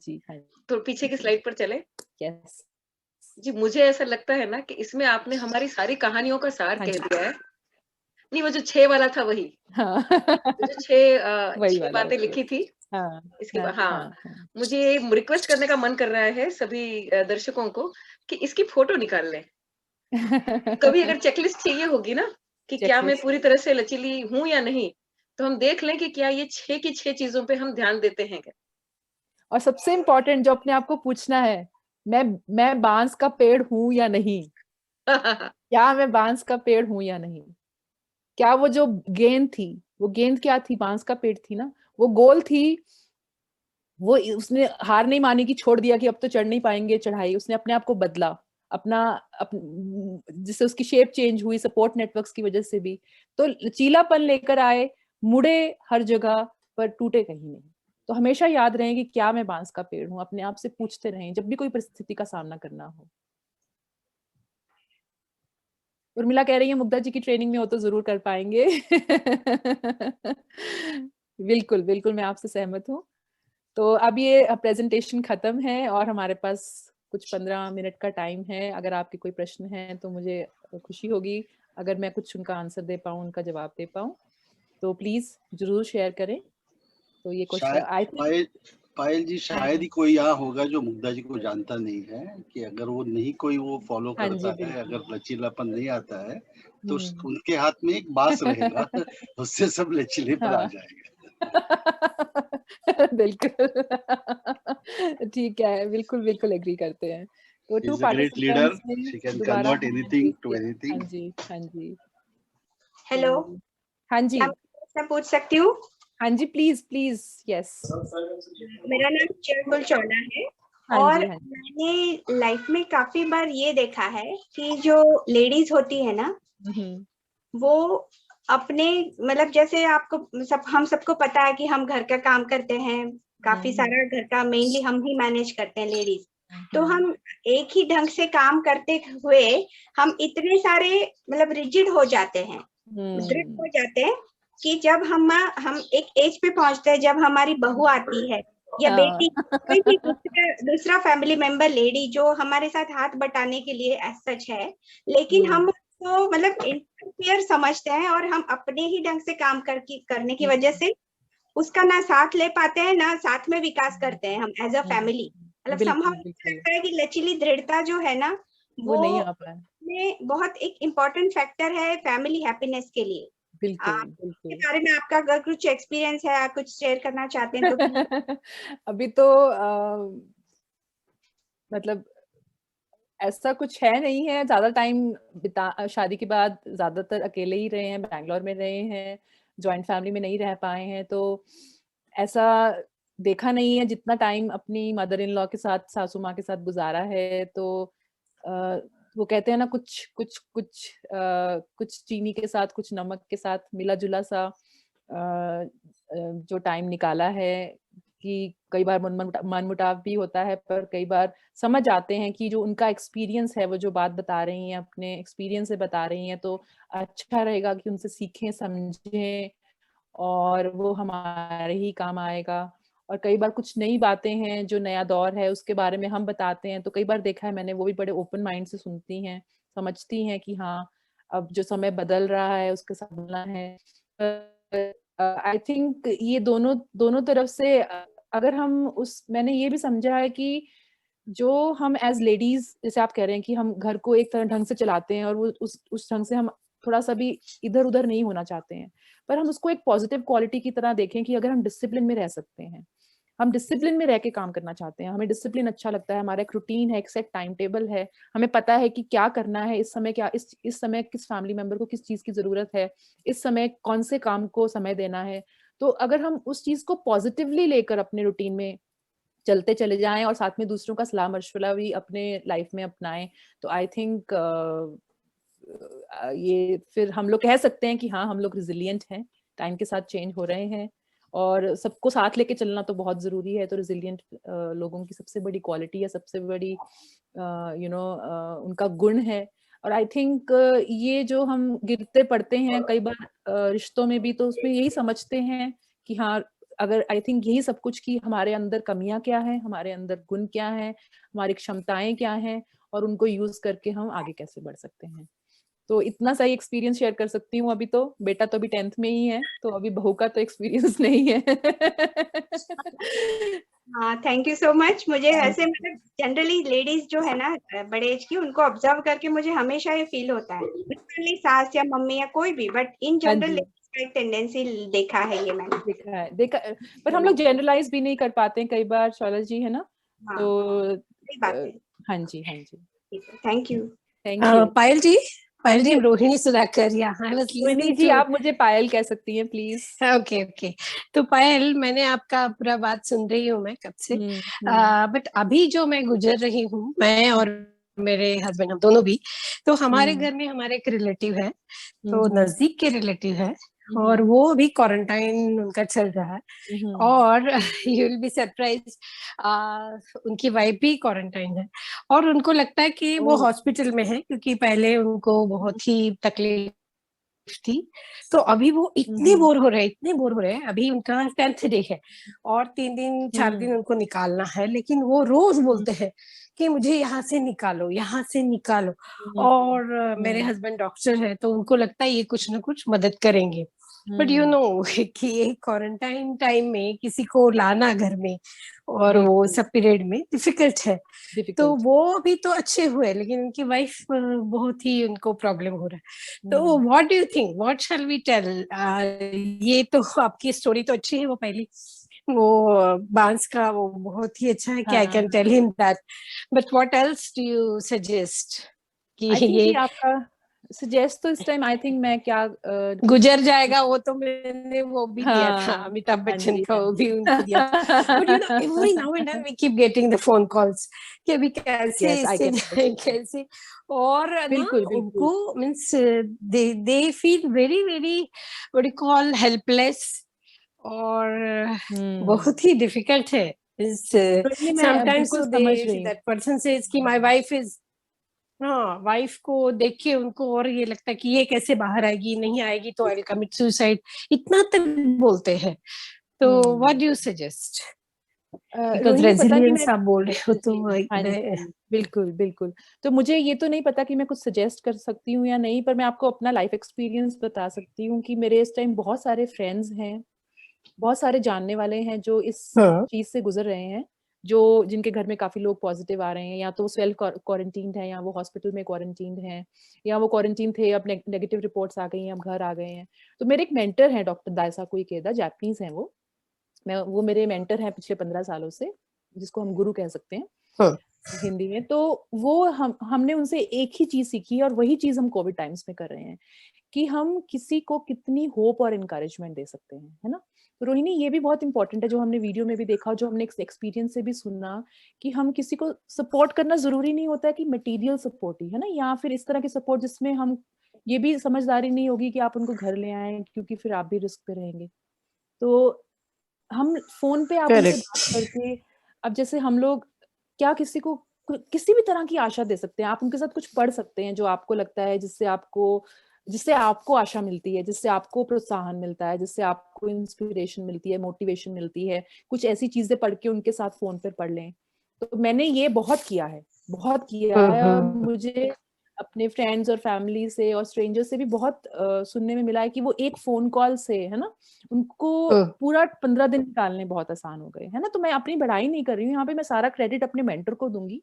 जी तो पीछे की स्लाइड पर चले। यस जी, मुझे ऐसा लगता है ना कि इसमें आपने हमारी सारी कहानियों का सार कह दिया है। नहीं, वो जो 6 वाला था वही, जो 6 बातें लिखी थी। इसके बाद मुझे रिक्वेस्ट करने का मन कर रहा है सभी दर्शकों को कि इसकी फोटो निकाल लें। कभी अगर चेकलिस्ट चाहिए होगी ना कि क्या मैं पूरी तरह से लचीली हूं या नहीं, तो हम देख लें कि क्या ये 6 की 6 चीजों पे हम ध्यान देते हैं क्या। और सबसे इम्पोर्टेंट जो अपने आप को पूछना है, मैं बांस का पेड़ हूं या नहीं क्या मैं बांस का पेड़ हूं या नहीं? क्या वो जो गेंद थी, वो गेंद क्या थी? बांस का पेड़ थी ना, वो गोल थी, वो उसने हार नहीं मानी कि छोड़ दिया कि अब तो चढ़ नहीं पाएंगे चढ़ाई, उसने अपने आप को बदला, जिससे उसकी शेप चेंज हुई, सपोर्ट नेटवर्क्स की वजह से भी। तो लचीलापन लेकर आए, मुड़े हर जगह पर, टूटे कहीं नहीं। तो हमेशा याद रहे कि क्या मैं बांस का पेड़ हूं, अपने आप से पूछते रहें जब भी कोई परिस्थिति का सामना करना हो। उर्मिला कह रही है मुग्धा जी की ट्रेनिंग में हो तो जरूर कर पाएंगे बिल्कुल बिल्कुल, मैं आपसे सहमत हूँ। तो अब ये प्रेजेंटेशन खत्म है और हमारे पास कुछ 15 मिनट का टाइम है। अगर आपके कोई प्रश्न है तो मुझे खुशी होगी अगर मैं कुछ उनका आंसर दे पाऊँ, उनका जवाब दे पाऊँ, तो प्लीज जरूर शेयर करें। तो ये क्वेश्चन पायल जी शायद ही कोई यहाँ होगा जो मुग्धा जी को जानता नहीं है कि अगर वो नहीं कोई वो फॉलो करता है, अगर लचीलापन नहीं आता है तो उनके हाथ में एक बांस रहेगा उससे सब लचीले पर आ जाएगा। बिल्कुल ठीक है, बिल्कुल बिल्कुल एग्री करते हैं। तो two participants convert anything to anything. हाँ जी, हाँ जी। हेलो, हाँ जी, मैं पूछ सकती हूँ? हाँ जी, प्लीज प्लीज। यस, मेरा नाम चेयरफुल चौला है। और मैंने लाइफ में काफी बार ये देखा है कि जो लेडीज होती है ना, वो अपने मतलब जैसे आपको हम सबको पता है कि हम घर का काम करते हैं, काफी सारा घर का मेनली हम ही मैनेज करते हैं लेडीज। तो हम एक ही ढंग से काम करते हुए हम इतने सारे मतलब रिजिड हो जाते हैं, दृढ़ हो जाते हैं कि जब हम एक एज पे पहुंचते हैं, जब हमारी बहू आती है या बेटी, कोई भी दूसरा फैमिली मेंबर लेडी जो हमारे साथ हाथ बटाने के लिए एज सच है, लेकिन हम तो मतलब इंटरफेयर समझते हैं और हम अपने ही ढंग से काम करने की वजह से उसका ना साथ ले पाते हैं, ना साथ में विकास करते हैं हम एज अ फैमिली। मतलब संभव लगता है कि लचीली दृढ़ता जो है ना, वो नहीं आ पाए, बहुत एक इम्पोर्टेंट फैक्टर है फैमिली हैप्पीनेस के लिए। इसके बारे में आपका अगर कुछ एक्सपीरियंस है, आप कुछ शेयर करना चाहते हैं तो अभी तो मतलब ऐसा कुछ है नहीं है, ज्यादा टाइम शादी के बाद ज्यादातर अकेले ही रहे हैं, बैंगलोर में रहे हैं, जॉइंट फैमिली में नहीं रह पाए हैं, तो ऐसा देखा नहीं है जितना टाइम अपनी मदर इन लॉ के साथ, सासू माँ के साथ गुजारा है। तो वो कहते हैं ना, कुछ चीनी के साथ, कुछ नमक के साथ मिला जुला सा जो टाइम निकाला है, कि कई बार मनमुटाव भी होता है, पर कई बार समझ आते हैं कि जो उनका एक्सपीरियंस है, वो जो बात बता रही हैं अपने एक्सपीरियंस से बता रही हैं, तो अच्छा रहेगा कि उनसे सीखें, समझें, और वो हमारे ही काम आएगा। और कई बार कुछ नई बातें हैं, जो नया दौर है उसके बारे में हम बताते हैं, तो कई बार देखा है मैंने, वो भी बड़े ओपन माइंड से सुनती हैं, समझती हैं कि हाँ अब जो समय बदल रहा है उसके साथ बोलना है। आई थिंक ये दोनों तरफ से अगर हम मैंने ये भी समझा है कि जो हम एज लेडीज, जैसे आप कह रहे हैं कि हम घर को एक तरह ढंग से चलाते हैं और वो उस ढंग से हम थोड़ा सा भी इधर उधर नहीं होना चाहते हैं, पर हम उसको एक पॉजिटिव क्वालिटी की तरह देखें कि अगर हम डिसिप्लिन में रह सकते हैं, हम डिसिप्लिन में रह के काम करना चाहते हैं, हमें डिसिप्लिन अच्छा लगता है, हमारा एक रूटीन है, एक सेट टाइम टेबल है, हमें पता है कि क्या करना है इस समय, क्या इस समय किस फैमिली मेंबर को किस चीज की जरूरत है, इस समय कौन से काम को समय देना है। तो अगर हम उस चीज को पॉजिटिवली लेकर अपने रूटीन में चलते चले जाएं और साथ में दूसरों का सलाह मशवरा भी अपने लाइफ में अपनाएं, तो आई थिंक ये फिर हम लोग कह सकते हैं कि हाँ, हम लोग रिजिलियंट हैं, टाइम के साथ चेंज हो रहे हैं, और सबको साथ लेके चलना तो बहुत जरूरी है। तो रिजिलियंट लोगों की सबसे बड़ी क्वालिटी है, सबसे बड़ी उनका गुण है। और आई थिंक ये जो हम गिरते पड़ते हैं कई बार रिश्तों में भी, तो उसमें यही समझते हैं कि हाँ, अगर आई थिंक यही सब कुछ कि हमारे अंदर कमियां क्या है, हमारे अंदर गुण क्या है, हमारी क्षमताएं क्या हैं, और उनको यूज करके हम आगे कैसे बढ़ सकते हैं। तो इतना सा ही एक्सपीरियंस शेयर कर सकती हूँ। अभी तो बेटा तो अभी 10th में ही है, तो अभी बहू का तो एक्सपीरियंस नहीं है। हाँ, थैंक यू सो मच। मुझे ऐसे मतलब जनरली लेडीज जो है ना बड़े एज की, उनको ऑब्जर्व करके मुझे हमेशा ये फील होता है, नहीं सास या मम्मी या कोई भी, बट इन जनरल एक टेंडेंसी देखा है, ये मैंने देखा पर हम लोग जनरलाइज भी नहीं कर पाते हैं कई बार, शौला जी, है ना? हाँ, तो हाँ जी, थैंक यू। पायल जी, रोहिणी सुधाकर, रोहिणी जी, आप मुझे पायल कह सकती हैं प्लीज। ओके। तो पायल, मैंने आपका पूरा बात सुन रही हूँ मैं कब से, बट अभी जो मैं गुजर रही हूँ, मैं और मेरे हस्बैंड, हम दोनों भी, तो हमारे घर में हमारे एक रिलेटिव है, तो नजदीक के रिलेटिव है, और वो भी क्वारंटाइन उनका चल रहा है, और यू विल बी सरप्राइज, उनकी वाइफ भी क्वारंटाइन है, और उनको लगता है कि वो हॉस्पिटल में है, क्योंकि पहले उनको बहुत ही तकलीफ थी। तो अभी वो इतने बोर हो रहे हैं, अभी उनका 10th डे है और 3 दिन 4 दिन उनको निकालना है, लेकिन वो रोज बोलते हैं कि मुझे यहाँ से निकालो। और मेरे हस्बैंड डॉक्टर है, तो उनको लगता है ये कुछ ना कुछ मदद करेंगे। बट यू नो कि ये क्वारंटाइन टाइम में किसी को लाना घर में और वो सब पीरियड में डिफिकल्ट है। तो वो अभी तो अच्छे हुए, लेकिन उनकी वाइफ बहुत ही उनको प्रॉब्लम हो रहा है। तो what do you think, what shall we tell? ये तो आपकी स्टोरी तो अच्छी है, वो पहली वो बांस का वो बहुत ही अच्छा है कि I can tell him that, but what else do you suggest कि ये आपका सजेस्ट तो इस टाइम आई थिंक मैं क्या गुजर जाएगा, वो तो मैंने वो भी दिया था अमिताभ बच्चन का, वो भी उनको दिया था। But you know every now and then we keep getting the phone calls कि अभी कैसे इससे जाए कैसे, और उनको means they feel very very what you call helpless, और बहुत ही डिफिकल्ट है। समटाइम्स दैट पर्सन सेज कि माय वाइफ इज, हाँ वाइफ को देख के उनको और ये लगता है कि ये कैसे बाहर आएगी, नहीं आएगी तो आई विल कमिट सुसाइड, इतना तक बोलते हैं। तो what do you suggest? Because resilience आप बोल रहे हो तो बिल्कुल बिल्कुल। तो मुझे ये तो नहीं पता कि मैं कुछ सजेस्ट कर सकती हूँ या नहीं, पर मैं आपको अपना लाइफ एक्सपीरियंस बता सकती हूँ कि मेरे इस टाइम बहुत सारे फ्रेंड्स हैं, बहुत सारे जानने वाले हैं जो इस चीज से गुजर रहे हैं, जो जिनके घर में काफी लोग पॉजिटिव आ रहे हैं, या तो सेल्फ क्वारंटीन्ड है, या वो हॉस्पिटल में क्वारंटीन्ड हैं, या वो क्वारंटीन थे अब नेगेटिव रिपोर्ट्स आ गई हैं, अब घर आ गए हैं। तो मेरे एक मेंटर हैं डॉक्टर दायसाको इकेदा, जापानीज हैं वो मेरे मेंटर हैं पिछले 15 सालों से, जिसको हम गुरु कह सकते हैं हिंदी में। तो वो हमने उनसे एक ही चीज सीखी, और वही चीज हम कोविड टाइम्स में कर रहे हैं कि हम किसी को कितनी होप और इनकरेजमेंट दे सकते हैं, है ना। तो रोहिणी, ये भी बहुत इंपॉर्टेंट है, जो हमने वीडियो में भी देखा, जो हमने एक्सपीरियंस से भी सुना, कि हम किसी को सपोर्ट करना जरूरी नहीं होता है कि मटेरियल सपोर्ट ही, है ना, या फिर इस तरह की सपोर्ट जिसमें हम ये भी समझदारी नहीं होगी कि आप उनको घर ले आए, क्योंकि फिर आप भी रिस्क पे रहेंगे। तो हम फोन पे आप उनसे बात करके, अब जैसे हम लोग क्या किसी को किसी भी तरह की आशा दे सकते हैं, आप उनके साथ कुछ पढ़ सकते हैं जो आपको लगता है जिससे आपको आशा मिलती है, जिससे आपको प्रोत्साहन मिलता है, जिससे आपको इंस्पिरेशन मिलती है, मोटिवेशन मिलती है, कुछ ऐसी चीजें पढ़ के उनके साथ फोन पर पढ़ लें। तो मैंने ये बहुत किया है और मुझे अपने फ्रेंड्स और फैमिली से और स्ट्रेंजर से भी बहुत सुनने में मिला है कि वो एक फोन कॉल से, है ना, उनको पूरा 15 दिन निकालने बहुत आसान हो गए, है ना। तो मैं अपनी बढ़ाई नहीं कर रही हूँ यहाँ पे, मैं सारा क्रेडिट अपने मेंटर को दूंगी,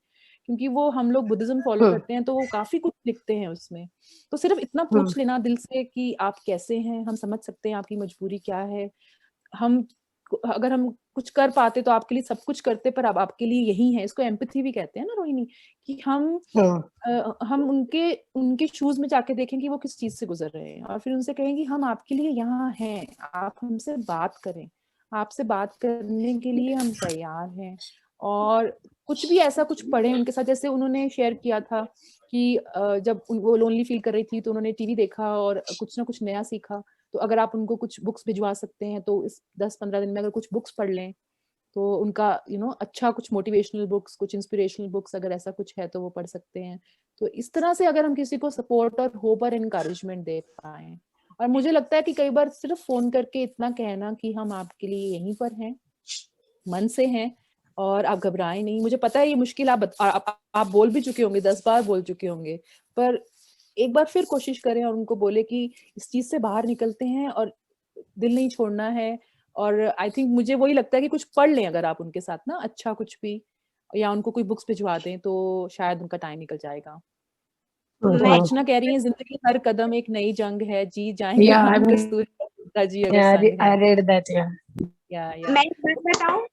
क्योंकि वो हम लोग बुद्धिज्म फॉलो करते हैं, तो वो काफी कुछ लिखते हैं उसमें। तो सिर्फ इतना पूछ लेना दिल से कि आप कैसे हैं, हम समझ सकते हैं आपकी मजबूरी क्या है, अगर हम कुछ कर पाते तो आपके लिए सब कुछ करते, पर अब आपके लिए यही है। इसको एम्पैथी भी कहते हैं ना रोहिणी, कि हम उनके शूज में जाके देखें कि वो किस चीज से गुजर रहे हैं, और फिर उनसे कहें कि हम आपके लिए यहाँ हैं, आप हमसे बात करें, आपसे बात करने के लिए हम तैयार हैं। और कुछ भी ऐसा कुछ पढ़े उनके साथ, जैसे उन्होंने शेयर किया था कि जब वो लोनली फील कर रही थी तो उन्होंने टीवी देखा और कुछ ना कुछ नया सीखा। तो अगर आप उनको कुछ बुक्स भिजवा सकते हैं तो इस 10-15 दिन में अगर कुछ बुक्स पढ़ लें तो उनका अच्छा कुछ मोटिवेशनल बुक्स, कुछ इंस्पिरेशनल बुक्स अगर ऐसा कुछ है तो वो पढ़ सकते हैं। तो इस तरह से अगर हम किसी को सपोर्ट और होप और एनकरेजमेंट दे पाए, और मुझे लगता है कि कई बार सिर्फ फोन करके इतना कहना कि हम आपके लिए यहीं पर हैं, मन से हैं और आप घबराएं नहीं। मुझे पता है ये मुश्किल आप बोल भी चुके होंगे, 10 बार बोल चुके होंगे, पर एक बार फिर कोशिश करें और उनको बोले कि इस चीज से बाहर निकलते हैं और दिल नहीं छोड़ना है। और आई थिंक मुझे वही लगता है कि कुछ पढ़ लें अगर आप उनके साथ ना, अच्छा कुछ भी, या उनको कोई बुक्स भिजवा दें तो शायद उनका टाइम निकल जाएगा। अर्चना कह रही है, जिंदगी हर कदम एक नई जंग है, जी जाएंगे कस्तूरी जी अगर मैं बताऊं?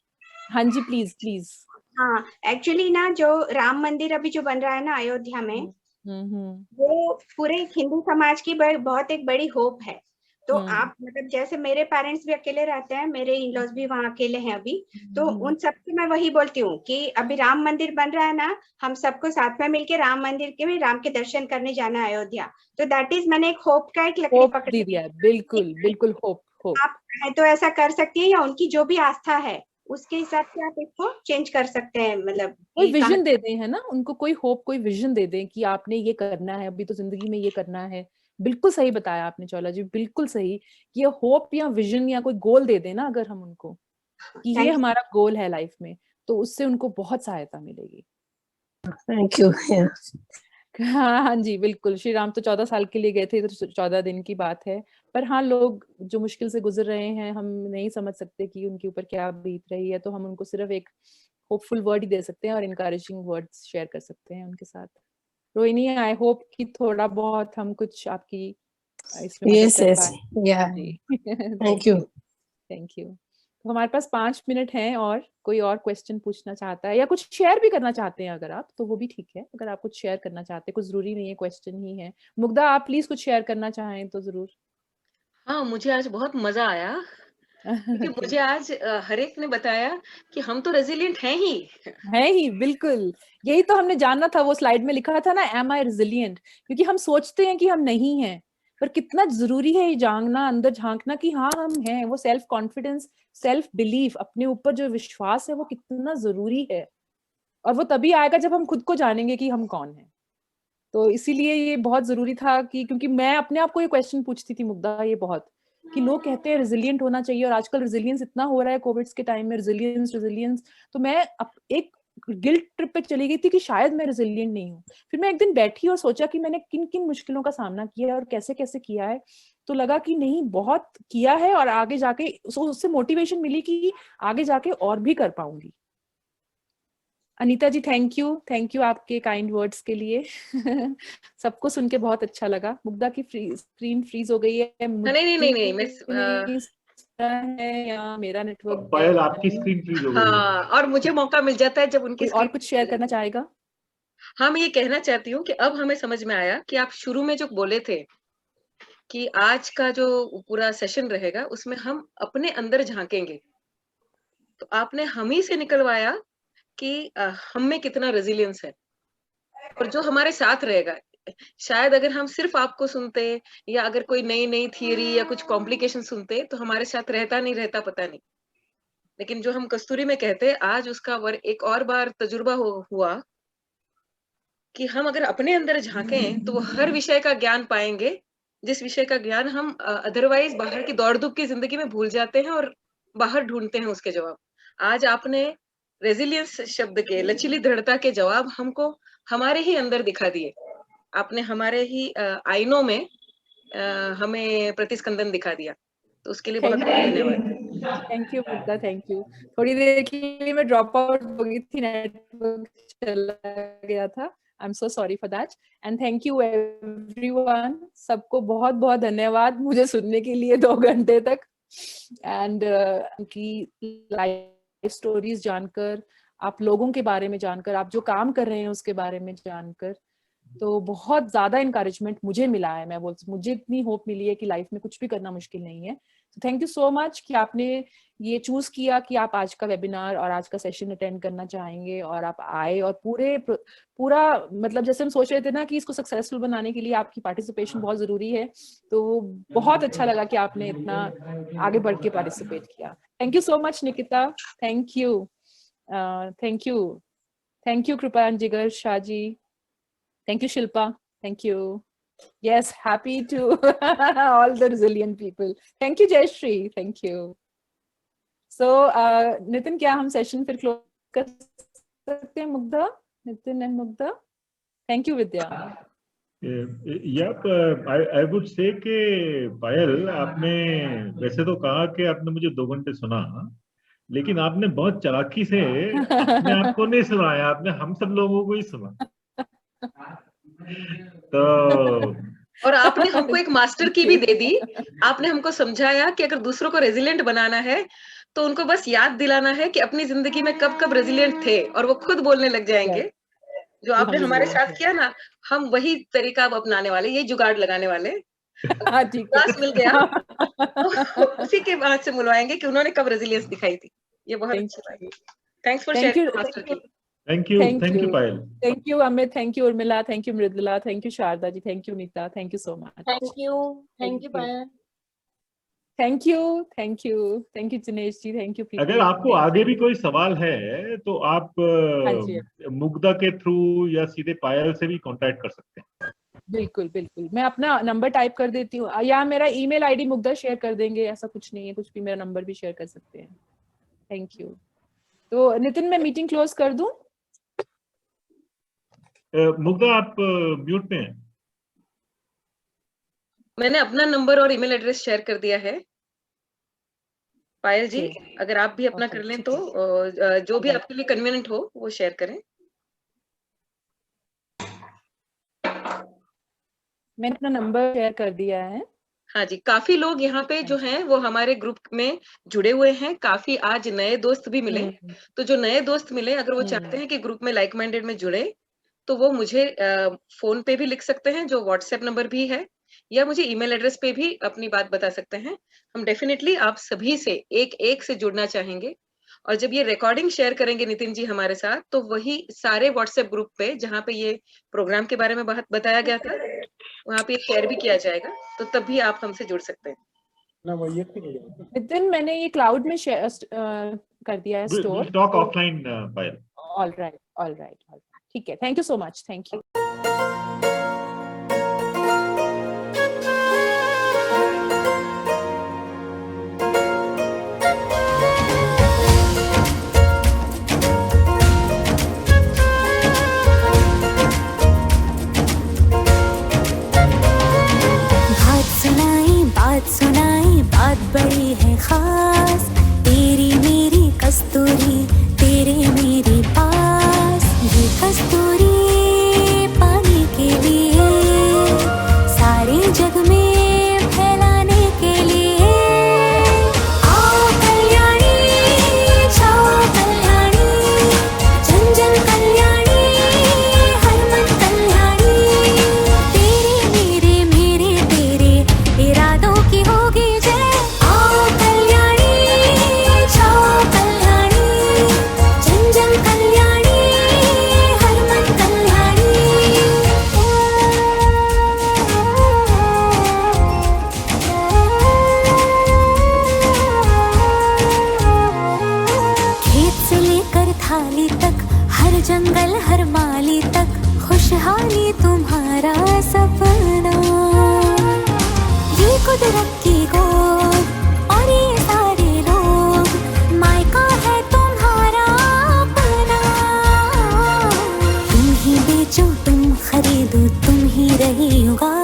हाँ जी, प्लीज। हाँ, एक्चुअली ना जो राम मंदिर अभी जो बन रहा है ना अयोध्या में, वो पूरे हिंदू समाज की बहुत एक बड़ी होप है। तो आप मतलब जैसे मेरे पेरेंट्स भी अकेले रहते हैं, मेरे इन-लॉज भी वहाँ अकेले हैं अभी, तो उन सबसे मैं वही बोलती हूँ कि अभी राम मंदिर बन रहा है ना, हम सबको साथ में मिलके राम मंदिर के में राम के दर्शन करने जाना है अयोध्या। तो दैट इज मैंने एक होप का एक लकड़ी पकड़ दिया। बिल्कुल होप। आप तो ऐसा कर सकती है, या उनकी जो भी आस्था है उसके हिसाब से आप इसको चेंज कर सकते हैं। मतलब कोई विजन दे दें, है ना, उनको कोई होप, कोई विजन दे दें कि आपने ये करना है, अभी तो जिंदगी में ये करना है। बिल्कुल सही बताया आपने चौला जी, बिल्कुल सही। ये होप या विजन या कोई गोल दे देना अगर हम उनको कि ये हमारा गोल है लाइफ में, तो उससे उनको बहुत सहायता मिलेगी। Thank you. हाँ जी, बिल्कुल। श्री राम तो 14 साल के लिए गए थे, तो 14 दिन की बात है, पर हाँ, लोग जो मुश्किल से गुजर रहे हैं, हम नहीं समझ सकते कि उनके ऊपर क्या बीत रही है, तो हम उनको सिर्फ एक होपफुल वर्ड ही दे सकते हैं और इनकरेजिंग वर्ड्स शेयर कर सकते हैं उनके साथ। रोहिणी, आई होप कि थोड़ा बहुत हम कुछ आपकी इसमें मदद कर पाए। Thank you. Thank you. तो हमारे पास 5 मिनट हैं, और कोई और क्वेश्चन पूछना चाहता है या कुछ शेयर भी करना चाहते हैं अगर आप, तो वो भी ठीक है। अगर आप कुछ शेयर करना चाहते हैं, कुछ जरूरी नहीं है क्वेश्चन ही है। मुग्धा, आप प्लीज कुछ शेयर करना चाहें तो जरूर। हाँ, मुझे आज बहुत मजा आया क्योंकि मुझे आज हर एक ने बताया कि हम तो रेजिलिएंट हैं ही। बिल्कुल, यही तो हमने जानना था। वो स्लाइड में लिखा था ना, एम आई रेजिलिएंट, क्योंकि हम सोचते हैं कि हम नहीं हैं, पर कितना जरूरी है ये जानना, अंदर झांकना कि हाँ हम हैं। वो सेल्फ कॉन्फिडेंस, सेल्फ बिलीफ, अपने ऊपर जो विश्वास है वो कितना जरूरी है, और वो तभी आएगा जब हम खुद को जानेंगे कि हम कौन हैं। तो इसीलिए ये बहुत जरूरी था कि, क्योंकि मैं अपने आप को ये क्वेश्चन पूछती थी मुग्धा, ये बहुत कि लोग कहते हैं रेजिलिएंट होना चाहिए, और आजकल रेजिलियंस इतना हो रहा है कोविड के टाइम में, रेजिलियंस। तो मैं एक गिल्ट ट्रिप पे चली गई थी कि शायद मैं रेजिलिएंट नहीं हूँ। फिर मैं एक दिन बैठी और सोचा कि मैंने किन किन मुश्किलों का सामना किया है और कैसे कैसे किया है, तो लगा कि नहीं, बहुत किया है, और आगे जाके उससे मोटिवेशन मिली कि आगे जाके और भी कर पाऊंगी। अनीता जी, थैंक यू आपके काइंड वर्ड्स के लिए। सबको सुन के बहुत अच्छा लगा। मुग्धा की स्क्रीन फ्रीज हो गई है। नहीं, है या मेरा नेटवर्क? पायल, आपकी स्क्रीन फ्रीज हो गई है। हाँ, और मुझे मौका मिल जाता है जब उनकी और कुछ शेयर करना चाहेगा? हाँ, मैं ये कहना चाहती हूँ कि अब हमें समझ में आया कि आप शुरू में जो बोले थे कि आज का जो पूरा सेशन रहेगा उसमें हम अपने अंदर झांकेंगे, तो आपने हम ही से निकलवाया कि हम में कितना रेजिलियंस है, और जो हमारे साथ रहेगा। शायद अगर हम सिर्फ आपको सुनते, या अगर कोई नई थियरी या कुछ कॉम्प्लिकेशन सुनते, तो हमारे साथ रहता नहीं रहता पता नहीं। लेकिन जो हम कस्तूरी में कहते, आज उसका एक और बार तजुर्बा हुआ कि हम अगर अपने अंदर झांकें तो वो हर विषय का ज्ञान पाएंगे, जिस विषय का ज्ञान हम अदरवाइज बाहर की दौड़ धूप की जिंदगी में भूल जाते हैं और बाहर ढूंढते हैं उसके जवाब। आज आपने रेजिलियंस शब्द के, लचीली दृढ़ता के जवाब हमको हमारे ही अंदर दिखा दिए। आपने हमारे ही आईनों में हमें प्रतिस्पंदन दिखा दिया, तो उसके लिए बहुत बहुत धन्यवाद। Thank you Mugdha, thank you. थोड़ी देर के लिए मैं ड्रॉप आउट हो गई थी, नेटवर्क चला गया था। I'm so sorry for that, and thank you everyone. सबको बहुत बहुत धन्यवाद मुझे सुनने के लिए 2 घंटे तक, and उनकी लाइफ स्टोरीज जानकर, आप लोगों के बारे में जानकर, आप जो काम कर रहे हैं उसके बारे में जानकर, तो बहुत ज्यादा इनकरेजमेंट मुझे मिला है। मैं बोलती, मुझे इतनी होप मिली है कि लाइफ में कुछ भी करना मुश्किल नहीं है। तो थैंक यू सो मच कि आपने ये चूज किया कि आप आज का वेबिनार और आज का सेशन अटेंड करना चाहेंगे, और आप आए, और पूरा मतलब जैसे हम सोच रहे थे ना कि इसको सक्सेसफुल बनाने के लिए आपकी पार्टिसिपेशन बहुत जरूरी है, तो बहुत अच्छा लगा कि आपने इतना आगे बढ़ के पार्टिसिपेट किया। Thank you so much Nikita, thank you कृपा जिगर Shah ji, thank you Shilpa, thank you. Yes, happy to all the resilient people. Thank you Jayashree, thank you. So Nitin, क्या हम सेशन फिर क्लोज कर सकते हैं? Mugdha, Nitin and Mugdha, thank you Vidya. I would say कि पायल, आपने वैसे तो कहा कि आपने मुझे 2 घंटे सुना, लेकिन आपने बहुत चालाकी से अपने आप को नहीं सुनाया, आपने हम सब लोगों को ही सुना। तो और आपने हमको एक मास्टर की भी दे दी। आपने हमको समझाया कि अगर दूसरों को रेजिलिएंट बनाना है तो उनको बस याद दिलाना है कि अपनी जिंदगी में कब कब रेजिलिएंट थे, और वो खुद बोलने लग जाएंगे। जो आपने हमारे साथ किया ना, हम वही तरीका अब अपनाने वाले, यही जुगाड़ लगाने वाले। क्लास मिल गया तो उसी के बाद से बुलवाएंगे कि उन्होंने कब रेजिलियंस दिखाई थी। ये बहुत अच्छी बात है। थैंक्स फॉर शेयरिंग मास्टर की। Thank you Payal. Thank you Amit, thank you Urmila, thank you Mridula, thank you Sharda ji, thank you Nita, thank you so much. Thank you Payal. Thank you Jinesh ji, thank you Preeti. अगर आपको आगे भी कोई सवाल है तो आप मुग्धा के थ्रू या सीधे पायल से भी कांटेक्ट कर सकते हैं। बिल्कुल, मैं अपना नंबर टाइप कर देती हूँ, या मेरा ईमेल आईडी मुग्धा शेयर कर देंगे, ऐसा कुछ नहीं है, कुछ भी मेरा नंबर भी शेयर कर सकते हैं। Thank you. तो नितिन, मैं मीटिंग क्लोज कर दूं? मुग्धा, आप म्यूट में हैं। मैंने अपना नंबर और ईमेल एड्रेस शेयर कर दिया है। पायल जी, अगर आप भी अपना कर लें तो जो भी आपके लिए कन्वीनियंट हो वो शेयर करें। मैंने अपना नंबर शेयर कर दिया है। हाँ जी, काफी लोग यहाँ पे जो हैं वो हमारे ग्रुप में जुड़े हुए हैं। काफी आज नए दोस्त भी मिले। तो जो नए दोस्त मिले, अगर वो चाहते हैं कि ग्रुप में लाइक माइंडेड में जुड़े, तो वो मुझे फोन पे भी लिख सकते हैं, जो व्हाट्सएप नंबर भी है, या मुझे ईमेल एड्रेस पे भी अपनी बात बता सकते हैं। हम डेफिनेटली आप सभी से एक से जुड़ना चाहेंगे। और जब ये रिकॉर्डिंग शेयर करेंगे नितिन जी हमारे साथ, तो वही सारे व्हाट्सएप ग्रुप पे जहाँ पे ये प्रोग्राम के बारे में बताया गया था, वहाँ पे शेयर भी किया जाएगा। तो तब भी आप हमसे जुड़ सकते हैं। नितिन, मैंने ये क्लाउड में शेयर कर दिया है स्टोर। टॉक ऑफलाइन पायल। ऑल राइट, ठीक है। Thank you so much. Thank you. बात बड़ी है खास, तेरी मेरी कस्तूरी तेरे मेरे पास। ये कस्तूरी पाने के लिए, सारे जग में फैलाने के लिए। आओ कल्याणी, जाओ कल्याणी, जन जन कल्याणी, हर मन कल्याणी। तेरे मेरे तेरे इरादों की होगी जय। आओ कल्याणी, जाओ कल्याणी, जन जन कल्याणी, हर मन कल्याणी। खेत से लेकर थाली तक, हर जंगल हर माली तक, खुशहाली तुम्हारा सपना। ये कुदरत की गोद और ये सारे लोग, मायका है तुम्हारा अपना। तुम ही बेचो तुम खरीदो, तुम ही रही होगा।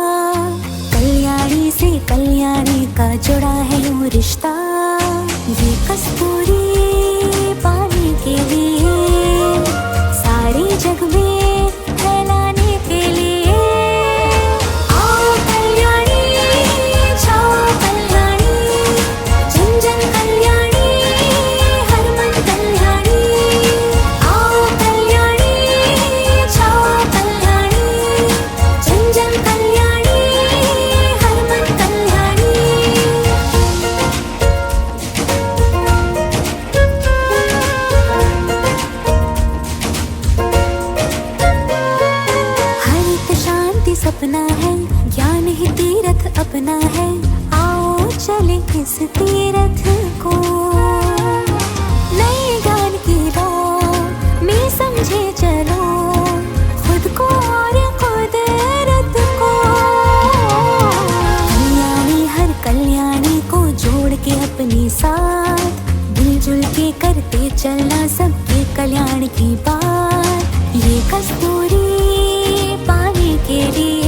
कल्याणी से कल्याणी का जुड़ा है यूं रिश्ता। ये कस्तूरी पाने के लिए, सारे जग में फैलाने के लिए। आओ कल्याणी, जाओ कल्याणी, जन जन कल्याणी, हर मन कल्याणी। आओ कल्याणी, जाओ कल्याणी, जन जन कल्याणी, हर मन कल्याणी। हर एक शांति सपना है, ज्ञान ही तीरथ अपना है। आओ चले इस तीरथ को, नए ज्ञान की लो में समझे चलो, खुद को और कुदरत को। कल्याणी हर कल्याणी को जोड़ के अपने साथ, मिलजुल के करते चलना सबके कल्याण की बात। ये कस्तूरी पाने के लिए,